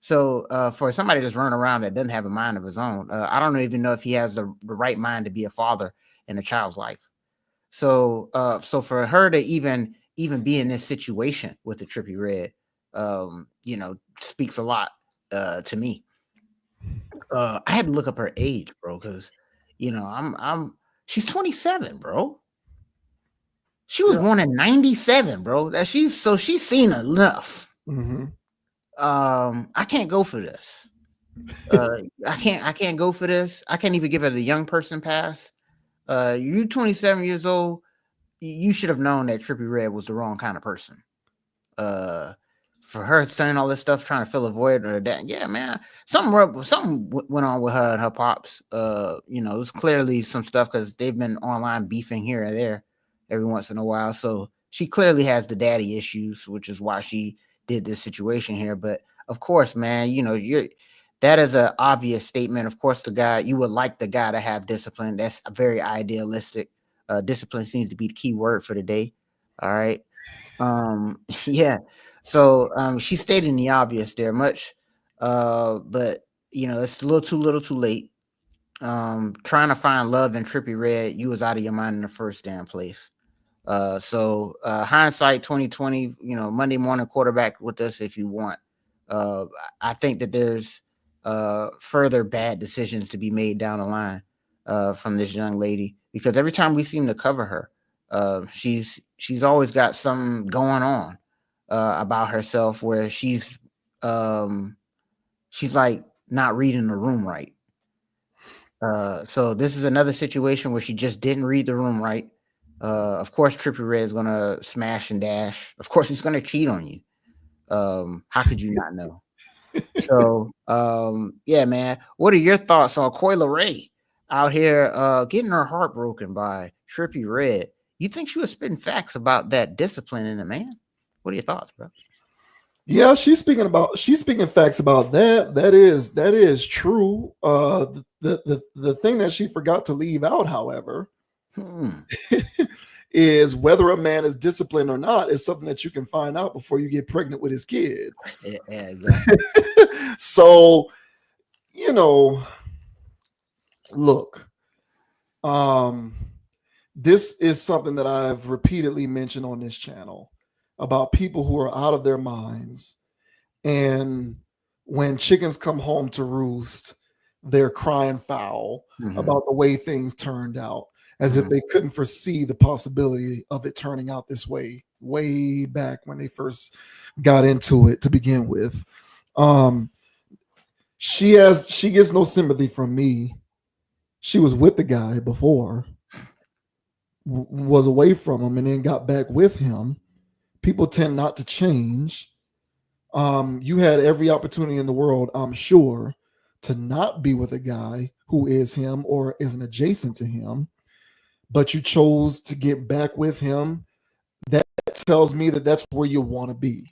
So for somebody that's running around that doesn't have a mind of his own, I don't even know if he has the right mind to be a father in a child's life. So for her to even be in this situation with the Trippie Redd, speaks a lot to me. I had to look up her age, bro, because she's 27, bro. She was born in 97, bro. She's seen enough. Mm-hmm. I can't go for this. I can't go for this. I can't even give her the young person pass. You 27 years old, you should have known that Trippie Redd was the wrong kind of person. For her saying all this stuff, trying to fill a void or that, yeah, man, something went on with her and her pops. It was clearly some stuff because they've been online beefing here and there. every once in a while. So she clearly has the daddy issues, which is why she did this situation here. But of course, man, that is an obvious statement. Of course, you would like the guy to have discipline. That's very idealistic. Discipline seems to be the key word for the day. All right. Yeah. So she's stating the obvious there much. But it's a little too late. Trying to find love in Trippie Redd, you was out of your mind in the first damn place. So hindsight 2020, Monday morning quarterback with us if you want. I think that there's further bad decisions to be made down the line from this young lady, because every time we seem to cover her, she's always got something going on about herself where she's like not reading the room right. So this is another situation where she just didn't read the room right. Of course, Trippie Redd is gonna smash and dash. Of course, he's gonna cheat on you. How could you not know? So, yeah, man. What are your thoughts on Coi Leray out here getting her heart broken by Trippie Redd? You think she was spitting facts about that discipline in a man? What are your thoughts, bro? Yeah, she's speaking facts about that. That is true. The thing that she forgot to leave out, however, is whether a man is disciplined or not is something that you can find out before you get pregnant with his kid. Yeah, exactly. So, look, this is something that I've repeatedly mentioned on this channel about people who are out of their minds, and when chickens come home to roost, they're crying foul about the way things turned out, as if they couldn't foresee the possibility of it turning out this way back when they first got into it to begin with. She gets no sympathy from me. She was with the guy before, was away from him, and then got back with him. People tend not to change. You had every opportunity in the world, I'm sure, to not be with a guy who is him or isn't adjacent to him, but you chose to get back with him. That tells me that that's where you want to be.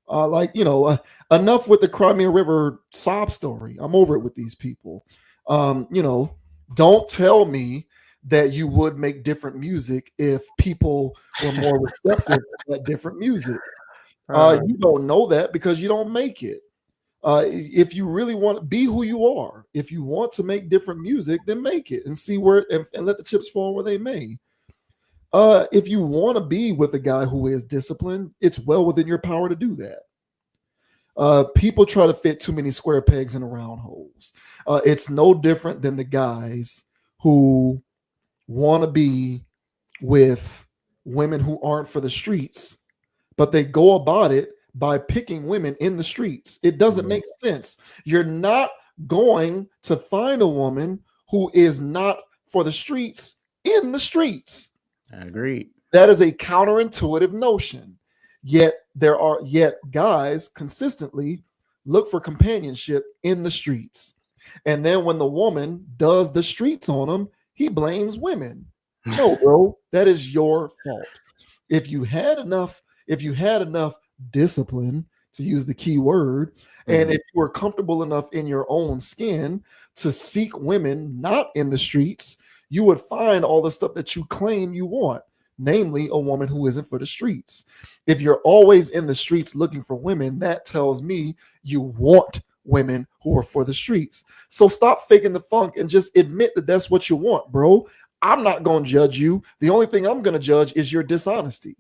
Enough with the Crimea River sob story. I'm over it with these people. Don't tell me that you would make different music if people were more receptive to that different music. You don't know that because you don't make it. If you really want to be who you are, if you want to make different music, then make it and see where and let the chips fall where they may. If you want to be with a guy who is disciplined, it's well within your power to do that. People try to fit too many square pegs in round holes. It's no different than the guys who want to be with women who aren't for the streets, but they go about it by picking women in the streets. It doesn't make sense. You're not going to find a woman who is not for the streets in the streets. I agree. That is a counterintuitive notion. Yet guys consistently look for companionship in the streets. And then when the woman does the streets on them, he blames women. No, bro, that is your fault. If you had enough discipline, to use the key word, and if you were comfortable enough in your own skin to seek women not in the streets, you would find all the stuff that you claim you want, namely a woman who isn't for the streets. If you're always in the streets looking for women, that tells me you want women who are for the streets. So stop faking the funk and just admit that that's what you want, bro. I'm not going to judge you. The only thing I'm going to judge is your dishonesty.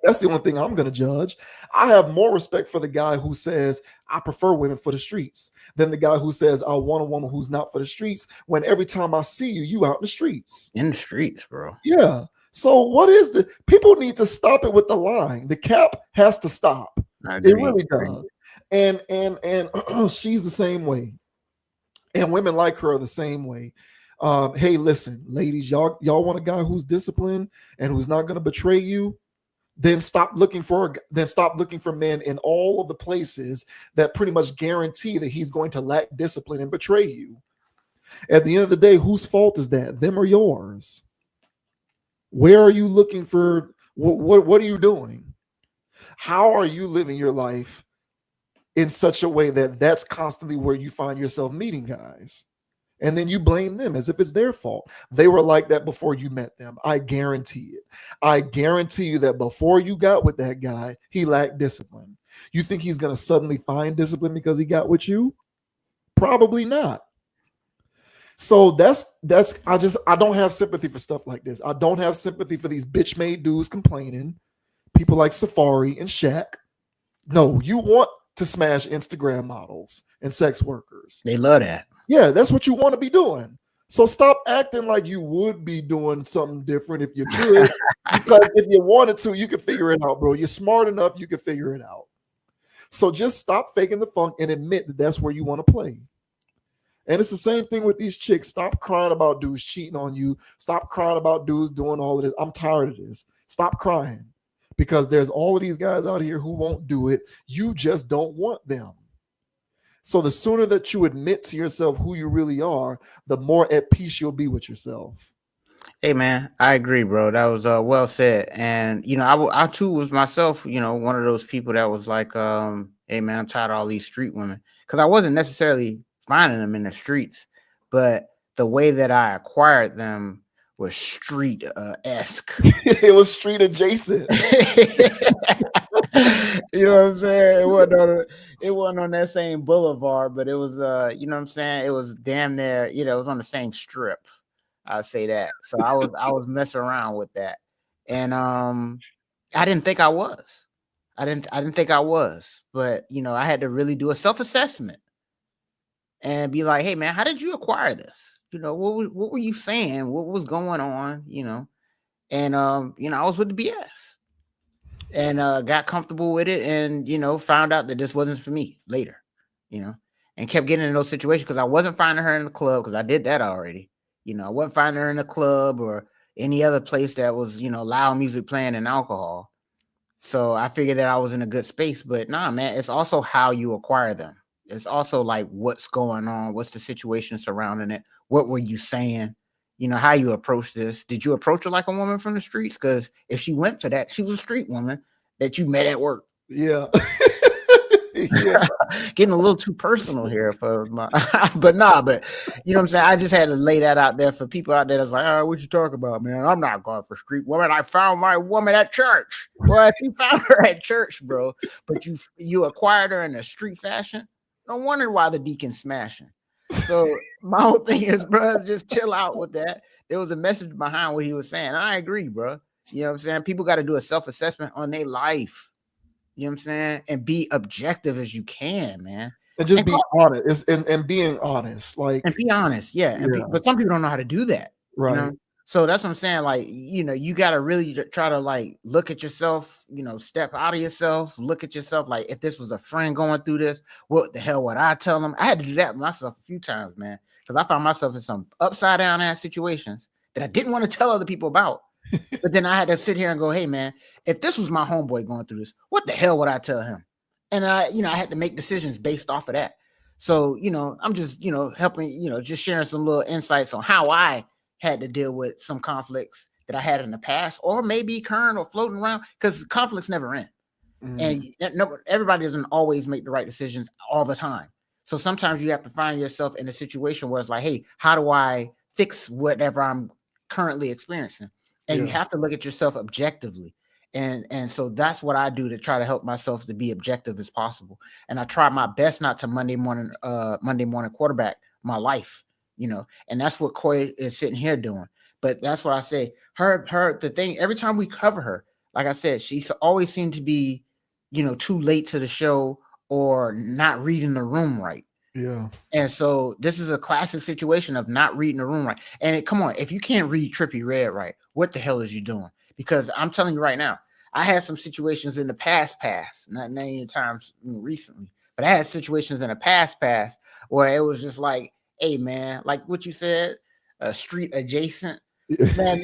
That's the only thing I'm going to judge. I have more respect for the guy who says, I prefer women for the streets, than the guy who says, I want a woman who's not for the streets, when every time I see you, you out in the streets. In the streets, bro. Yeah. So what is the people need to stop it with the lying. The cap has to stop. It really does. And she's the same way. And women like her are the same way. Hey, listen, ladies, y'all want a guy who's disciplined and who's not going to betray you? Then stop looking for men in all of the places that pretty much guarantee that he's going to lack discipline and betray you. At the end of the day, whose fault is that? Them or yours? Where are you looking for? What are you doing? How are you living your life in such a way that that's constantly where you find yourself meeting guys? And then you blame them as if it's their fault. They were like that before you met them. I guarantee it. I guarantee you that before you got with that guy, he lacked discipline. You think he's going to suddenly find discipline because he got with you? Probably not. So I don't have sympathy for stuff like this. I don't have sympathy for these bitch made dudes complaining. People like Safari and Shaq. No, you want to smash Instagram models and sex workers. They love that. Yeah, that's what you want to be doing. So stop acting like you would be doing something different if you could. Because if you wanted to, you could figure it out, bro. You're smart enough, you can figure it out. So just stop faking the funk and admit that that's where you want to play. And it's the same thing with these chicks. Stop crying about dudes cheating on you. Stop crying about dudes doing all of this. I'm tired of this. Stop crying. Because there's all of these guys out here who won't do it. You just don't want them. So the sooner that you admit to yourself who you really are, the more at peace you'll be with yourself. Hey man, I agree, bro. That was well said. And you know, I too was myself, you know, one of those people that was like, hey man, I'm tired of all these street women. Because I wasn't necessarily finding them in the streets, but the way that I acquired them was street esque. It was street adjacent. You know what I'm saying? It wasn't on that same boulevard, but it was you know what I'm saying? It was damn near, you know, it was on the same strip. I'll say that. So I was messing around with that. And I didn't think I was. I didn't think I was, but you know, I had to really do a self-assessment and be like, hey man, how did you acquire this? You know, what were you saying? What was going on? You know, and you know, I was with the BS. And got comfortable with it, and you know, found out that this wasn't for me later, you know, and kept getting in those situations because I wasn't finding her in the club because I did that already. You know, I wasn't finding her in the club or any other place that was, you know, loud music playing and alcohol. So I figured that I was in a good space. But nah, man, it's also how you acquire them. It's also like what's going on, what's the situation surrounding it, what were you saying? You know, how you approach this. Did you approach her like a woman from the streets? Because if she went for that, she was a street woman that you met at work. Yeah. Yeah. Getting a little too personal here for my but you know what I'm saying? I just had to lay that out there for people out there that's like, oh, what you talking about, man? I'm not going for street woman. I found my woman at church. Well, if you found her at church, bro, but you acquired her in a street fashion, no wonder why the deacon's smashing. So my whole thing is, bro, just chill out with that. There was a message behind what he was saying. I agree, bro. You know what I'm saying? People got to do a self-assessment on their life. You know what I'm saying? And be objective as you can, man. And just be honest. And being honest. Like, and be honest, yeah. But some people don't know how to do that. Right. You know? So that's what I'm saying. Like, you know, you got to really try to like look at yourself, you know, step out of yourself, look at yourself. Like, if this was a friend going through this, what the hell would I tell them? I had to do that myself a few times, man, because I found myself in some upside down ass situations that I didn't want to tell other people about. But then I had to sit here and go, hey, man, if this was my homeboy going through this, what the hell would I tell him? And I had to make decisions based off of that. So, you know, I'm just, you know, helping, you know, just sharing some little insights on how I had to deal with some conflicts that I had in the past, or maybe current or floating around, because conflicts never end. And everybody doesn't always make the right decisions all the time. So sometimes you have to find yourself in a situation where it's like, hey, how do I fix whatever I'm currently experiencing? And you have to look at yourself objectively. And so that's what I do to try to help myself to be objective as possible. And I try my best not to Monday morning quarterback my life, you know, and that's what Coi is sitting here doing. But that's what I say. The thing, every time we cover her, like I said, she always seemed to be, you know, too late to the show or not reading the room right. Yeah. And so this is a classic situation of not reading the room right. And come on, if you can't read Trippie Redd right, what the hell is you doing? Because I'm telling you right now, I had some situations in the past, not many times recently, but I had situations in the past where it was just like, hey man, like what you said, street adjacent. Man,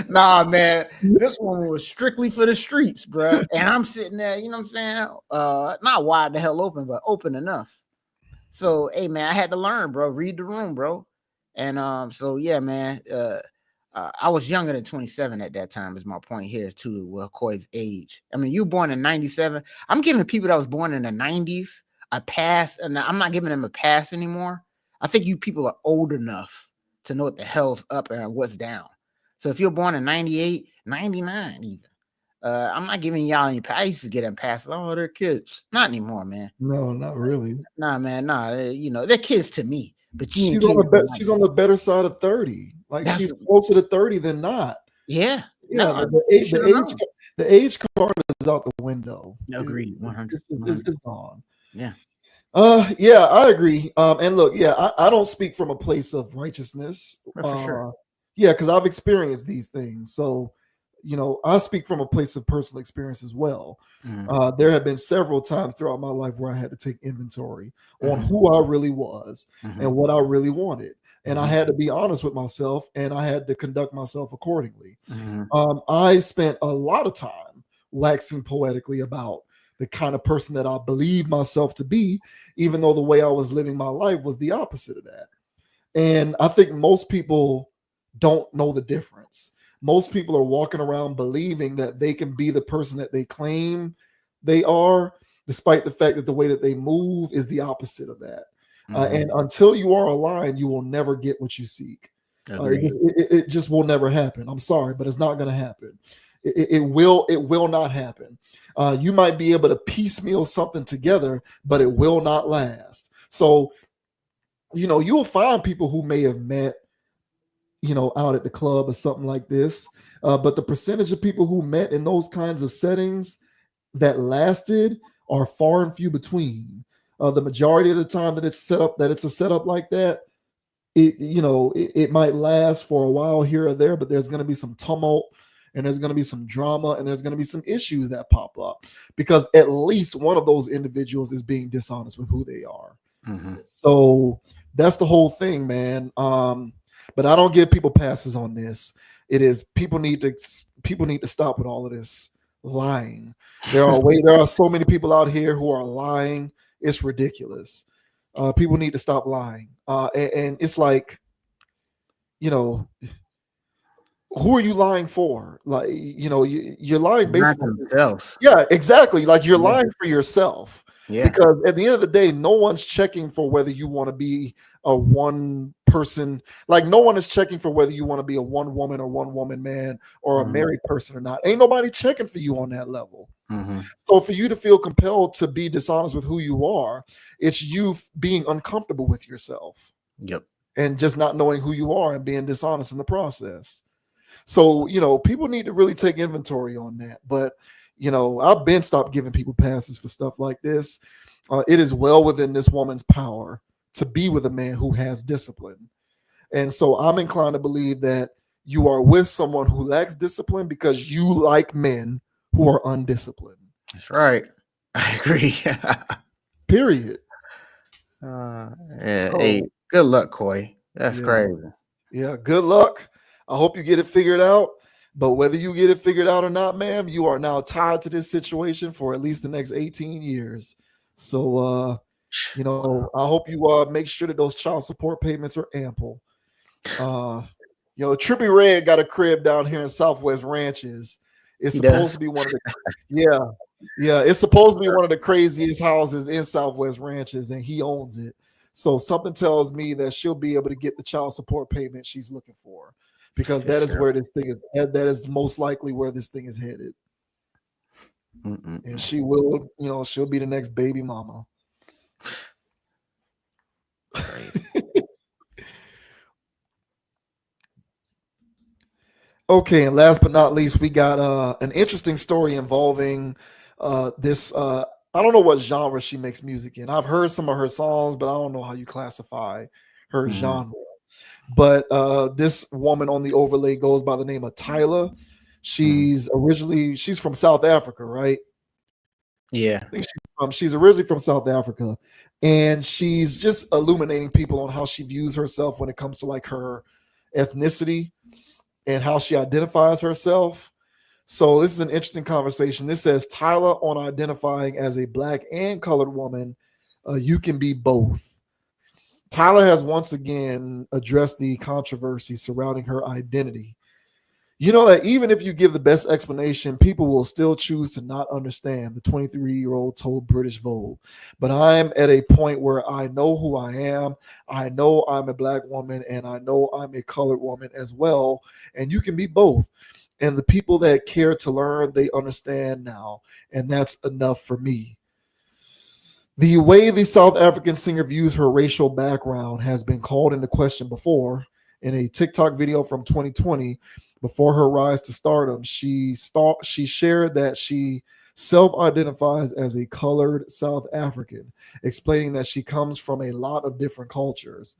nah, man, this one was strictly for the streets, bro. And I'm sitting there, you know what I'm saying? Not wide the hell open, but open enough. So, hey, man, I had to learn, bro. Read the room, bro. And so, yeah, man, I was younger than 27 at that time. Is my point here too? Well, Coi's age. I mean, you were born in 97. I'm giving people that was born in the 90s a pass, and I'm not giving them a pass anymore. I think you people are old enough to know what the hell's up and what's down. So if you're born in 98, 99 even, I'm not giving y'all any pass. I used to get them passes. Oh, they're kids. Not anymore, man. No, not really. Nah, man, nah. You know, they're kids to me. But she's on the better side of 30. Like she's closer to 30 than not. Yeah. Yeah, no, the age card is out the window. Agreed, 100. It's gone. Yeah. Yeah, I agree. And look, yeah, I don't speak from a place of righteousness. For sure. Yeah, because I've experienced these things. So, you know, I speak from a place of personal experience as well. There have been several times throughout my life where I had to take inventory on who I really was and what I really wanted. And I had to be honest with myself, and I had to conduct myself accordingly. I spent a lot of time waxing poetically about the kind of person that I believed myself to be, even though the way I was living my life was the opposite of that. And I think most people don't know the difference. Most people are walking around believing that they can be the person that they claim they are, despite the fact that the way that they move is the opposite of that. And until you are aligned, you will never get what you seek. It just will never happen. I'm sorry, but it's not going to happen. It will not happen. You might be able to piecemeal something together, but it will not last. So, you know, you will find people who may have met, you know, out at the club or something like this. But the percentage of people who met in those kinds of settings that lasted are far and few between. The majority of the time that it's a setup like that, it might last for a while here or there, but there's going to be some tumult and there's going to be some drama and there's going to be some issues that pop up because at least one of those individuals is being dishonest with who they are. So that's the whole thing, man. But I don't give people passes on this. It is people need to stop with all of this lying. There are so many people out here who are lying. It's ridiculous. People need to stop lying. And it's like, you know, who are you lying for? Like, you know, you're lying basically. Yeah, exactly. Like you're lying for yourself. Yeah. Because at the end of the day, no one's checking for whether you want to be a one person. Like no one is checking for whether you want to be a one woman or one woman man or a married person or not. Ain't nobody checking for you on that level. So for you to feel compelled to be dishonest with who you are, it's you being uncomfortable with yourself. Yep. And just not knowing who you are and being dishonest in the process. So, you know, people need to really take inventory on that. But, you know, I've been stopped giving people passes for stuff like this. It is well within this woman's power to be with a man who has discipline. And so I'm inclined to believe that you are with someone who lacks discipline because you like men who are undisciplined. That's right. I agree. Period. Hey, good luck, Coi. That's crazy. Yeah, good luck. I hope you get it figured out. But whether you get it figured out or not, ma'am, you are now tied to this situation for at least the next 18 years. So, you know, I hope you make sure that those child support payments are ample. You know, Trippie Redd got a crib down here in Southwest Ranches. It's supposed to be one of the it's supposed to be one of the craziest houses in Southwest Ranches, and he owns it. So something tells me that she'll be able to get the child support payment she's looking for, because that is where this thing is. That is most likely where this thing is headed. And she will, you know, she'll be the next baby mama. Okay, and last but not least, we got an interesting story involving this. I don't know what genre she makes music in. I've heard some of her songs, but I don't know how you classify her genre. But this woman on the overlay goes by the name of Tyla. She's from South Africa, right? Yeah. I think she's originally from South Africa, and she's just illuminating people on how she views herself when it comes to like her ethnicity and how she identifies herself. So this is an interesting conversation. This says, Tyla on identifying as a Black and colored woman, you can be both. Tyla has once again addressed the controversy surrounding her identity You know that even if you give the best explanation, people will still choose to not understand, the 23-year-old told British Vogue. But I'm at a point where I know who I am. I know I'm a black woman, and I know I'm a colored woman as well. And you can be both. And the people that care to learn, they understand now. And that's enough for me. The way the South African singer views her racial background has been called into question before. In a TikTok video from 2020, before her rise to stardom, she shared that she self-identifies as a colored South African, explaining that she comes from a lot of different cultures.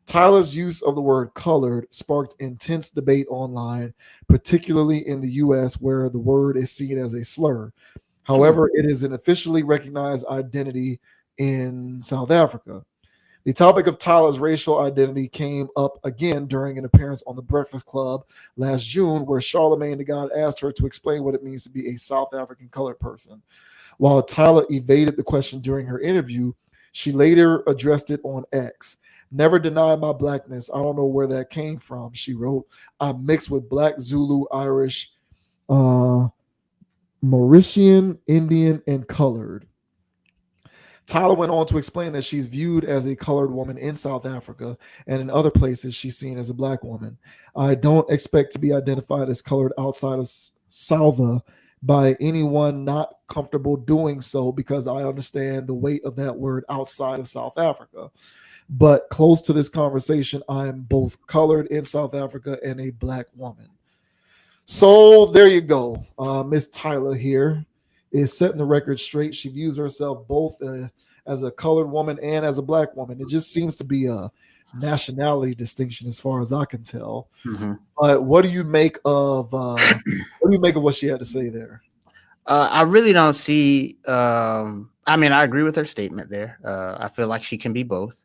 Tyla's use of the word colored sparked intense debate online, particularly in the US, where the word is seen as a slur. However, it is an officially recognized identity in South Africa. The topic of Tyla's racial identity came up again during an appearance on The Breakfast Club last June, where Charlamagne the God asked her to explain what it means to be a South African colored person. While Tyla evaded the question during her interview, she later addressed it on X. Never denied my blackness. I don't know where that came from, she wrote. I'm mixed with Black, Zulu, Irish, Mauritian, Indian, and colored. Tyla went on to explain that she's viewed as a colored woman in South Africa, and in other places she's seen as a black woman. I don't expect to be identified as colored outside of Southa by anyone not comfortable doing so, because I understand the weight of that word outside of South Africa. But close to this conversation, I'm both colored in South Africa and a black woman. So there you go. Miss Tyla here is setting the record straight. She views herself both as a colored woman and as a black woman. It just seems to be a nationality distinction, as far as I can tell. Mm-hmm. But what do you make of what she had to say there? I really don't see. I mean, I agree with her statement there. I feel like she can be both,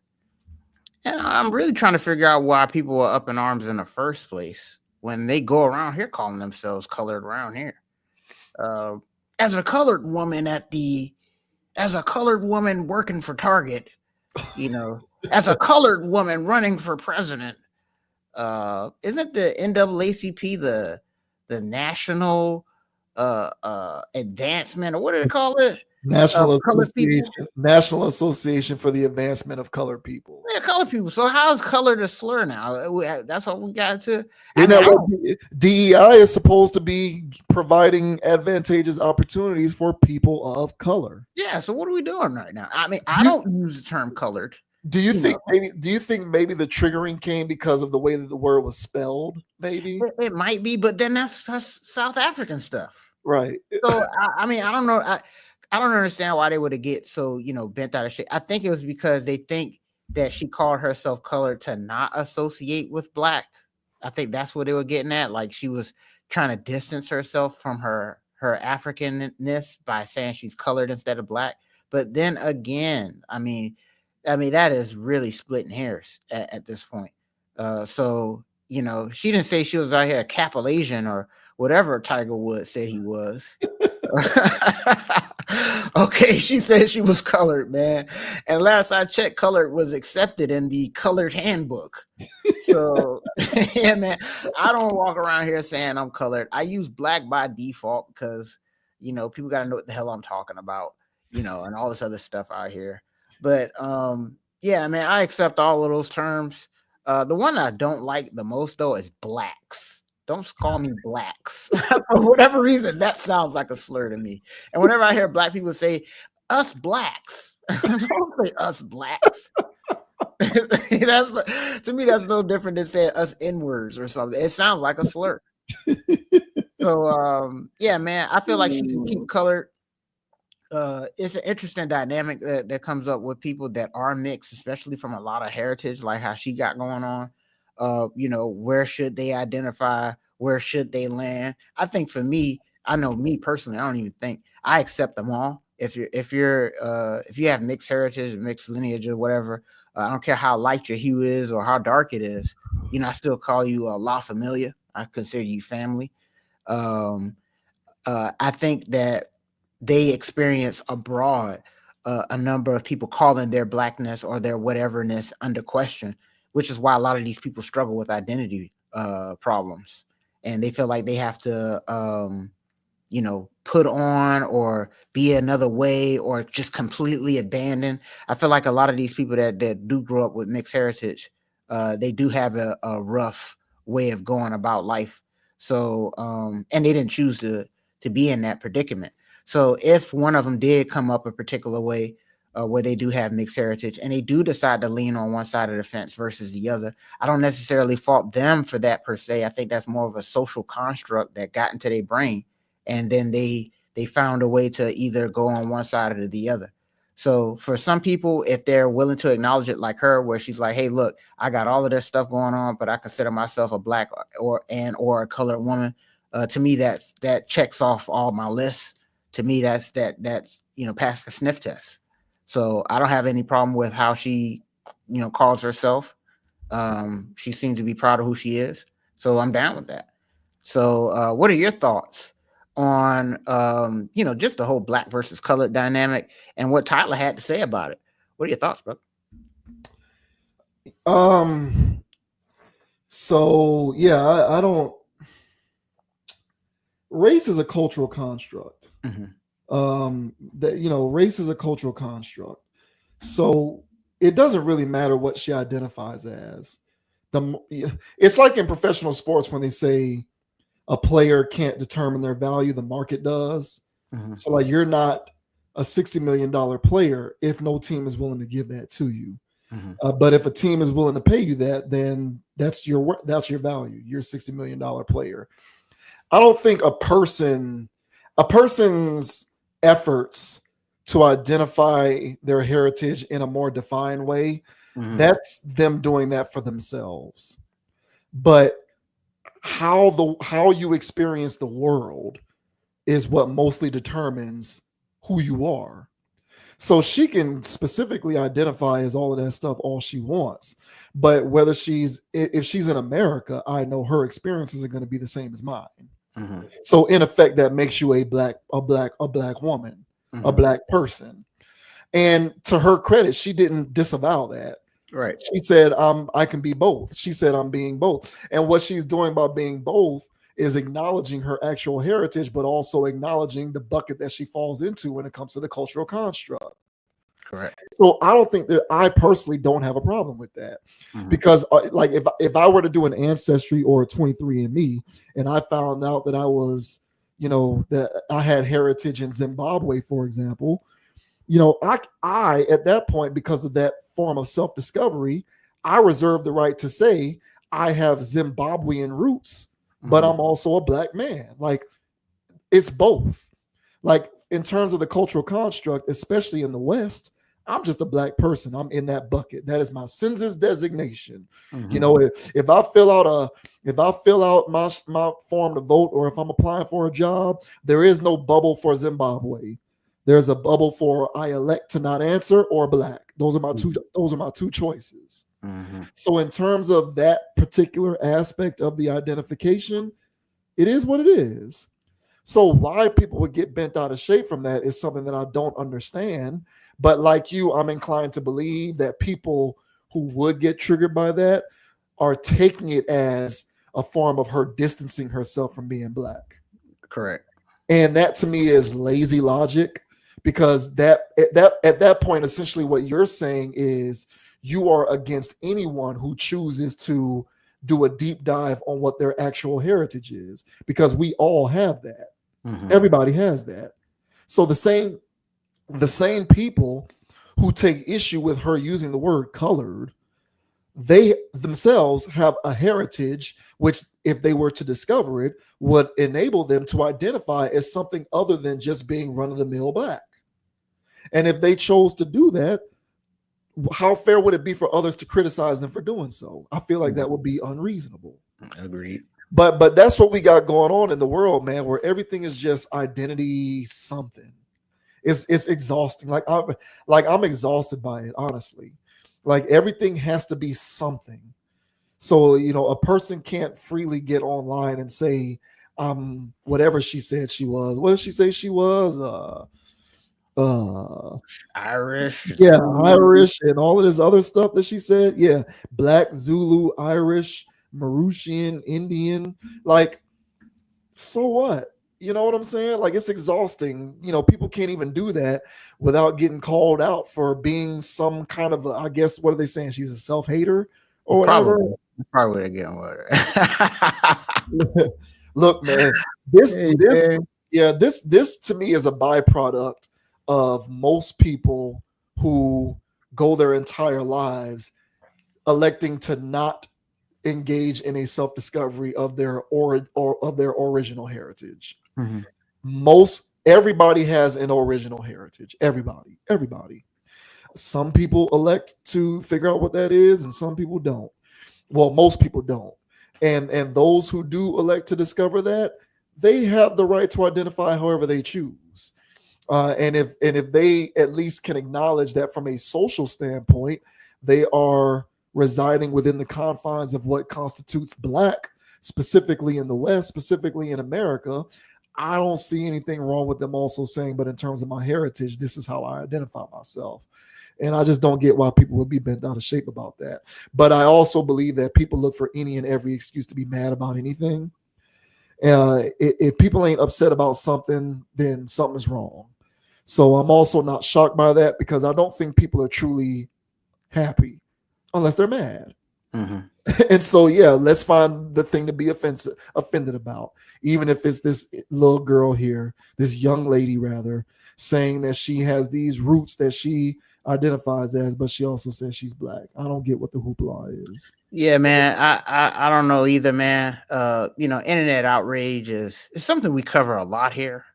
and I'm really trying to figure out why people are up in arms in the first place when they go around here calling themselves colored around here. As a colored woman as a colored woman working for Target, as a colored woman running for president, isn't the NAACP the national advancement, or what do they call it? National Association for the Advancement of Colored People. Yeah, colored people. So how is colored a slur now? That's what we got to. DEI is supposed to be providing advantageous opportunities for people of color. Yeah. So what are we doing right now? I mean, I don't use the term colored. Do you think maybe the triggering came because of the way that the word was spelled? Maybe it might be, but then that's South African stuff, right? So I mean, I don't know. I don't understand why they would get so bent out of shape. I think it was because they think that she called herself colored to not associate with black. I think that's what they were getting at. Like she was trying to distance herself from her Africanness by saying she's colored instead of black. But then again, I mean, that is really splitting hairs at this point. So, she didn't say she was out here a Capilasian or whatever Tiger Woods said he was. Okay, she said she was colored, man. And last I checked, colored was accepted in the colored handbook. So, yeah, man, I don't walk around here saying I'm colored. I use black by default because, people got to know what the hell I'm talking about, and all this other stuff out here. But yeah, man, I accept all of those terms. The one I don't like the most, though, is blacks. Don't call me blacks. For whatever reason, that sounds like a slur to me. And whenever I hear black people say, us blacks, don't say us blacks. To me, that's no different than saying us N-words or something. It sounds like a slur. So, yeah, man, I feel like she can keep colored. It's an interesting dynamic that comes up with people that are mixed, especially from a lot of heritage, like how she got going on. Where should they identify? Where should they land? I think for me, I know me personally, I don't even think I accept them all. If you have mixed heritage, mixed lineage, or whatever, I don't care how light your hue is or how dark it is. I still call you La Familia. I consider you family. I think that they experience abroad a number of people calling their blackness or their whateverness under question, which is why a lot of these people struggle with identity problems. and they feel like they have to put on or be another way or just completely abandon. I feel like a lot of these people that do grow up with mixed heritage, they do have a rough way of going about life. So and they didn't choose to be in that predicament. So if one of them did come up a particular way, where they do have mixed heritage and they do decide to lean on one side of the fence versus the other, I don't necessarily fault them for that per se. I think that's more of a social construct that got into their brain, and then they found a way to either go on one side or the other. So for some people, if they're willing to acknowledge it, like her, where she's like, hey, look, I got all of this stuff going on, but I consider myself a black or a colored woman. To me, that checks off all my lists. To me, that's passed the sniff test. So I don't have any problem with how she, calls herself. She seems to be proud of who she is. So I'm down with that. So what are your thoughts on, just the whole black versus colored dynamic and what Tyla had to say about it? What are your thoughts, bro? So yeah, I don't. Race is a cultural construct. Race is a cultural construct. So it doesn't really matter what she identifies as. It's like in professional sports when they say a player can't determine their value, the market does. So like you're not a $60 million player if no team is willing to give that to you. But if a team is willing to pay you that, then that's your value. You're a $60 million player. I don't think a person's efforts to identify their heritage in a more defined way, that's them doing that for themselves. But how you experience the world is what mostly determines who you are. So she can specifically identify as all of that stuff all she wants. But if she's in America, I know her experiences are going to be the same as mine. So in effect, that makes you a black woman, a black person. And to her credit, she didn't disavow that. Right. She said, I can be both. She said, I'm being both. And what she's doing by being both is acknowledging her actual heritage, but also acknowledging the bucket that she falls into when it comes to the cultural construct. Correct. So I don't think that I personally don't have a problem with that, because like if I were to do an ancestry or a 23andMe and I found out that I was, that I had heritage in Zimbabwe, for example, I at that point, because of that form of self-discovery, I reserve the right to say I have Zimbabwean roots, but I'm also a black man. Like it's both. Like in terms of the cultural construct, especially in the West, I'm just a black person. I'm in that bucket. That is my census designation. If I fill out my form to vote, or if I'm applying for a job, there is no bubble for Zimbabwe. There's a bubble for I elect to not answer or black. Those are my two choices. So in terms of that particular aspect of the identification, it is what it is. So why people would get bent out of shape from that is something that I don't understand. But like you, I'm inclined to believe that people who would get triggered by that are taking it as a form of her distancing herself from being black. Correct. And that to me is lazy logic, because at that point, essentially what you're saying is you are against anyone who chooses to do a deep dive on what their actual heritage is, because we all have that. Everybody has that. So the same people who take issue with her using the word colored, they themselves have a heritage which, if they were to discover it, would enable them to identify as something other than just being run-of-the-mill black. And if they chose to do that, how fair would it be for others to criticize them for doing so? I feel like that would be unreasonable. Agreed. But that's what we got going on in the world, man, where everything is just identity something. It's exhausting. Like I'm exhausted by it, honestly. Like everything has to be something. So, a person can't freely get online and say, whatever she said she was. What did she say she was? Irish. Yeah, Irish and all of this other stuff that she said. Yeah, Black, Zulu, Irish, Mauritian, Indian. Like So what? You know what I'm saying? Like, it's exhausting. You know, people can't even do that without getting called out for being some kind of, I guess, what are they saying? She's a self-hater or whatever. Probably again. What? Look, man, this to me is a byproduct of most people who go their entire lives electing to not engage in a self-discovery of their of their original heritage. Everybody has an original heritage. Everybody. Some people elect to figure out what that is, and some people don't. Well, most people don't. And those who do elect to discover that, they have the right to identify however they choose. And if they at least can acknowledge that from a social standpoint, they are residing within the confines of what constitutes Black, specifically in the West, specifically in America, I don't see anything wrong with them also saying, but in terms of my heritage, this is how I identify myself. And I just don't get why people would be bent out of shape about that. But I also believe that people look for any and every excuse to be mad about anything. If people ain't upset about something, then something's wrong. So I'm also not shocked by that, because I don't think people are truly happy unless they're mad. And so, yeah, let's find the thing to be offended about. Even if it's this little girl here, this young lady rather, saying that she has these roots that she identifies as, but she also says she's Black. I don't get what the hoopla is. Yeah, man, I don't know either, man. You know, internet outrage is something we cover a lot here.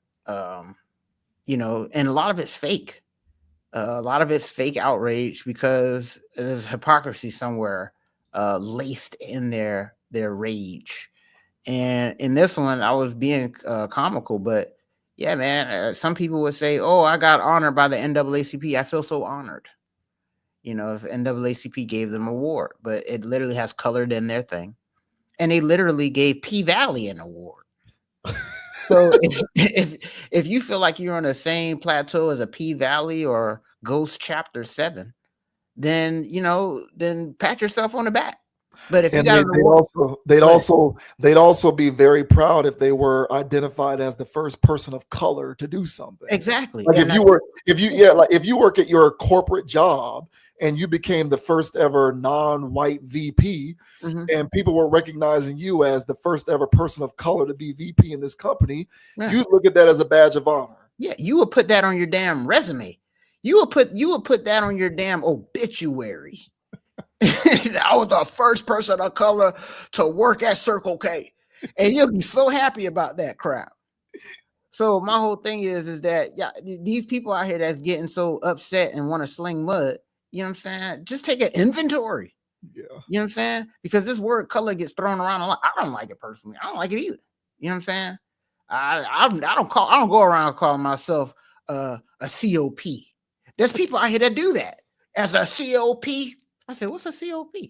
You know, and a lot of it's fake. A lot of it's fake outrage because there's hypocrisy somewhere laced in their rage. And in this one, I was being comical, but yeah, man, some people would say, "Oh, I got honored by the NAACP. I feel so honored." You know, if NAACP gave them an award, but it literally has colored in their thing, and they literally gave P Valley an award. So if you feel like you're on the same plateau as a P Valley or Ghost Chapter 7, then then pat yourself on the back. But if you got they'd also be very proud if they were identified as the first person of color to do something. Exactly. Like if you work at your corporate job and you became the first ever non-white VP, and people were recognizing you as the first ever person of color to be VP in this company, you look at that as a badge of honor. Yeah, you would put that on your damn resume. You would put that on your damn obituary. I was the first person of color to work at Circle K, and you'll be so happy about that crap. So my whole thing is that these people out here that's getting so upset and want to sling mud, you know what I'm saying? Just take an inventory. Yeah, you know what I'm saying? Because this word color gets thrown around a lot. I don't like it personally. I don't like it either. You know what I'm saying? I don't go around calling myself a COP. There's people out here that do that as a COP. I said, what's a COP? You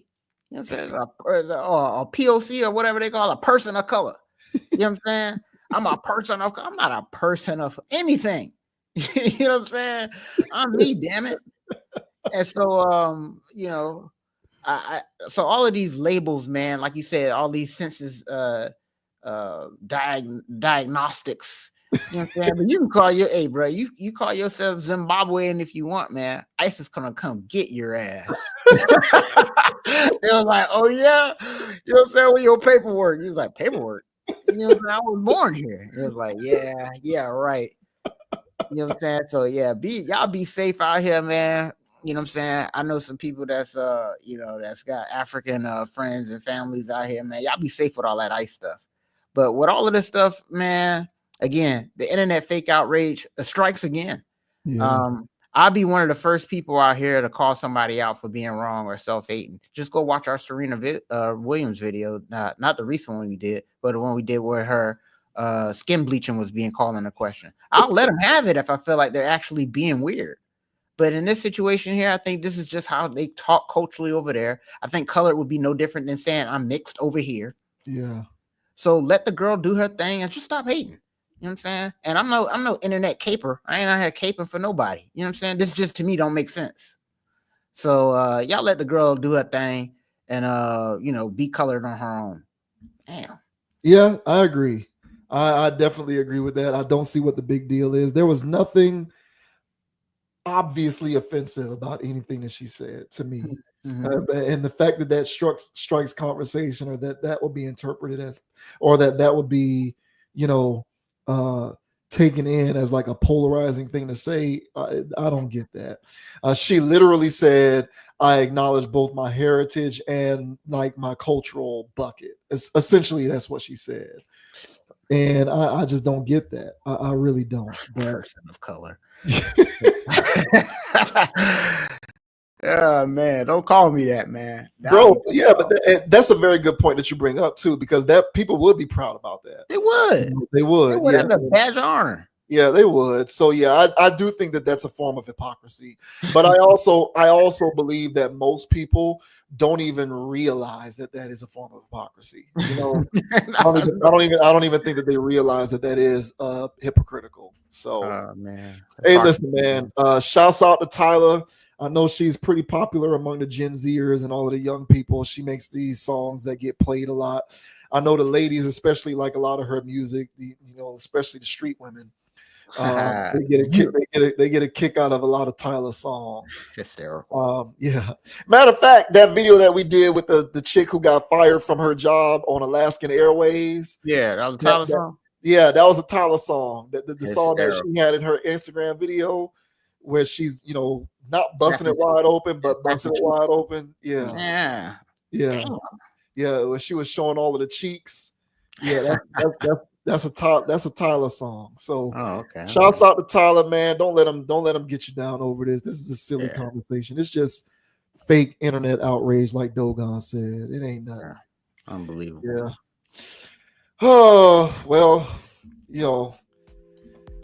know what I'm saying? Or a POC or whatever they call a person of color. You know what I'm saying? I'm a person of color. I'm not a person of anything. You know what I'm saying? I'm me, damn it. And so, you know, so all of these labels, man, like you said, all these census diagnostics. You know what I'm saying? But you can call bro, you call yourself Zimbabwean if you want, man. ISIS gonna come get your ass. They was like, oh yeah, you know what I'm saying? With your paperwork. He was like, paperwork? You know what I'm saying? I was born here. It was like, yeah, right. You know what I'm saying? So yeah, y'all be safe out here, man. You know what I'm saying? I know some people that's that's got African friends and families out here, man. Y'all be safe with all that ICE stuff. But with all of this stuff, man, again, the internet fake outrage strikes again. Yeah. I'll be one of the first people out here to call somebody out for being wrong or self-hating. Just go watch our Serena Williams video, not the recent one we did, but the one we did where her skin bleaching was being called into question. I'll let them have it if I feel like they're actually being weird. But in this situation here, I think this is just how they talk culturally over there. I think color would be no different than saying I'm mixed over here. Yeah. So let the girl do her thing and just stop hating. You know what I'm saying? And I'm no internet caper. I ain't out here caping for nobody. You know what I'm saying? This just to me don't make sense. So y'all let the girl do her thing and be colored on her own. Damn. Yeah, I agree. I definitely agree with that. I don't see what the big deal is. There was nothing obviously offensive about anything that she said to me. And the fact that that strikes conversation, or that would be interpreted as, or that would be, taken in as like a polarizing thing to say, I don't get that. She literally said, I acknowledge both my heritage and like my cultural bucket. Essentially, that's what she said. And I just don't get that. I really don't. Person of color. Oh man, don't call me that, man. Bro, yeah, but that's a very good point that you bring up too, because that people would be proud about that. They would. They would. Yeah. That's a badge of honor. Yeah, they would. So yeah, I do think that that's a form of hypocrisy. But I also believe that most people don't even realize that is a form of hypocrisy. I don't even think that they realize that is hypocritical. So, man. Hey, listen, man. Shouts out to Tyla. I know she's pretty popular among the Gen Zers and all of the young people. She makes these songs that get played a lot. I know the ladies especially like a lot of her music. Especially the street women. They get a kick out of a lot of Tyla songs. Hysterical. Yeah. Matter of fact, that video that we did with the chick who got fired from her job on Alaskan Airways. Yeah, that was a Tyla song. Yeah, that was a Tyla song. The song that she had in her Instagram video, where she's not busting it wide open, but busting it wide open. Yeah. Where she was showing all of the cheeks. Yeah, that's a Tyla song. So, okay. Shouts out to Tyla, man. Don't let them get you down over this. This is a silly conversation. It's just fake internet outrage, like Dogon said. It ain't nothing. Unbelievable. Yeah. Oh well,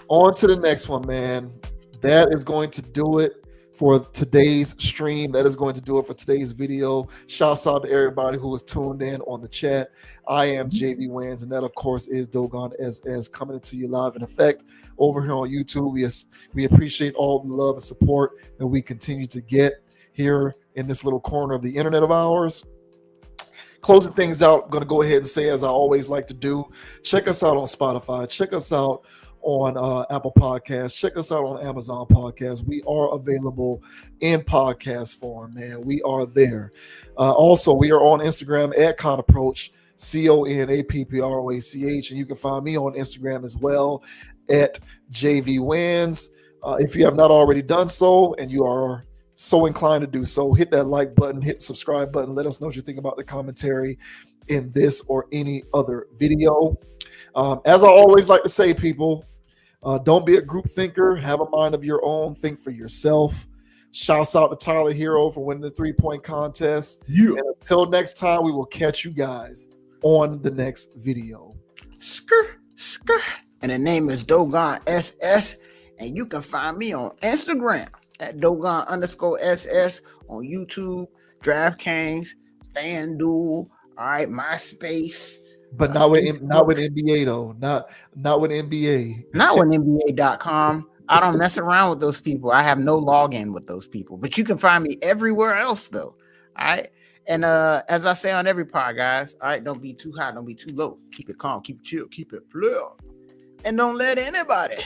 on to the next one, man. That is going to do it for today's stream. That is going to do it for today's video. Shouts out to everybody who was tuned in on the chat. I am JV Wins, and that, of course, is Dogon as coming to you live in effect over here on YouTube. We appreciate all the love and support that we continue to get here in this little corner of the internet of ours. Closing things out, I'm going to go ahead and say, as I always like to do, check us out on Spotify. Check us out on Apple Podcasts. Check us out on Amazon Podcasts. We are available in podcast form, man. We are there. Also, we are on Instagram at Conapproach, CONAPPROACH, and you can find me on Instagram as well at JV Wins. If you have not already done so, and you are so inclined to do so, hit that like button, hit the subscribe button. Let us know what you think about the commentary in this or any other video. As I always like to say, people, don't be a group thinker. Have a mind of your own. Think for yourself. Shouts out to Tyler Hero for winning the 3-point contest. Yeah. And until next time, we will catch you guys on the next video. And the name is Dogon SS. And you can find me on Instagram at Dogon_SS, on YouTube, DraftKings, FanDuel, all right, MySpace. But not with NBA though. Not with NBA. Not with NBA.com. I don't mess around with those people. I have no login with those people. But you can find me everywhere else though. All right. And as I say on every pod, guys, all right, don't be too high, don't be too low. Keep it calm, keep it chill, keep it fluid. And don't let anybody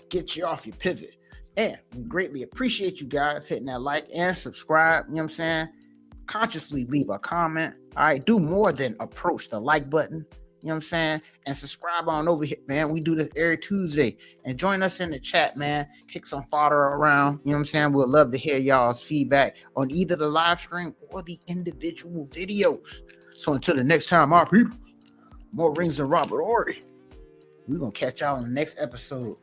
get you off your pivot. And we greatly appreciate you guys hitting that like and subscribe. You know what I'm saying? Consciously leave a comment. All right, do more than approach the like button. You know what I'm saying? And subscribe on over here, man. We do this every Tuesday. And join us in the chat, man. Kick some fodder around. You know what I'm saying? We'd love to hear y'all's feedback on either the live stream or the individual videos. So until the next time, our people, more rings than Robert Ory. We're going to catch y'all in the next episode.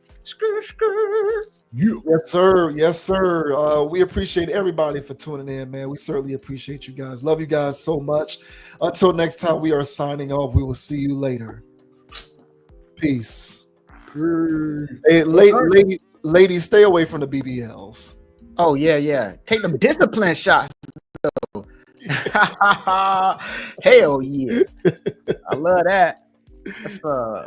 Yeah. Yes, sir. Yes, sir. We appreciate everybody for tuning in, man. We certainly appreciate you guys. Love you guys so much. Until next time, we are signing off. We will see you later. Peace. Hey, ladies, stay away from the BBLs. Oh, yeah. Take them discipline shots, though. Hell yeah. I love that. That's